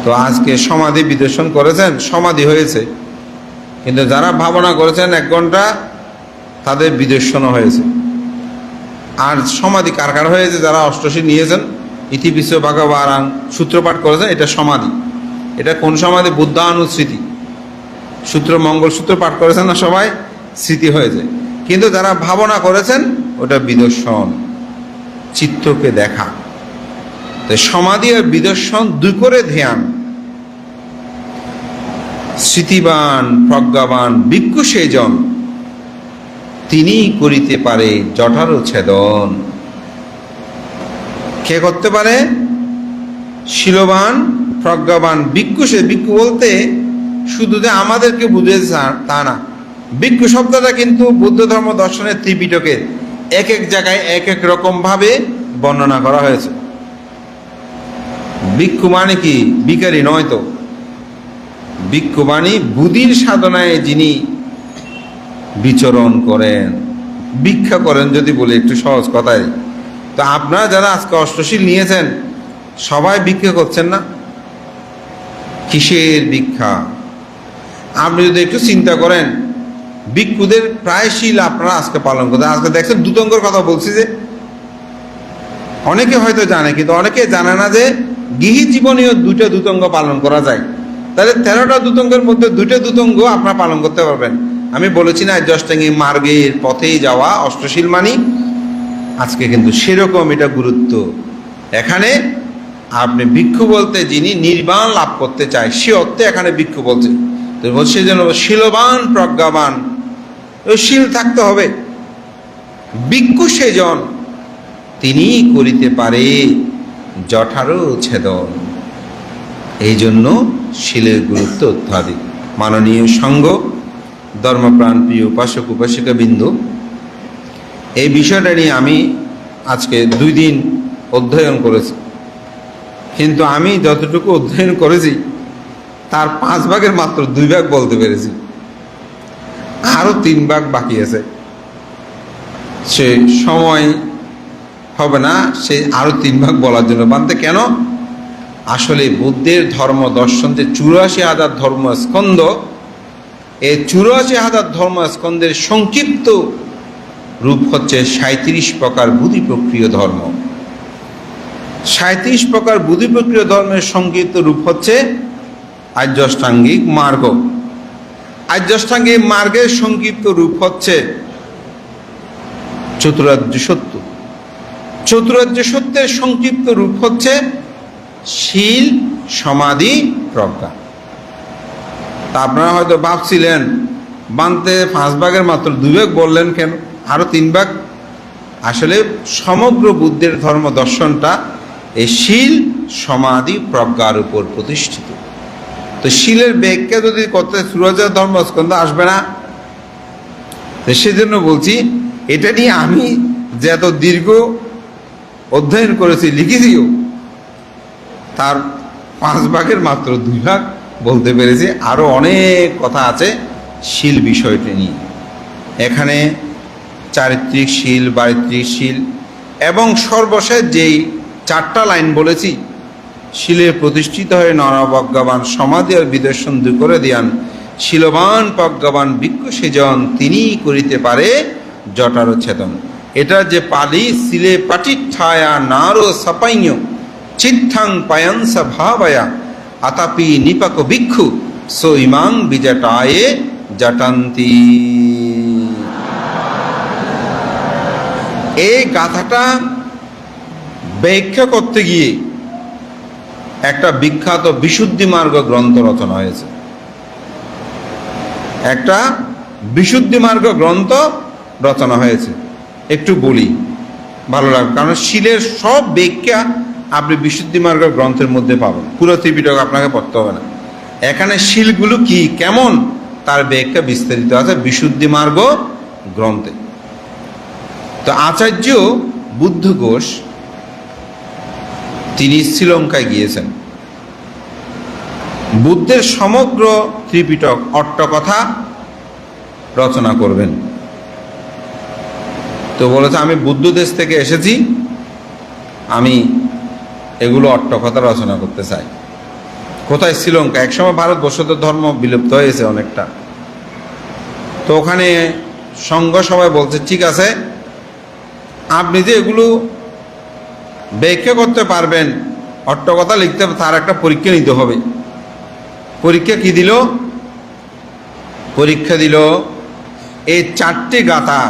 Speaker 1: তো আজকে সমাধি বিদর্শন করেছেন, সমাধি হয়েছে, কিন্তু যারা ভাবনা করেছেন 1 ঘন্টা তাদের বিদর্শনও হয়েছে। আর সমাধি কার কার হয়েছে? যারা অষ্টশী নিয়েছেন, ইতিবিশ্ব ভগবান সূত্রপাঠ করেছেন, এটা সমাধি। এটা কোন সমাধি? বুদ্ধানুস্মৃতি সূত্র, মঙ্গল সূত্র পাঠ করেছেন না সবাই, স্মৃতি হয়েছে। কিন্তু যারা ভাবনা করেছেন ওটা বিদর্শন, চিত্তকে দেখা। সমাধি আর বিদর্শন দুই করে ধ্যান। স্মৃতিবান প্রজ্ঞাবান ভিক্ষু সেজন, তিনি করিতে পারে জটার ছেদন। কে করতে পারে? শিলবান প্রজ্ঞাবান ভিক্ষু। সে ভিক্ষু বলতে শুধু যে আমাদেরকে বুঝেছে তা না, ভিক্ষু শব্দটা কিন্তু বুদ্ধ ধর্ম দর্শনের ত্রিপিটকে এক এক জায়গায় এক এক রকম ভাবে বর্ণনা করা হয়েছে। ভিক্ষু মানে কি? ভিখারি নয় তো। ভিক্ষু মানে বুদ্ধির সাধনায় যিনি বিচরণ করেন, ভিক্ষা করেন যদি বলি একটু সহজ কথায়। তো আপনারা যারা আজকে অষ্টশীল নিয়েছেন সবাই ভিক্ষা করছেন না? কিসের ভিক্ষা? আপনি যদি একটু চিন্তা করেন, ভিক্ষুদের প্রায় শীল আপনারা আজকে পালন করতেন। আজকে দেখছেন দুতঙ্গর কথা বলছি, যে অনেকে হয়তো জানে কিন্তু অনেকে জানে না যে গৃহী জীবনেও 2টা দুতঙ্গ পালন করা যায়। তাহলে 13টা দুতঙ্গের মধ্যে 2টা দুতঙ্গ আপনারা পালন করতে পারবেন। আমি বলেছি না আর্যষ্টাঙ্গী মার্গের পথেই যাওয়া অষ্টশীল মানি, আজকে কিন্তু সেরকম এটা গুরুত্ব। এখানে আপনি ভিক্ষু বলতে যিনি নির্বাণ লাভ করতে চায় সে অর্থে এখানে ভিক্ষু বলছে। তো বলছে যেন শীলবান প্রজ্ঞাবান, ওই শীল থাকতে হবে। ভিক্ষু সেজন, তিনি করিতে পারে জঠারও ছেদন। এই জন্য শীলের গুরুত্ব অত্যাধিক। মাননীয় সংঘ, ধর্মপ্রাণ প্রিয় উপাসক উপাসিকা বিন্দু, এই বিষয়টা নিয়ে আমি আজকে 2 দিন অধ্যয়ন করেছি, কিন্তু আমি যতটুকু অধ্যয়ন করেছি তার 5 ভাগের মাত্র 2 ভাগ বলতে পেরেছি, আরো 3 ভাগ বাকি আছে। সে সময় হবে না সে আরো 3 ভাগ বলার জন্য। বানতে কেন? আসলে বুদ্ধের ধর্ম দর্শন যে 84,000 ধর্মস্কন্ধ, এই 84,000 ধর্মস্কন্ধের সংক্ষিপ্ত রূপ হচ্ছে 37 প্রকার বুদ্ধি প্রক্রিয় ধর্ম। 37 প্রকার বুদ্ধি প্রক্রিয় ধর্মের সংক্ষিপ্ত রূপ হচ্ছে আর্যাষ্টাঙ্গিক মার্গ। আর্যাষ্টাঙ্গিক মার্গের সংক্ষিপ্ত রূপ হচ্ছে চতুরার্য সত্য। চতুরার্য সত্যের সংক্ষিপ্ত রূপ হচ্ছে শীল সমাধি প্রজ্ঞা। তা আপনারা হয়তো ভাবছিলেন বানতে 5 ভাগের মাত্র 2 ভাগ বললেন কেন, আরো 3 ভাগ? আসলে সমগ্র বুদ্ধের ধর্ম দর্শনটা এই শীল সমাধি প্রজ্ঞার উপর প্রতিষ্ঠিত। তো শীলের ব্যাখ্যা যদি করতে সুরজার ধর্মস্কন্ধ আসবে না। সেজন্য বলছি এটা নিয়ে আমি যে এত দীর্ঘ অধ্যয়ন করেছি, লিখেছিও, তার 5 ভাগের মাত্র 2 ভাগ বলতে পেরেছি। আরো অনেক কথা আছে শীল বিষয়টি নিয়ে। এখানে চারিত্রিক শীল, বারিত্রিক শীল এবং সর্বশেষ যেই 4টা লাইন বলেছি, শীলে প্রতিষ্ঠিত হয়ে নরপ্রজ্ঞাবান সমাধি আর বিদর্শন দূর করে দিয়ান, শীলবান প্রজ্ঞাবান ভিক্ষু সেজন, তিনি করিতে পারে জটার ছেদন। এটা যে পালি শিলে পাটিঠায়া নারো সাপাইয় চিত্তাং পায়াংসা ভাবায়া আতাপি নিপাক ভিক্ষু সো ইমাং বিজাটায়ে জাটান্তি। এই গাথাটা ব্যাখ্যা করতে গিয়ে একটা বিখ্যাত বিশুদ্ধি মার্গ গ্রন্থ রচনা হয়েছে। একটা বিশুদ্ধি মার্গ গ্রন্থ রচনা হয়েছে। একটু বলি, ভালো লাগবে, কারণ শিলের সব ব্যাখ্যা আপনি বিশুদ্ধি মার্গ গ্রন্থের মধ্যে পাবেন। পুরো ত্রিপিটক আপনাকে পড়তে হবে না। এখানে শিলগুলো কি কেমন তার ব্যাখ্যা বিস্তারিত আছে বিশুদ্ধি মার্গ গ্রন্থে। তো আচার্য বুদ্ধ ঘোষ তিনি শ্রীলঙ্কায় গিয়েছেন, বুদ্ধের সমগ্র ত্রিপিটক অট্টকথা রচনা করবেন। তো বলেছে আমি বুদ্ধ দেশ থেকে এসেছি, আমি এগুলো অট্টকথা রচনা করতে চাই। কোথায়? শ্রীলঙ্কা। একসময় ভারতবর্ষ তো ধর্ম বিলুপ্ত হয়েছে অনেকটা। তো ওখানে সংঘ সবাই বলছে ঠিক আছে, আপনি যে এগুলো ব্যাখ্যা করতে পারবেন, অট্টকথা লিখতে, তার একটা পরীক্ষা নিতে হবে। পরীক্ষা কি দিল? পরীক্ষা দিল এই 4টি গাথা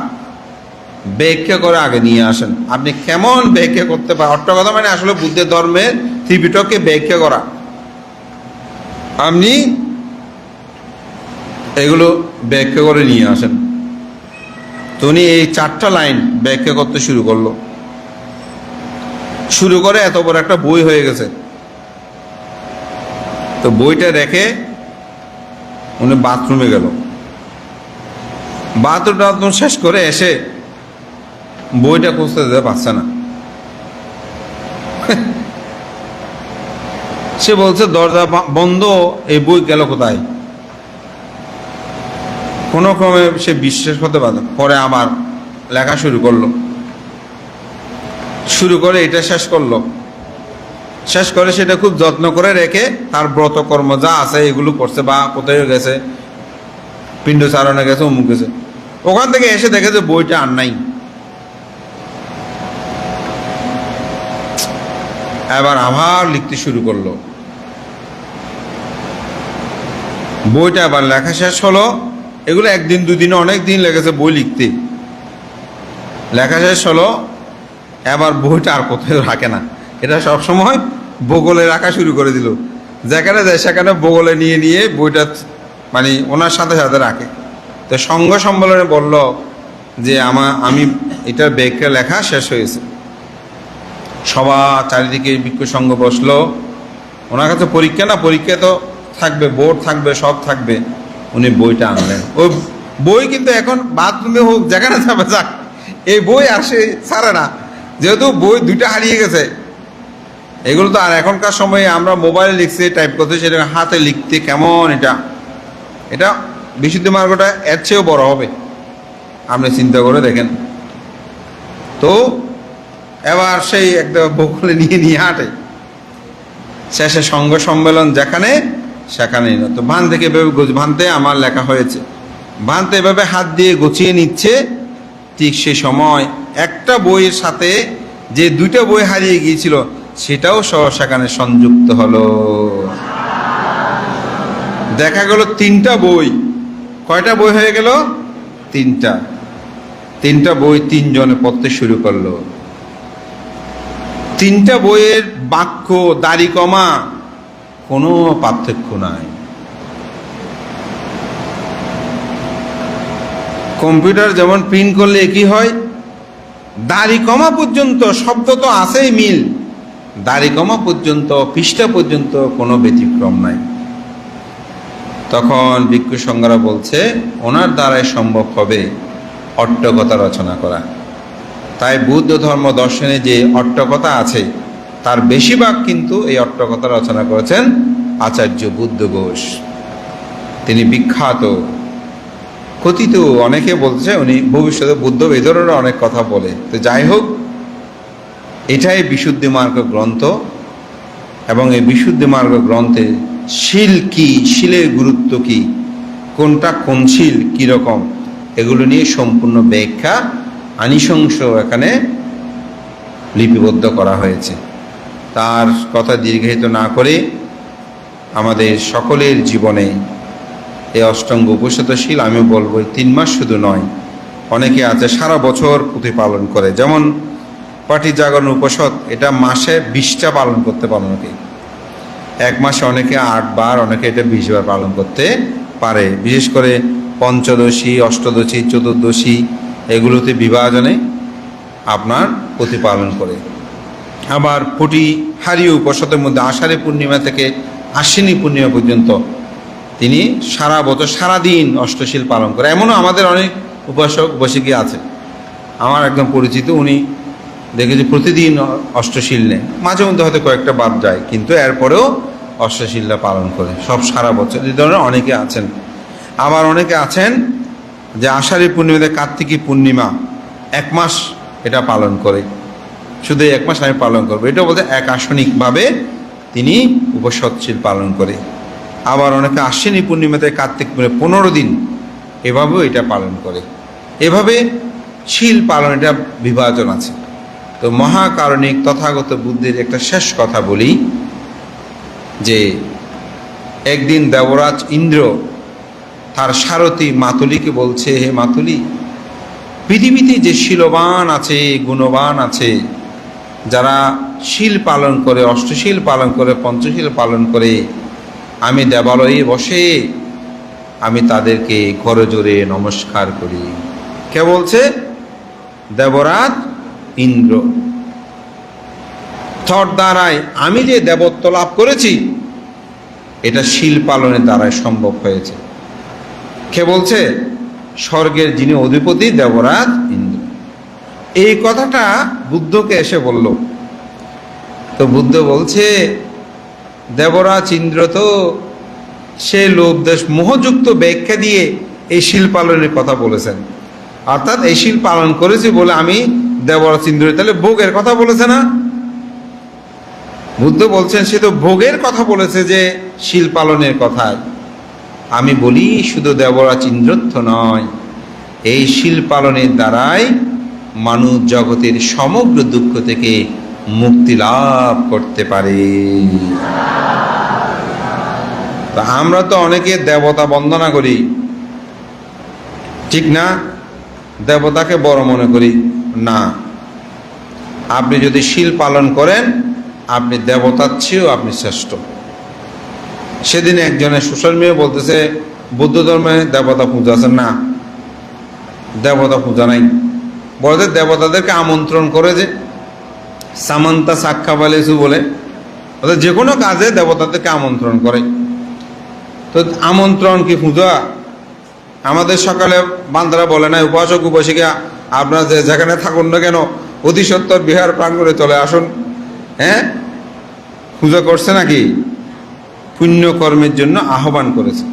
Speaker 1: ব্যাখ্যা করে আগে নিয়ে আসেন। আপনি কেমন ব্যাখ্যা করতে পারেন? অট্টকথা মানে আসলে বুদ্ধের ধর্মের ত্রিপিটককে ব্যাখ্যা করা। আপনি এগুলো ব্যাখ্যা করে নিয়ে আসেন। তো উনি এই 4টা লাইন ব্যাখ্যা করতে শুরু করলো। শুরু করে এত বড় একটা বই হয়ে গেছে। তো বইটা রেখে উনি বাথরুমে গেল। বাথরুম শেষ করে এসে বইটা খুঁজতে যেতে পারছে না। সে বলছে দরজা বন্ধ, এই বই গেল কোথায়? কোনো ক্রমে সে বিশ্বাস করতে পারত। পরে আবার লেখা শুরু করলো। শুরু করে এটা শেষ করলো। শেষ করে সেটা খুব যত্ন করে রেখে তার ব্রতকর্ম যা আছে এগুলো করছে, বা কোথায় গেছে, পিণ্ডচারণে গেছে, অমুক গেছে। ওখান থেকে এসে দেখে যে বইটা আর নাই। এবার আবার লিখতে শুরু করলো। বইটা আবার লেখা শেষ হলো। এগুলো একদিন দুদিনে অনেক দিন লেগেছে বই লিখতে। লেখা শেষ হলো, এবার বইটা আর কোথাও রাখে না। এটা সবসময় বগলে রাখা শুরু করে দিল। যেখানে যায় সেখানে বগলে নিয়ে নিয়ে বইটা মানে ওনার সাথে সাথে রাখে। তো সংঘ সম্মেলনে বলল যে আমি এটার ব্যাখ্যা লেখা শেষ হয়েছে। সবার চারিদিকে ভিক্ষু সংঘ বসলো। ওনার কাছে পরীক্ষা না, পরীক্ষা তো থাকবে, বোর্ড থাকবে, সব থাকবে। উনি বইটা আনলেন। ওই বই কিন্তু এখন বাথরুমে হোক যেখানে যাবে যাক, এই বই আসে ছাড়ে না, যেহেতু বই 2টা হারিয়ে গেছে। এগুলো তো আর এখনকার সময়ে আমরা মোবাইলে লিখছি, টাইপ করতে, সেটা হাতে লিখতে কেমন। এটা বিশুদ্ধি মার্গটা এর চেয়েও বড় হবে, আপনি চিন্তা করে দেখেন। তো এবার সেই একটা বকুলে নিয়ে হাঁটে। শেষে সংঘ সম্মেলন যেখানে সেখানেই না। তো ভান থেকে ভানতে আমার লেখা হয়েছে, ভানতে এভাবে হাত দিয়ে গুছিয়ে নিচ্ছে। ঠিক সে সময় একটা বইয়ের সাথে যে 2টা বই হারিয়ে গিয়েছিল সেটাও সেখানে সংযুক্ত হলো। দেখা গেল 3টা বই। কয়টা বই হয়ে গেল? 3টা বই 3 জনে পড়তে শুরু করলো। 3টা বইয়ের বাক্য, দাড়ি কমা কোনো পার্থক্য নাই। কম্পিউটার যেমন প্রিন্ট করলে একই হয়, দাড়ি কমা পর্যন্ত শব্দ তো আছেই মিল, দাড়ি কমা পর্যন্ত, পৃষ্ঠা পর্যন্ত কোনো ব্যতিক্রম নাই। তখন ভিক্ষু সংঘরা বলছে ওনার দ্বারাই সম্ভব হবে অট্টকথা রচনা করা। তাই বুদ্ধ ধর্ম দর্শনে যে অট্টকথা আছে তার বেশিরভাগ কিন্তু এই অট্টকথা রচনা করেছেন আচার্য বুদ্ধ ঘোষ। তিনি বিখ্যাত, কথিত, অনেকে বলছে উনি ভবিষ্যতে বুদ্ধ বেদরেরও অনেক কথা বলে। তো যাই হোক, এটাই বিশুদ্ধি মার্গ গ্রন্থ। এবং এই বিশুদ্ধি মার্গ গ্রন্থে শিল কি, শিলের গুরুত্ব কি, কোনটা কোন শিল কীরকম, এগুলো নিয়ে সম্পূর্ণ ব্যাখ্যা আনিশংস এখানে লিপিবদ্ধ করা হয়েছে। তার কথা দীর্ঘায়িত না করে আমাদের সকলের জীবনে এই অষ্টাঙ্গ উপসতশীল আমি বলবো 3 মাস শুধু নয়, অনেকে আছে সারা বছর প্রতিপালন করে। যেমন পাটি জাগরণ উপসদ, এটা মাসে 20টা পালন করতে পারে অনেকে, এক মাসে অনেকে 8 বার, অনেকে এটা 20 বার পালন করতে পারে। বিশেষ করে পঞ্চদশী, অষ্টদশী, চতুর্দশী এগুলোতে বিভাজনে আপনার প্রতিপালন করে। আবার পটিহারি উপসদের মধ্যে আষাঢ়ী পূর্ণিমা থেকে আশ্বিনী পূর্ণিমা পর্যন্ত তিনি সারা বছর সারাদিন অষ্টশীল পালন করে। এমনও আমাদের অনেক উপাসক উপাসিকা আছে, আমার একদম পরিচিত, উনি দেখেছি প্রতিদিন অষ্টশীল নেয়, মাঝে মধ্যে হয়তো কয়েকটা বাদ যায়, কিন্তু এরপরেও অষ্টশীলটা পালন করে সব সারা বছর। এই ধরনের অনেকে আছেন। আবার অনেকে আছেন যে আষাঢ়ী পূর্ণিমাতে কার্তিকী পূর্ণিমা 1 মাস এটা পালন করে, শুধু 1 মাস আমি পালন করবো, এটা বলতে এক আসনিকভাবে তিনি উপসৎশীল পালন করে। আবার অনেকে আশ্বিনী পূর্ণিমাতে কার্তিক পূর্ণিমা 15 দিন এভাবেও এটা পালন করে। এভাবে শীল পালন এটা বিভাজন আছে। তো মহাকারণিক তথাগত বুদ্ধের একটা শেষ কথা বলি যে একদিন দেবরাজ ইন্দ্র তার সারথী মাতুলিকে বলছে, হে মাতুলি, পৃথিবীতে যে শীলবান আছে, গুণবান আছে, যারা শীল পালন করে, অষ্টশীল পালন করে, পঞ্চশীল পালন করে, আমি দেবালয়ে বসে আমি তাদেরকে করজোড়ে নমস্কার করি। কে বলছে? দেবরাজ ইন্দ্র। তোর দ্বারায় আমি যে দেবত্ব লাভ করেছি এটা শীল পালনের দ্বারাই সম্ভব হয়েছে। কে বলছে? স্বর্গের যিনি অধিপতি দেবরাজ ইন্দ্র। এই কথাটা বুদ্ধকে এসে বলল। তো বুদ্ধ বলছে, দেবরাজ ইন্দ্র তো সে লোভ দেশ মোহযুক্ত ব্যাখ্যা দিয়ে এই শীল পালনের কথা বলেছেন, অর্থাৎ এই শীল পালন করেছি বলে আমি দেবরাজ ইন্দ্র, তাহলে ভোগের কথা বলেছে না? বুদ্ধ বলছেন সে তো ভোগের কথা বলেছে, যে শীল পালনের কথায়। আমি বলি শুধু দেবরাজ ইন্দ্রত্ব নয়, এই শীল পালনের দ্বারাই মানুষ জগতের সমগ্র দুঃখ থেকে মুক্তি লাভ করতে পারে। তা আমরা তো অনেকে দেবতা বন্দনা করি, ঠিক না? দেবতাকে বড় মনে করি না। আপনি যদি শীল পালন করেন আপনি দেবতার চেয়েও আপনি শ্রেষ্ঠ। সেদিন একজনের সোশ্যাল মিডিয়া বলতেছে বৌদ্ধ ধর্মে দেবতা পূজা আছে না, দেবতা পূজা নাই। বলতে দেবতাদেরকে আমন্ত্রণ করে, যে সামান্তা সাক্ষা বালেসু বলে, ওদের যে কোনো কাজে দেবতাদেরকে আমন্ত্রণ করে। তো আমন্ত্রণ কি পূজা? আমাদের সকালে বান্দারা বলে না, উপাসক উপাসিকা আপনারা যেখানে থাকুন না কেন অতি সত্বর বিহার প্রাঙ্গণে চলে আসুন। হ্যাঁ, পূজা করছে নাকি? পুণ্যকর্মের জন্য আহ্বান করেছে।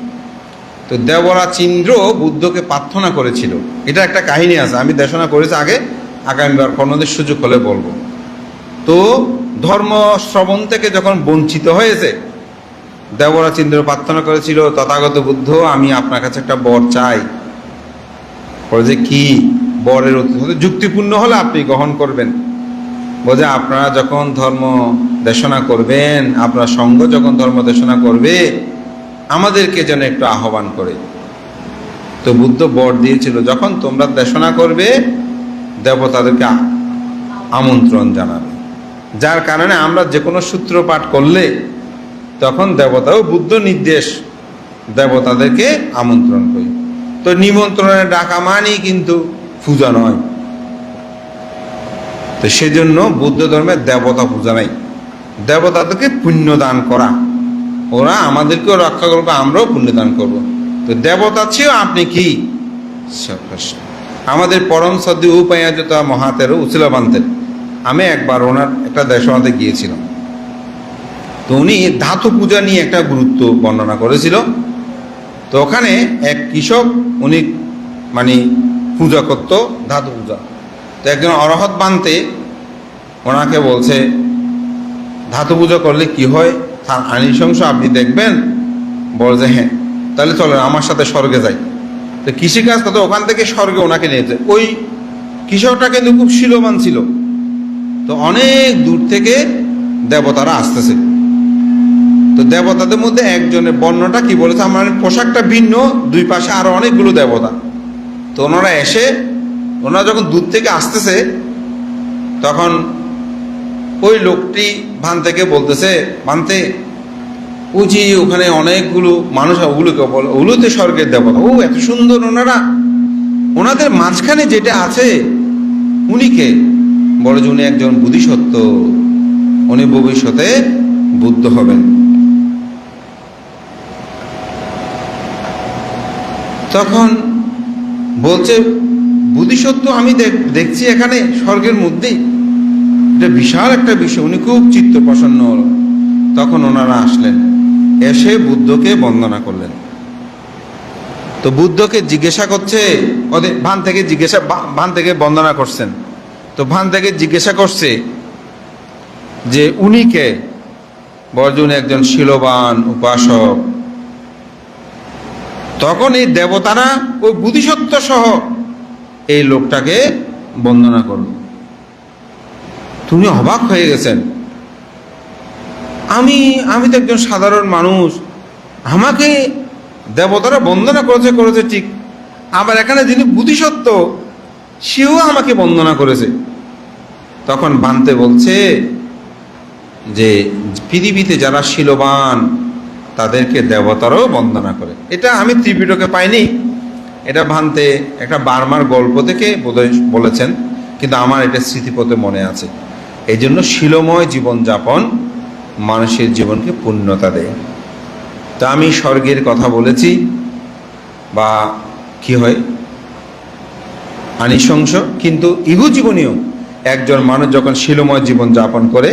Speaker 1: তো দেবরাজ ইন্দ্র বুদ্ধকে প্রার্থনা করেছিল, এটা একটা কাহিনী আছে, আমি দেশনা করেছি আগে, আগামীবার কোনোদের সুযোগ হলে বলবো। তো ধর্ম শ্রবণ থেকে যখন বঞ্চিত হয়েছে, দেবরাজ ইন্দ্র প্রার্থনা করেছিল, তথাগত বুদ্ধ আমি আপনার কাছে একটা বর চাই। বলে যে কি বরের যুক্তিপূর্ণ হলে আপনি গ্রহণ করবেন। বলে আপনারা যখন ধর্ম দেশনা করবেন, আপনার সঙ্গ যখন ধর্ম দেশনা করবে, আমাদেরকে যেন একটু আহ্বান করে। তো বুদ্ধ বর দিয়েছিল, যখন তোমরা দেশনা করবে দেবতাদেরকে আমন্ত্রণ জানাবে। যার কারণে আমরা যে কোনো সূত্র পাঠ করলে তখন দেবতাও বুদ্ধ নির্দেশ দেবতাদেরকে আমন্ত্রণ করি। তো নিমন্ত্রণের ডাকা মানেই কিন্তু পূজা নয়। তো সেজন্য বৌদ্ধ ধর্মের দেবতা পূজা নাই, দেবতাদেরকে পুণ্য দান করা, ওরা আমাদেরকেও রক্ষা করবে, আমরাও পুণ্য দান করবো। তো দেবতা চেয়েও আপনি কি আমাদের পরম সদ্য উপায়াযত মহাতেরও উচিলাবান্তের, আমি একবার ওনার একটা দেশনাতে গিয়েছিলাম। তো উনি ধাতু পূজা নিয়ে একটা গুরুত্ব বর্ণনা করেছিল। তো ওখানে এক কৃষক উনি মানে পূজা করত ধাতু পূজা। তো একজন অরহত বানতে ওনাকে বলছে ধাতু পূজা করলে কি হয়, তার আনিসংস আপনি দেখবেন। বলে যে হ্যাঁ, তাহলে চলেন আমার সাথে স্বর্গে যাই। তো কৃষিকাজ করতে ওখান থেকে স্বর্গে ওনাকে নিয়েছে। ওই কৃষকটা কিন্তু খুব শীলবান ছিল। তো অনেক দূর থেকে দেবতারা আসতেছে। তো দেবতাদের মধ্যে একজনের বর্ণটা কি বলেছে, আমার পোশাকটা ভিন্ন, দুই পাশে আরো অনেকগুলো দেবতা। তো ওনারা যখন দূর থেকে আসতেছে, তখন ওই লোকটি ভান্তেকে বলতেছে, ভান্তে ওই যে ওখানে অনেকগুলো মানুষ, ওগুলোকে বলো, ওগুলোতে স্বর্গের দেবতা, ও এত সুন্দর ওনারা, ওনাদের মাঝখানে যেটা আছে উনি কে? বলে যে উনি একজন বোধিসত্ত্ব, উনি ভবিষ্যতে বুদ্ধ হবেন। তখন বলছে বোধিসত্ত্ব আমি দেখছি এখানে স্বর্গের মধ্যেই, এটা বিশাল একটা বিষয়। উনি খুব চিত্ত প্রসন্ন হল। তখন ওনারা আসলেন, এসে বুদ্ধকে বন্দনা করলেন। তো বুদ্ধকে জিজ্ঞাসা করছে, ওদের ভান থেকে বন্দনা করছেন। তো ভান থেকে জিজ্ঞাসা করছে যে উনি কে? বর্জুন একজন শীলবান উপাসক। তখন এই দেবতারা ওই বোধিসত্ত্ব সহ এই লোকটাকে বন্দনা করল। তুমি অবাক হয়ে গেছেন, আমি তো একজন সাধারণ মানুষ, আমাকে দেবতারা বন্দনা করেছে ঠিক, আবার এখানে যিনি বোধিসত্ত্ব সেও আমাকে বন্দনা করেছে। তখন ভান্তে বলছে যে পৃথিবীতে যারা শীলবান তাদেরকে দেবতারাও বন্দনা করে। এটা আমি ত্রিপিটকে পাইনি, এটা ভান্তে একটা বার্মার গল্প থেকে বোধহয় বলেছেন, কিন্তু আমার এটা স্মৃতিপথে মনে আছে। এই জন্য শীলময় জীবনযাপন মানুষের জীবনকে পূর্ণতা দেয়। তা আমি স্বর্গের কথা বলেছি, বা কি হয় আনিশংস, কিন্তু ইহু জীবনীয় একজন মানুষ যখন শীলময় জীবন যাপন করে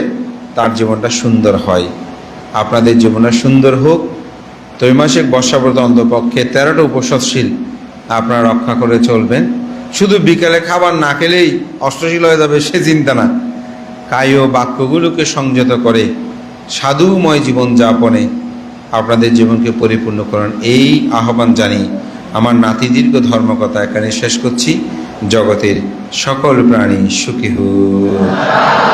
Speaker 1: তার জীবনটা সুন্দর হয়। আপনাদের জীবনটা সুন্দর হোক। ত্রৈমাসিক বর্ষাব্রত অন্তপক্ষে 13টা উপসৎশীল আপনারা রক্ষা করে চলবেন। শুধু বিকেলে খাবার না খেলেই অষ্টশীল হয়ে যাবে সে চিন্তা না। কায় ও বাক্যগুলোকে সংযত করে সাধুময় জীবন যাপনে আপনাদের জীবনকে পরিপূর্ণ করুন, এই আহ্বান জানিয়ে আমার নাতিদীর্ঘ ধর্মকথা এখানে শেষ করছি। জগতের সকল প্রাণী সুখী হোক।